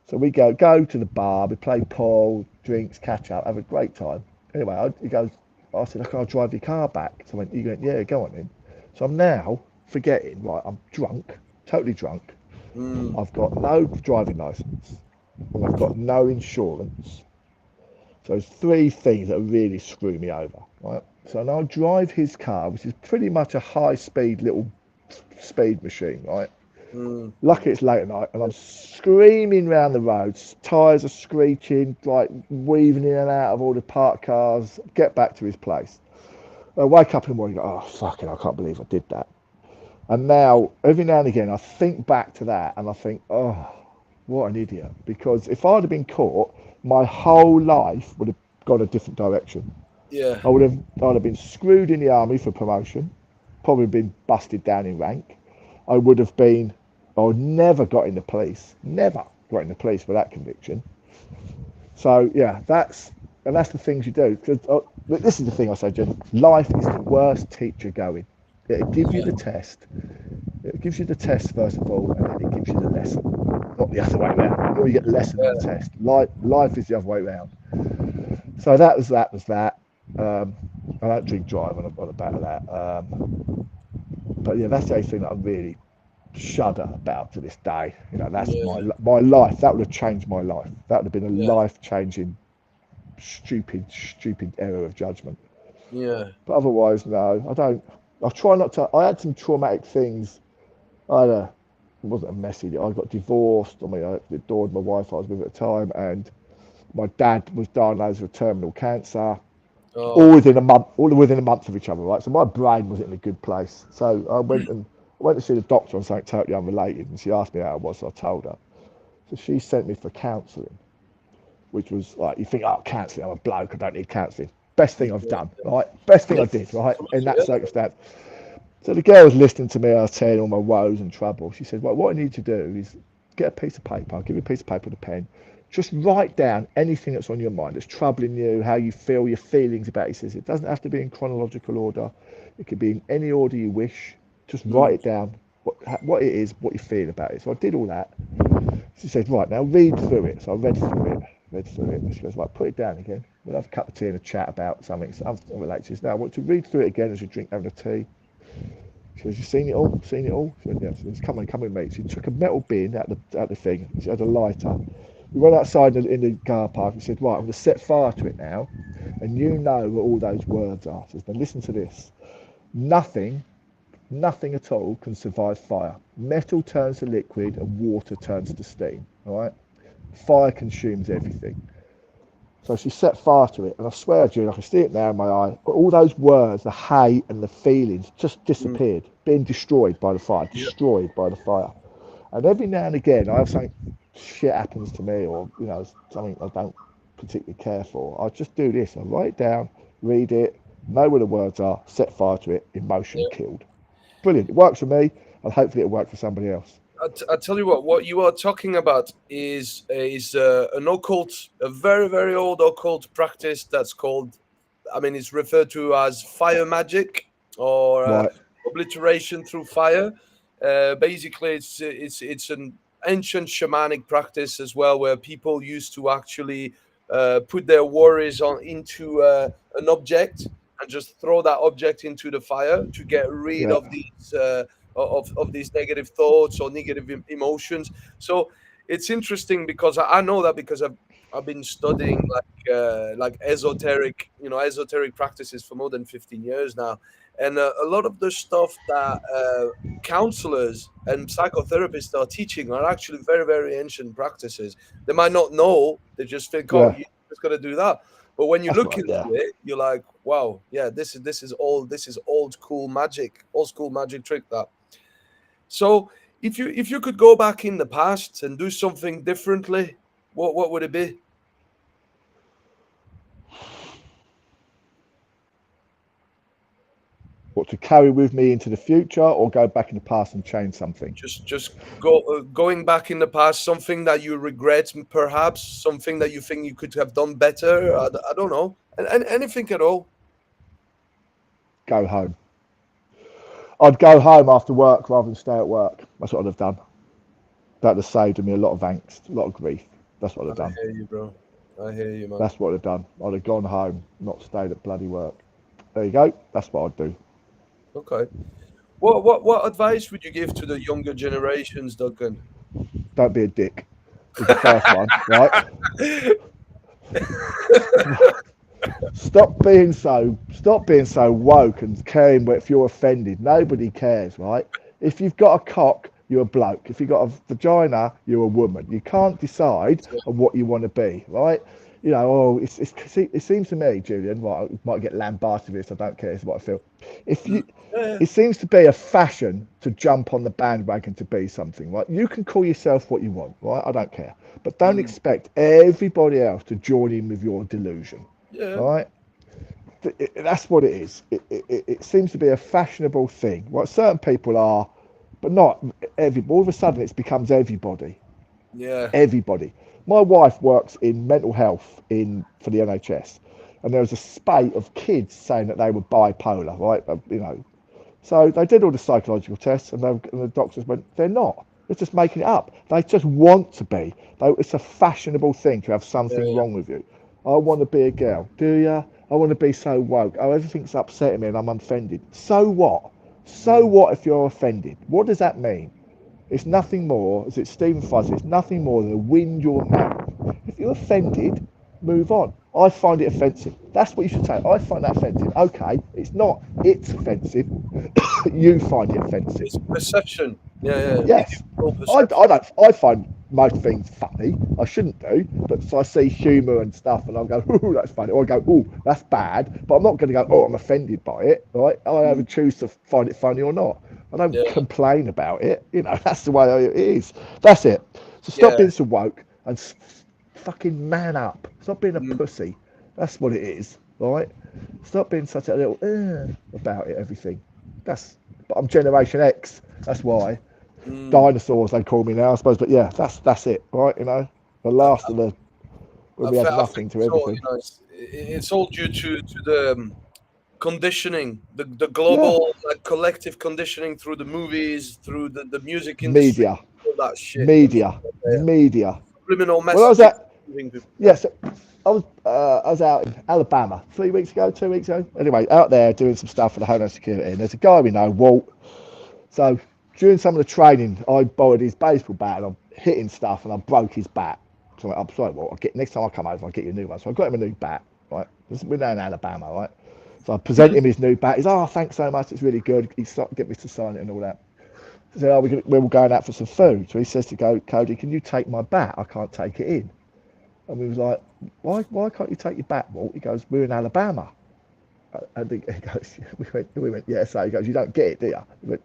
So we go to the bar, we play pool, drinks, catch up, have a great time. Anyway, he goes, I said, I can't drive your car back. So he went, yeah, go on then. So I'm now forgetting, right, I'm drunk, totally drunk. mm, I've got no driving license and I've got no insurance. So there's three things that really screw me over, right? So now I drive his car, which is pretty much a high speed little speed machine, right? Lucky it's late at night, and I'm screaming round the roads. Tyres are screeching, like weaving in and out of all the parked cars. Get back to his place. I wake up in the morning and go, oh, fucking, I can't believe I did that. And now, every now and again, I think back to that and I think, oh, what an idiot. Because if I'd have been caught, my whole life would have gone a different direction. Yeah. I'd have been screwed in the army for promotion, probably been busted down in rank. I would never got in the police, never got in the police for that conviction. So yeah, that's the things you do. Because this is the thing I say, Jim. Life is the worst teacher going. It'll give you the test. It gives you the test first of all, and then it gives you the lesson. Not the other way around. You get the lesson and the test. Life is the other way around. So that was that. I don't drink drive on the back of that. But yeah, that's the only thing that I really shudder about to this day. You know, that's my life. That would have changed my life. That would have been a life-changing, stupid error of judgment. Yeah. But otherwise, no, I don't. I try not to. I had some traumatic things. It wasn't a messy. I got divorced. I mean, I adored my wife I was with at the time, and my dad was diagnosed with terminal cancer. All within a month of each other, right? So my brain wasn't in a good place. So I went to see the doctor on something totally unrelated, and she asked me how I was, so I told her. So she sent me for counselling, which was like, you think, oh, counselling, I'm a bloke, I don't need counselling. Best thing I've done, right? Best thing I did, right? In that circumstance. So the girl was listening to me, I was telling all my woes and trouble. She said, well, what I need to do is get a piece of paper. I'll give you a piece of paper and a pen. Just write down anything that's on your mind, that's troubling you, how you feel, your feelings about it. She says it doesn't have to be in chronological order. It could be in any order you wish. Just write it down, what it is, what you feel about it. So I did all that. She said, right, now read through it. So I read through it. And she goes, right, put it down again. We'll have a cup of tea and a chat about something. So I'm related. She says, now I want to read through it again as you drink, having a tea. She goes, you seen it all? Seen it all? She went, yeah. She goes, come with me. She took a metal bin out the thing. She had a lighter. We went outside in the car park and said, right, I'm going to set fire to it now. And you know what all those words are. She says, now listen to this. Nothing at all can survive fire. Metal turns to liquid and water turns to steam. All right? Fire consumes everything. So she set fire to it, and I swear to you, I can see it now in my eye, but all those words, the hate and the feelings, just disappeared, being destroyed by the fire, by the fire. And every now and again, I have something, shit happens to me, or, you know, something I don't particularly care for. I just do this, I write it down, read it, know where the words are, set fire to it, emotion killed. Brilliant. It works for me, and hopefully it'll work for somebody else. I tell you what you are talking about is an occult, a very, very old occult practice that's called, I mean, it's referred to as fire magic or obliteration through fire. Basically, it's an ancient shamanic practice as well, where people used to actually put their worries into an object and just throw that object into the fire to get rid of these of these negative thoughts or negative emotions. So it's interesting because I know that because I've been studying like esoteric practices for more than 15 years now, and a lot of the stuff that counselors and psychotherapists are teaching are actually very, very ancient practices. They might not know, they just think, oh, you just got to do that. But when you look into it, you're like, wow, yeah, this is old school magic trick. That. So if you could go back in the past and do something differently, what would it be? What, to carry with me into the future, or go back in the past and change something? Just going back in the past, something that you regret, perhaps something that you think you could have done better. I don't know, and anything at all. Go home. I'd go home after work rather than stay at work. That's what I'd have done. That would have saved me a lot of angst, a lot of grief. That's what I'd have done. I hear you, bro. I hear you, man. That's what I'd have done. I'd have gone home, not stayed at bloody work. There you go. That's what I'd do. Okay. What advice would you give to the younger generations, Duncan? Don't be a dick. Is the first one, right? Stop being so woke and caring if you're offended. Nobody cares, right? If you've got a cock, you're a bloke. If you've got a vagina, you're a woman. You can't decide on what you want to be, right? You know, it seems to me, Julian, well, I might get lambasted with this, I don't care, it's what I feel. If you, Yeah. it seems to be a fashion to jump on the bandwagon to be something, right? You can call yourself what you want, right? I don't care. But don't Mm. expect everybody else to join in with your delusion, Yeah. right? That's what it is. It seems to be a fashionable thing. What certain people are, but not every. All of a sudden, it becomes everybody. Yeah. Everybody. My wife works in mental health in for the NHS, and there was a spate of kids saying that they were bipolar, right? You know, so they did all the psychological tests, and the doctors went, they're not. They're just making it up. They just want to be. It's a fashionable thing to have something Yeah. wrong with you. I want to be a girl. Do you? I want to be so woke. Oh, everything's upsetting me and I'm offended. So what? So Mm. what if you're offended? What does that mean? It's nothing more, as it's Stephen Fry, it's nothing more than a wind your mouth. If you're offended, move on. I find it offensive. That's what you should say. I find that offensive. Okay, it's not, it's offensive. You find it offensive. It's perception. Yeah, yeah. Yes. Individual perception. I find most things funny. I shouldn't do, but so I see humour and stuff, and I'll go, "Ooh, that's funny," or I go, "Ooh, that's bad," but I'm not going to go, "Oh, I'm offended by it." Right? I either Mm. choose to find it funny or not. I don't Yeah. complain about it. You know, that's the way it is. That's it. So stop Yeah. being so woke and fucking man up. Stop being a Mm. pussy. That's what it is. Right? Stop being such a little about it. Everything. That's. But I'm Generation X. That's why Mm. dinosaurs they call me now, I suppose. But yeah, that's it, right? You know, the last of the when we had I think nothing to it's all, everything. it's all due to the conditioning, the Yeah, global collective conditioning through the movies, through the music industry, media, all that shit. You know, media, media. subliminal When I was messages. at Giving people, yeah. yes, I was out in Alabama 3 weeks ago, 2 weeks ago. Anyway, out there doing some stuff for the Homeland Security, and there's a guy we know, Walt. So during some of the training, I borrowed his baseball bat and I'm hitting stuff, and I broke his bat. So I'm sorry, Walt. I'll get next time I come over, I'll get you a new one. So I got him a new bat. Right, we're now in Alabama, right? So I present him his new bat. He's, oh, thanks so much. It's really good. He started get me to sign it and all that. I said, oh, we're going out for some food. So he says to go, Cody, can you take my bat? I can't take it in. And we was like, why can't you take your bat, Walt? He goes, we're in Alabama. And he goes, we went, yeah. So he goes, you don't get it, do you? We went,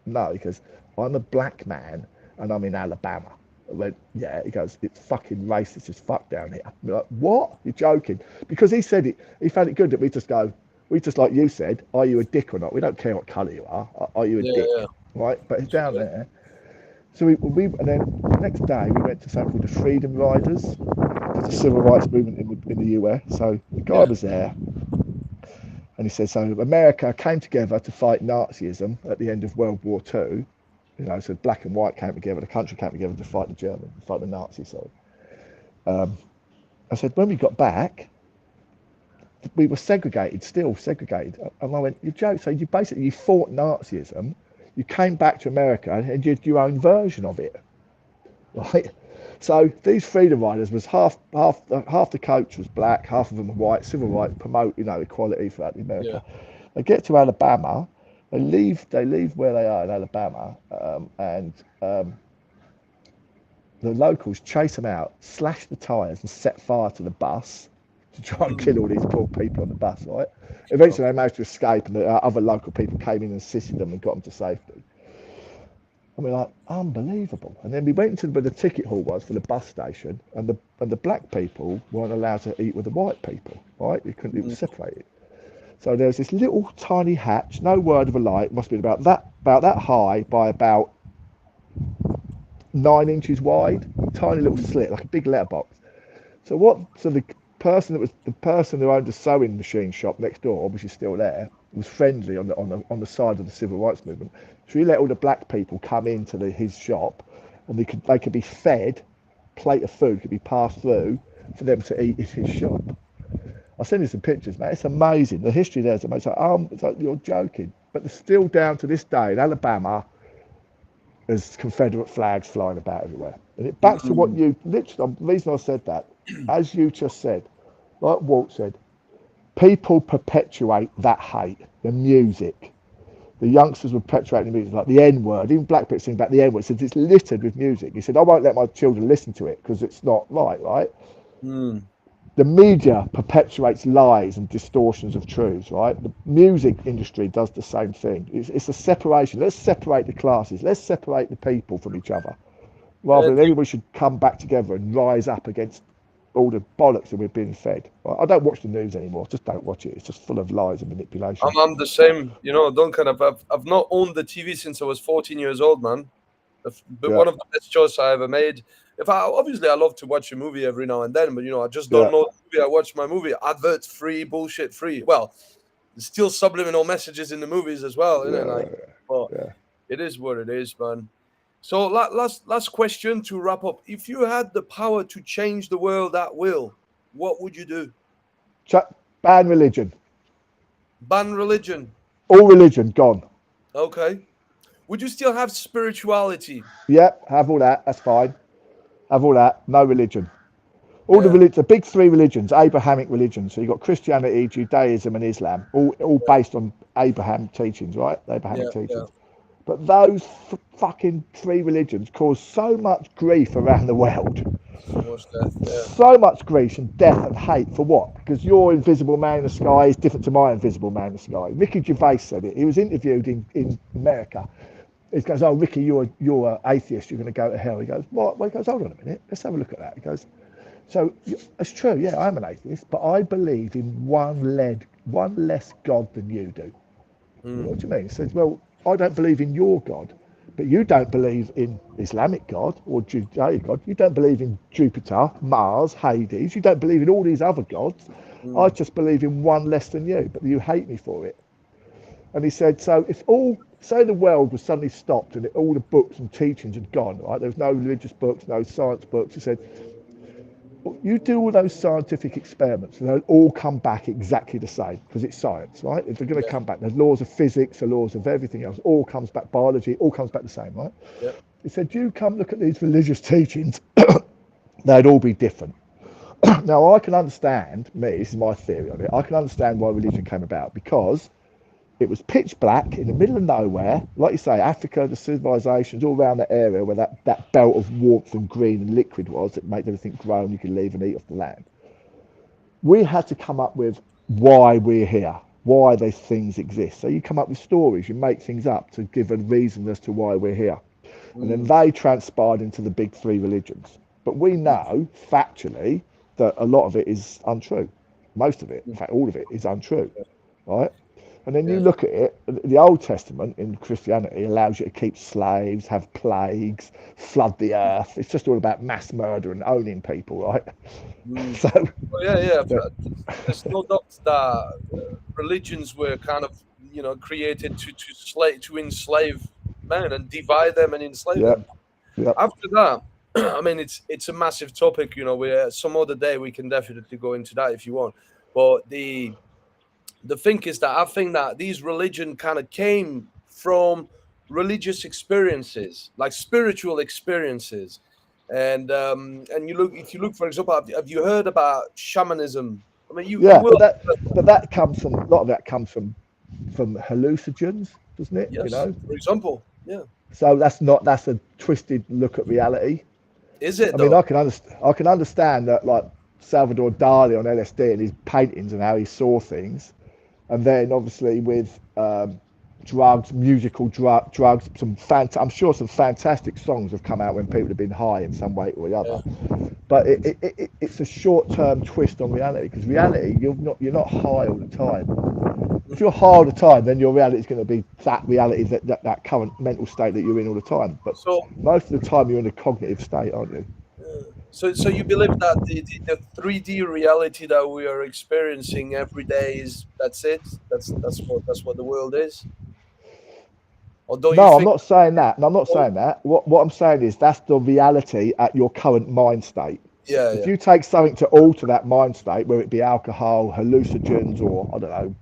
no. He goes, I'm a black man and I'm in Alabama. I went, yeah. He goes, it's fucking racist as fuck down here. I'm like, what? You're joking? Because he said it, he found it good that we just like you said, are you a dick or not? We don't care what colour you are. Are you a Yeah, dick? yeah. Right? But it's down there. So and then the next day we went to something called the Freedom Riders. It's a civil rights movement in the US. So the guy Yeah. was there, and he said, so America came together to fight Nazism at the end of World War Two. You know, so black and white came together, the country came together to fight the Germans, fight the Nazis. So I said, when we got back, we were segregated, still segregated. And I went, you joke. So you fought Nazism, you came back to America and you did your own version of it, right? So these freedom riders was half the coach was black, half of them were white. Civil rights promote, you know, equality throughout Yeah. America. They get to Alabama, they leave where they are in Alabama, and the locals chase them out, slash the tyres, and set fire to the bus to try and kill Mm. all these poor people on the bus. Right? Eventually, they managed to escape, and the other local people came in and assisted them and got them to safety. And we're like, unbelievable. And then we went into where the ticket hall was for the bus station, and the black people weren't allowed to eat with the white people. Right? You couldn't. It was Mm. separated. So there's this little tiny hatch, no word of a lie. It must be about that high by about 9 inches wide, tiny little Mm. slit, like a big letterbox. So what? So the person who owned the sewing machine shop next door, which is still there, was friendly on the side of the civil rights movement. So he let all the black people come into his shop, and they could be fed. Plate of food could be passed through for them to eat in his shop. I'll send you some pictures, mate. It's amazing. The history there is amazing. It's like you're joking, but there's still down to this day in Alabama, there's Confederate flags flying about everywhere. And it backs to what Mm. you literally, the reason I said that, as you just said, like Walt said, people perpetuate that hate, the music, The youngsters were perpetuating music like the N word. Even Black Pit sing about the N word. Said it's littered with music. He said, I won't let my children listen to it because it's not right, right? Mm. The media perpetuates lies and distortions of truths, right? The music industry does the same thing. It's a separation. Let's separate the classes. Let's separate the people from each other, rather And than everybody should come back together and rise up against all the bollocks that we're being fed. Right? I don't watch the news anymore. Just don't watch it. It's just full of lies and manipulation. I'm the same, Duncan. I've not owned the TV since I was 14 years old, man. But Yeah, one of the best choices I ever made. If I obviously I love to watch a movie every now and then, but I just yeah, don't know the movie. I watch my movie advert free, bullshit free. Well, there's still subliminal messages in the movies as well, isn't it? yeah, Like, but yeah. it is what it is, man. So last question to wrap up. If you had the power to change the world at will, what would you do? Ban religion. Ban religion. All religion gone. Okay. Would you still have spirituality? Yeah, have all that. That's fine. Have all that. No religion. All the Yeah. religions, the big three religions, Abrahamic religions. So you've got Christianity, Judaism, and Islam, all Yeah. based on Abraham teachings, right? Abrahamic Yeah. Yeah. teachings. But those fucking three religions cause so much grief around the world. So much death. Yeah. So much grief and death and hate for what? Because your invisible man in the sky is different to my invisible man in the sky. Ricky Gervais said it. He was interviewed in America. He goes, "Oh, Ricky, you're an atheist. You're going to go to hell." He goes, "What?" Well, he goes, "Hold on a minute. Let's have a look at that." He goes, "So it's true. Yeah, I'm an atheist, but I believe in one less God than you do." Mm. What do you mean? He says, "Well, I don't believe in your God, but you don't believe in Islamic God or Judaic God. You don't believe in Jupiter, Mars, Hades. You don't believe in all these other gods. I Mm. just believe in one less than you, but you hate me for it." And he said, "So if all, say the world was suddenly stopped and all the books and teachings had gone, right? There was no religious books, no science books." He said, "You do all those scientific experiments and they'll all come back exactly the same because it's science, right? If they're going to Yeah. come back, the laws of physics, the laws of everything else, all comes back, biology, all comes back the same, right?" Yeah. He said, "You come look at these religious teachings, they'd all be different." Now, I can understand, this is my theory on it, I can understand why religion came about because it was pitch black in the middle of nowhere, like you say, Africa, the civilizations all around that area where that belt of warmth and green and liquid was that made everything grow and you could leave and eat off the land. We had to come up with why we're here, why those things exist. So you come up with stories, you make things up to give a reason as to why we're here. And then Mm. they transpired into the big three religions. But we know factually that a lot of it is untrue. Most of it, in fact, all of it is untrue, right? And then you Yeah. look at it, the Old Testament in Christianity allows you to keep slaves, have plagues, flood the earth. It's just all about mass murder and owning people, right? Mm. So, Well, yeah, yeah. yeah, There's no doubt that religions were kind of, created to enslave men and divide them and enslave yeah, them. yeah. After that, I mean, it's a massive topic. Where some other day we can definitely go into that if you want. But the thing is that I think that these religion kind of came from religious experiences, like spiritual experiences. And if you look, for example, have you heard about shamanism? I mean, you Yeah, will. but that comes from a lot of that comes from hallucinogens, doesn't it? You Yes, know, for example. Yeah. so that's a twisted look at reality. Is it I mean, though? I can understand that like Salvador Dali on LSD and his paintings and how he saw things, and then obviously with drugs, drugs. I'm sure some fantastic songs have come out when people have been high in some way or the Yeah. other. But it's a short-term twist on reality because reality you're not high all the time. If you're high all the time, then your reality is going to be that reality that current mental state that you're in all the time. But So, most of the time you're in a cognitive state, aren't you? so you believe that the 3D reality that we are experiencing every day is that's it? That's what the world is? Or don't you No, I'm think? not saying that. No, I'm not saying that. What I'm saying is that's the reality at your current mind state. Yeah, If yeah. you take something to alter that mind state, whether it be alcohol, hallucinogens, or I don't know,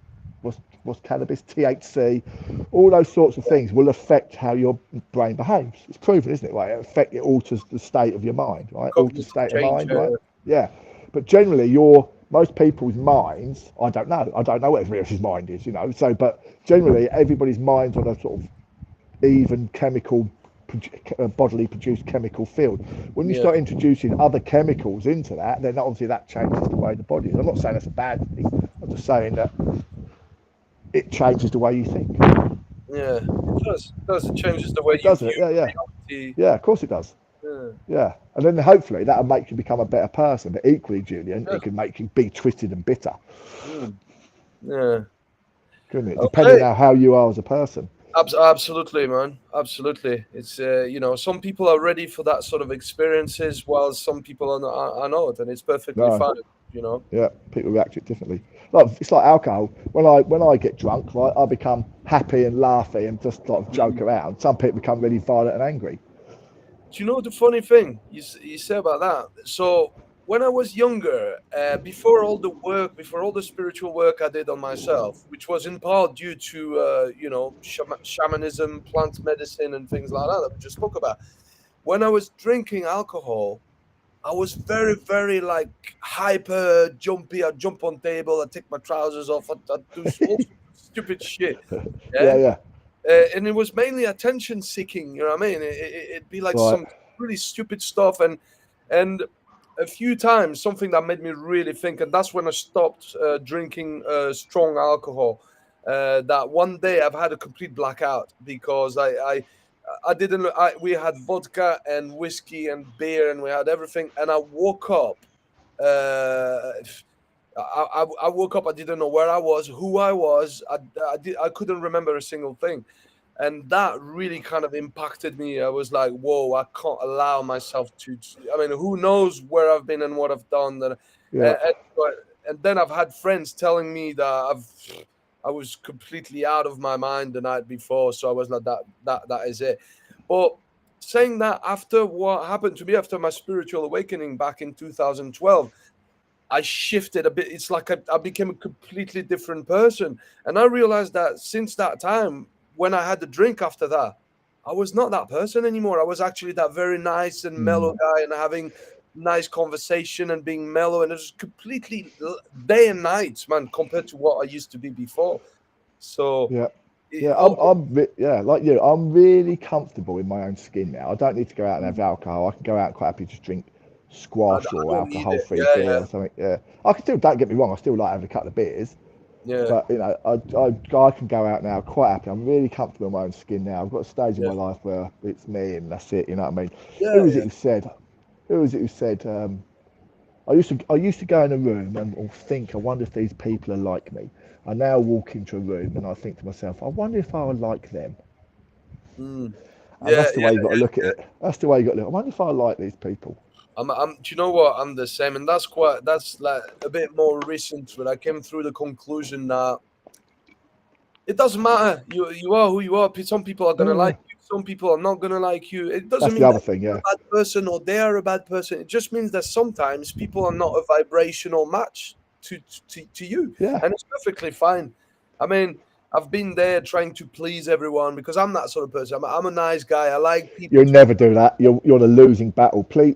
what's cannabis, THC, all those sorts of things will affect how your brain behaves. It's proven, isn't it? Right? It alters the state of your mind, right? Alters Cognitive state of change. mind, right? Yeah. But generally, your most people's minds, I don't know what everybody else's mind is, so, but generally everybody's mind's on a sort of even chemical, bodily produced chemical field. When you Yeah. start introducing other chemicals into that, then obviously that changes the way the body is. I'm not saying that's a bad thing, I'm just saying that it changes the way you think. Yeah, it does. It does. It changes the way It you does view it, yeah. reality. Yeah, of course it does. Yeah. Yeah, and then hopefully that'll make you become a better person. But equally, Julian, Yeah. it can make you be twisted and bitter, Mm. Yeah. couldn't it? Depending Okay. on how you are as a person. Absolutely, man. Absolutely. It's some people are ready for that sort of experiences, while some people are not, and it's perfectly No, fine. You know. yeah, people react to it differently. Like it's like alcohol. When I get drunk, right, I become happy and laughy and just sort of joke Mm. around. Some people become really violent and angry. Do you know the funny thing you say about that? So when I was younger, before all the spiritual work I did on myself, which was in part due to shamanism, plant medicine, and things like that we just spoke about. When I was drinking alcohol, I was very, very like hyper jumpy. I'd jump on table, I'd take my trousers off, I'd do all sorts of stupid shit. Yeah, Yeah. yeah, And it was mainly attention seeking. You know what I mean? It'd be like right. some really stupid stuff, and a few times something that made me really think, and that's when I stopped drinking strong alcohol. That one day I've had a complete blackout because I didn't. We had vodka and whiskey and beer, and we had everything, and I woke up. Uh, I woke up. I didn't know where I was, who I was. I couldn't remember a single thing, and that really kind of impacted me. I was like, "Whoa, I can't allow myself to." I mean, who knows where I've been and what I've done? Yeah, And then I've had friends telling me that I was completely out of my mind the night before. So I was like, that is it. But saying that, after what happened to me after my spiritual awakening back in 2012. I shifted a bit. It's like I became a completely different person. And I realized that since that time, when I had the drink after that, I was not that person anymore. I was actually that very nice and mellow mm, guy and having nice conversation and being mellow. And it was completely day and night, man, compared to what I used to be before. So, yeah. it, Yeah, yeah, like you. I'm really comfortable in my own skin now. I don't need to go out and have alcohol. I can go out and quite happy just drink I squash or don't need it. alcohol-free Yeah, beer or something. Yeah, I can still. Don't get me wrong. I still like having a couple of beers, yeah, but I can go out now quite happy. I'm really comfortable in my own skin now. I've got a stage in yeah, my life where it's me and that's it. You know what I mean? yeah, Who was yeah, it who said? Who was it who said? I used to go in a room and or think, I wonder if these people are like me. I now walk into a room and I think to myself, I wonder if I would like them. mm, And yeah, that's the yeah. way you got to look at it. That's the way you got to look. I wonder if I like these people. Do you know what? I'm the same, and that's like a bit more recent. When I came through the conclusion that it doesn't matter. You are who you are. Some people are gonna Yeah, like you. Some people are not gonna like you. It doesn't that's the mean other that thing. you're Yeah, a bad person or they are a bad person. It just means that sometimes people are not a vibrational match to you, yeah. and it's perfectly fine. I mean, I've been there trying to please everyone because I'm that sort of person. I'm a nice guy. I like people You'll to. never do that. You're in a losing battle. Please,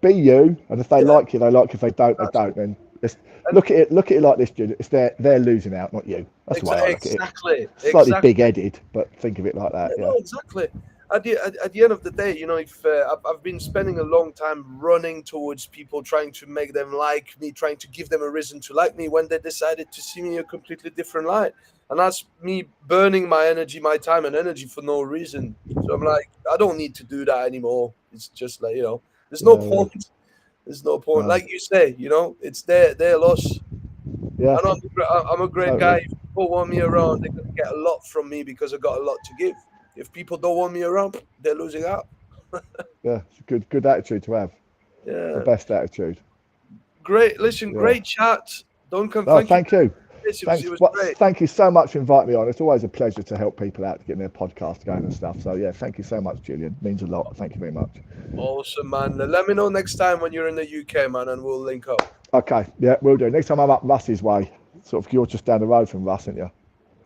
be you. And if they Yeah, like you, they like you. If they don't, they that's don't. it. Then just And look at it like this, Jude. It's they're losing out, not you. That's the way I look at it. exactly, Slightly exactly. big-headed, but think of it like that. Yeah, Yeah, no, exactly. At the end of the day, if I've been spending a long time running towards people, trying to make them like me, trying to give them a reason to like me, when they decided to see me in a completely different light, and that's me burning my energy, my time, and energy for no reason. So I'm like, I don't need to do that anymore. It's just like there's no yeah, yeah. point. There's no point. No, Like you say, it's their loss. yeah, I know I'm a great guy. totally. If people want me around, they're gonna get a lot from me because I got a lot to give. If people don't want me around, they're losing out. Yeah, it's a good attitude to have. The Yeah, best attitude. great. Listen, Yeah. great chat, Duncan. No, Thank you. thank you. It Thanks. was great. Thank you so much for inviting me on. It's always a pleasure to help people out to get their podcast going and stuff. So yeah, thank you so much, Julian. Means a lot. Thank you very much. Awesome, man. Let me know next time when you're in the UK, man, and we'll link up. Okay, yeah, we'll do. Next time I'm up Russ's way, sort of, you're just down the road from Russ, aren't you?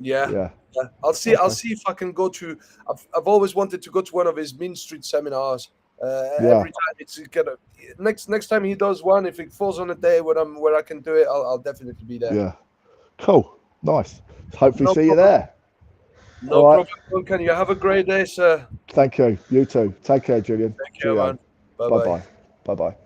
Yeah, Yeah. yeah. I'll see. I'll Okay. see if I can go to. I've always wanted to go to one of his Mean Street seminars. Every time it's gonna next time he does one, if it falls on a day where I can do it, I'll definitely be there. Yeah. Cool. Nice. Hopefully No see you problem. there. No All right. problem. Can you have a great day, sir? Thank you. You too. Take care, Julien. Take care, Cheerio. man. Bye Bye bye. bye. Bye bye.